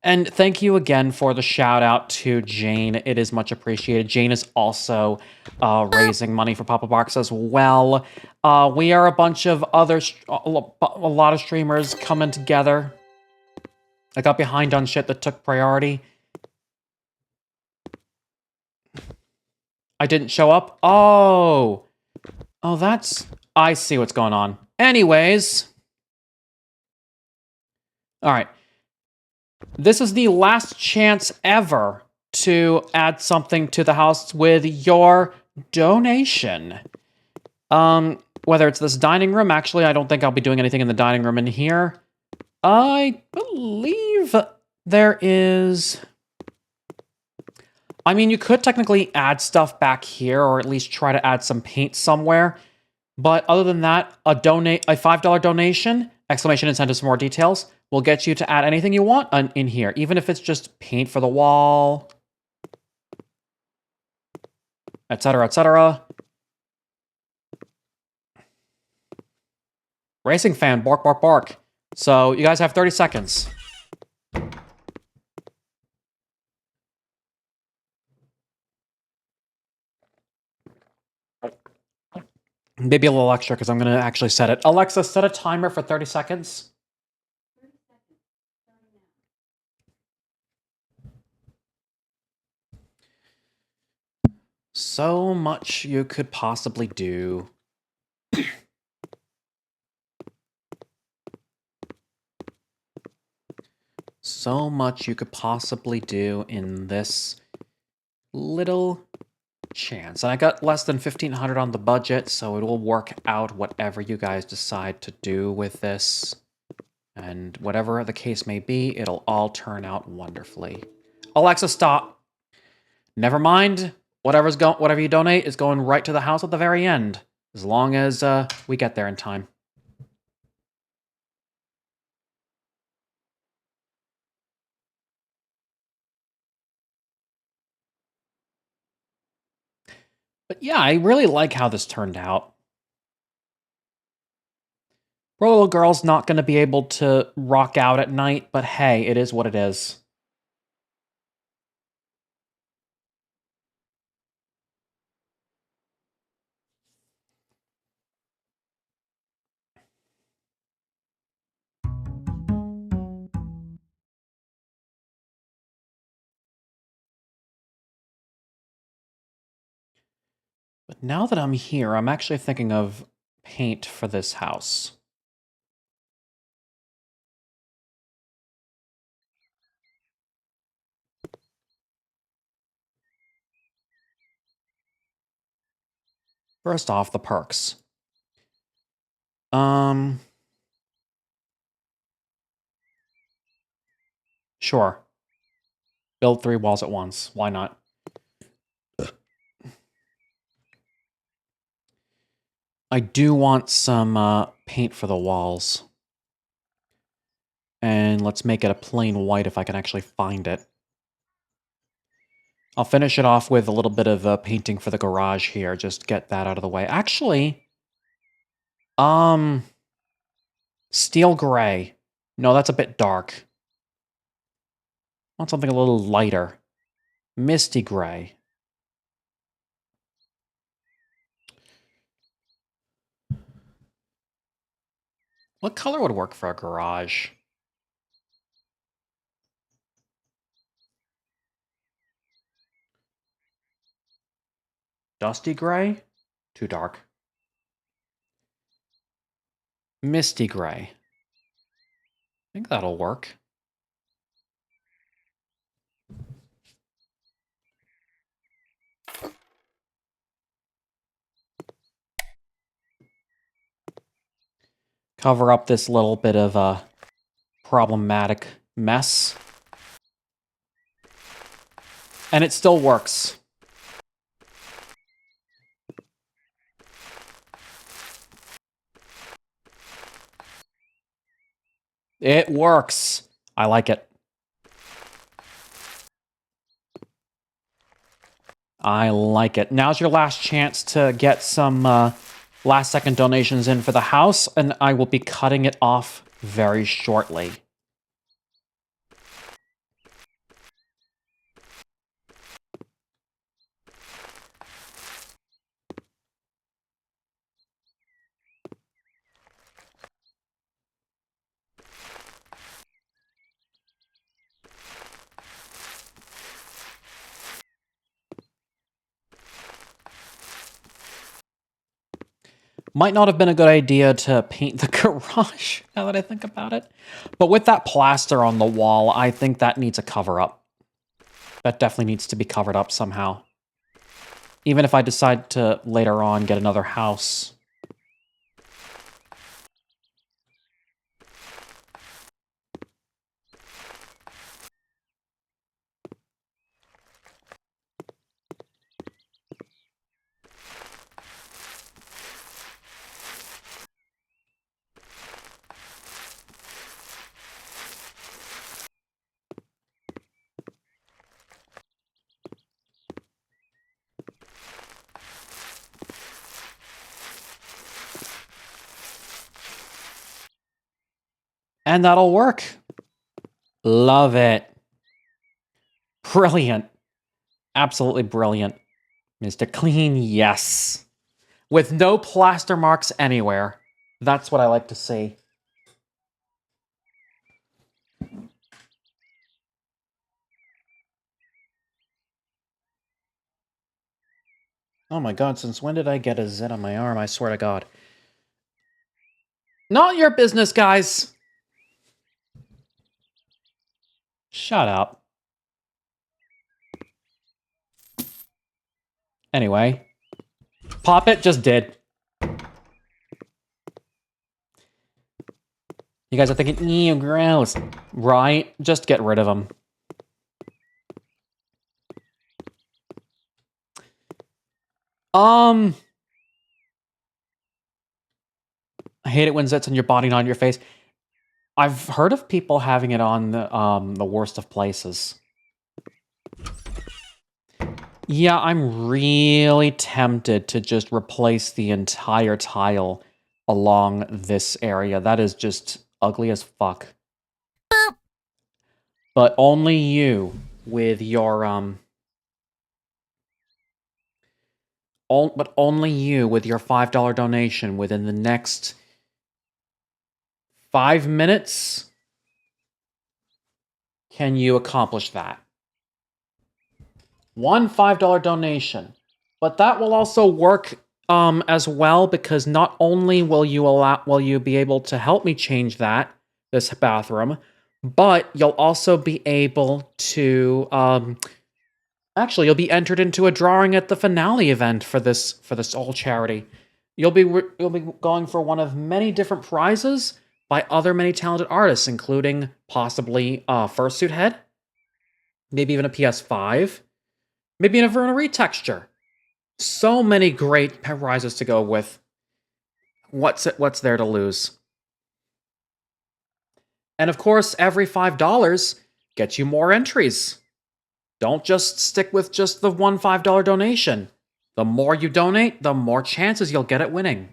And thank you again for the shout out to Jane. It is much appreciated. Jane is also raising money for Papa Box as well. We are a bunch of other, a lot of streamers coming together. I got behind on shit that took priority. I didn't show up? Oh, that's... I see what's going on. Anyways. Alright. This is the last chance ever to add something to the house with your donation. Whether it's this dining room, actually, I don't think I'll be doing anything in the dining room in here. I believe there is... I mean, you could technically add stuff back here, or at least try to add some paint somewhere. But other than that, a $5 donation, exclamation incentives for more details, will get you to add anything you want in here, even if it's just paint for the wall, etc., etc. Racing fan, bark, bark, bark. So you guys have 30 seconds. Maybe a little extra, because I'm going to actually set it. Alexa, set a timer for 30 seconds. So much you could possibly do. So much you could possibly do in this little chance. And I got less than 1,500 on the budget, so it will work out whatever you guys decide to do with this. And whatever the case may be, it'll all turn out wonderfully. Alexa, stop. Never mind. Whatever you donate is going right to the house at the very end, as long as we get there in time. But yeah, I really like how this turned out. Poor little girl's not going to be able to rock out at night, but hey, it is what it is. Now that I'm here, I'm actually thinking of paint for this house. First off, the perks. Sure. Build 3 walls at once. Why not? I do want some paint for the walls. And let's make it a plain white if I can actually find it. I'll finish it off with a little bit of painting for the garage here. Just get that out of the way. Actually, steel gray. No, that's a bit dark. I want something a little lighter. Misty gray. What color would work for a garage? Dusty gray? Too dark. Misty gray. I think that'll work. Cover up this little bit of a problematic mess. And it still works. It works. I like it. I like it. Now's your last chance to get some last-second donations in for the house, and I will be cutting it off very shortly. Might not have been a good idea to paint the garage, now that I think about it. But with that plaster on the wall, I think that needs a cover-up. That definitely needs to be covered up somehow. Even if I decide to, later on, get another house. And that'll work. Love it. Brilliant. Absolutely brilliant. Mr. Clean, yes. With no plaster marks anywhere. That's what I like to see. Oh my god, since when did I get a zit on my arm? I swear to god. Not your business, guys! Shut up. Anyway. Pop It just did. You guys are thinking, ew, gross. Right? Just get rid of them. I hate it when zits on your body, not on your face. I've heard of people having it on the worst of places. Yeah, I'm really tempted to just replace the entire tile along this area. That is just ugly as fuck. But only you with your but only you with your $5 donation within the next 5 minutes can you accomplish that. One $5 donation. But that will also work as well, because not only will you be able to help me change this bathroom, but you'll also be able to actually, you'll be entered into a drawing at the finale event for this whole charity. You'll be going for one of many different prizes by many talented artists, including possibly Fursuit Head, maybe even a PS5, maybe even a retexture. So many great prizes to go with. What's there to lose? And of course, every $5 gets you more entries. Don't just stick with just the one $5 donation. The more you donate, the more chances you'll get at winning.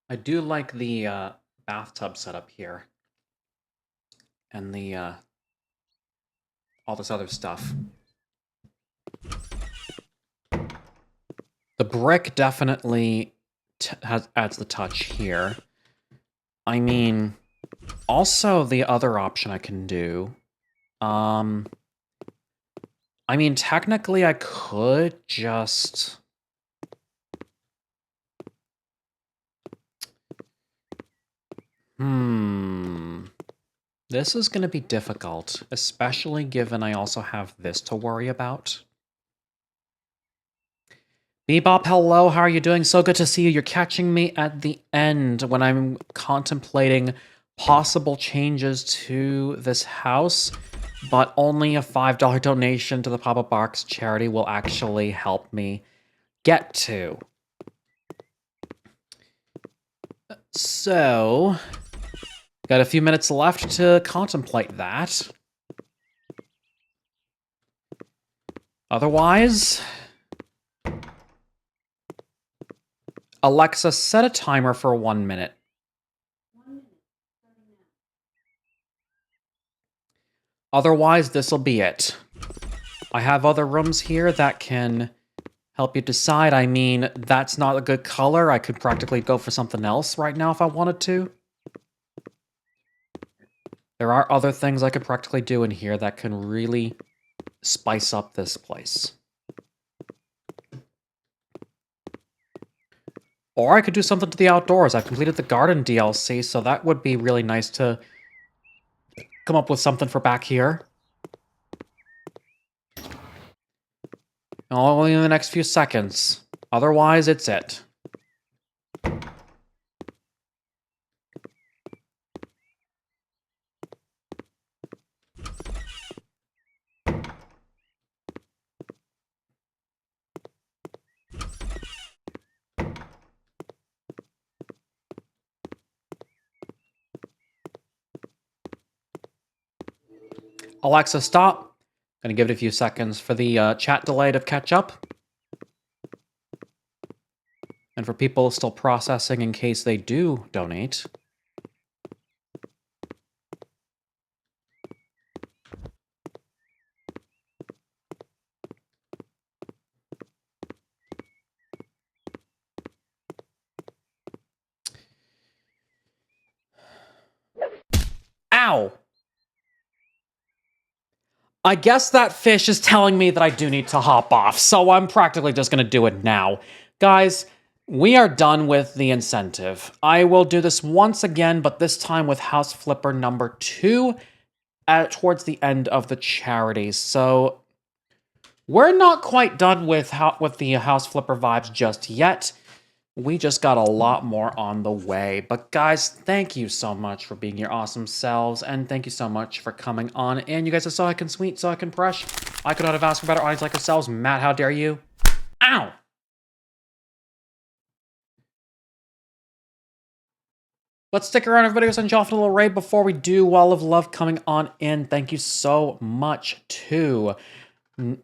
I do like the bathtub setup here. And the all this other stuff. The brick definitely adds the touch here. I mean, also the other option I can do. I mean, technically I could just... This is going to be difficult, especially given I also have this to worry about. Bebop, hello, how are you doing? So good to see you. You're catching me at the end when I'm contemplating possible changes to this house, but only a $5 donation to the Pop-Up Box charity will actually help me get to. So, got a few minutes left to contemplate that. Otherwise, Alexa, set a timer for 1 minute. Otherwise, this'll be it. I have other rooms here that can help you decide. I mean, that's not a good color. I could practically go for something else right now if I wanted to. There are other things I could practically do in here that can really spice up this place. Or I could do something to the outdoors. I've completed the garden DLC, so that would be really nice to come up with something for back here. Only in the next few seconds. Otherwise, it's it. Alexa, stop. Gonna give it a few seconds for the chat delay to catch up. And for people still processing in case they do donate. Ow! I guess that fish is telling me that I do need to hop off, so I'm practically just going to do it now. Guys, we are done with the incentive. I will do this once again, but this time with House Flipper number 2 towards the end of the charity. So we're not quite done with the House Flipper vibes just yet. We just got a lot more on the way. But guys, thank you so much for being your awesome selves, and thank you so much for coming on. And you guys are so heckin' sweet, so heckin' fresh. I could not have asked for a better audience like yourselves. Matt, how dare you? Ow! Let's stick around, everybody. We'll send you off in a little raid before we do. Wall of Love coming on in. Thank you so much to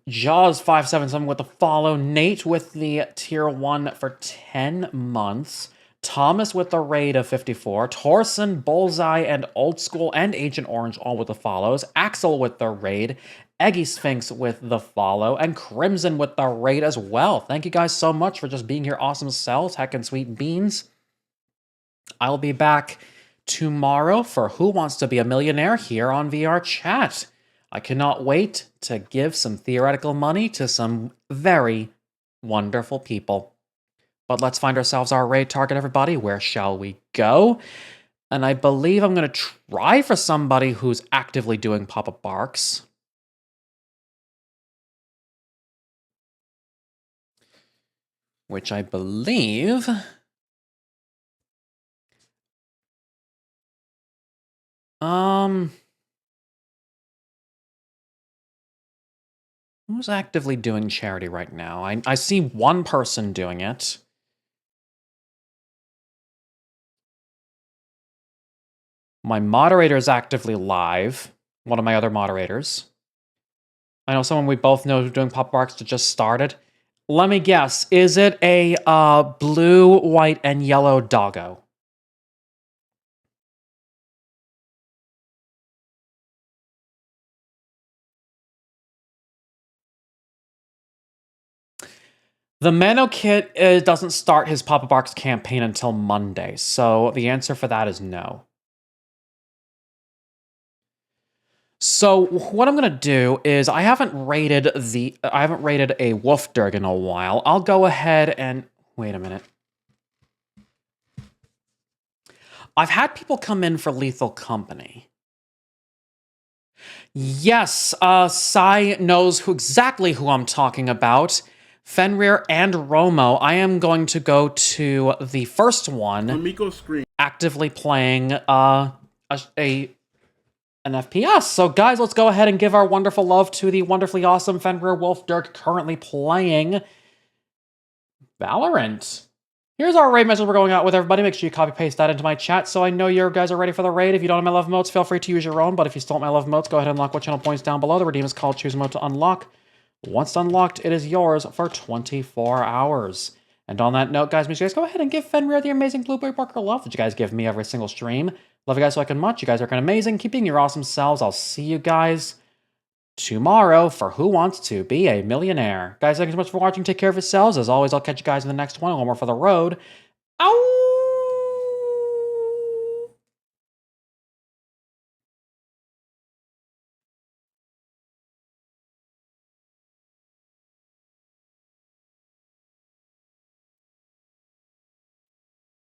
Jaws577 with the follow. Nate with the tier 1 for 10 months. Thomas with the raid of 54. Torsen, Bullseye, and Old School and Agent Orange all with the follows. Axel with the raid. Eggy Sphinx with the follow. And Crimson with the raid as well. Thank you guys so much for just being here. Awesome selves. Heckin' sweet beans. I'll be back tomorrow for Who Wants to Be a Millionaire here on VR Chat. I cannot wait to give some theoretical money to some very wonderful people. But let's find ourselves our raid target, everybody. Where shall we go? And I believe I'm going to try for somebody who's actively doing pop-up barks. Which I believe... Who's actively doing charity right now? I see one person doing it. My moderator is actively live. One of my other moderators. I know someone we both know who's doing pop barks that just started. Let me guess. Is it a blue, white, and yellow doggo? The Mano Kit doesn't start his Papa Barks campaign until Monday, so the answer for that is no. So what I'm gonna do is I haven't rated a Wolfdurg in a while. I'll go ahead and wait a minute. I've had people come in for Lethal Company. Yes, Sai knows exactly who I'm talking about. Fenrir and Romo. I am going to go to the first one. Actively playing an FPS. So guys, let's go ahead and give our wonderful love to the wonderfully awesome Fenrir Wolfdurg currently playing Valorant. Here's our raid message we're going out with, everybody. Make sure you copy paste that into my chat so I know you guys are ready for the raid. If you don't have my love emotes, feel free to use your own. But if you still want my love emotes, go ahead and unlock what channel points down below. The redeem is called Choose Emote to Unlock. Once unlocked, it is yours for 24 hours. And on that note, guys, make sure you guys go ahead and give Fenrir the amazing Blueberry Barker love that you guys give me every single stream. Love you guys so much. You guys are amazing. Keep being your awesome selves. I'll see you guys tomorrow for Who Wants to Be a Millionaire. Guys, thank you so much for watching. Take care of yourselves. As always, I'll catch you guys in the next one. One more for the road. Ow!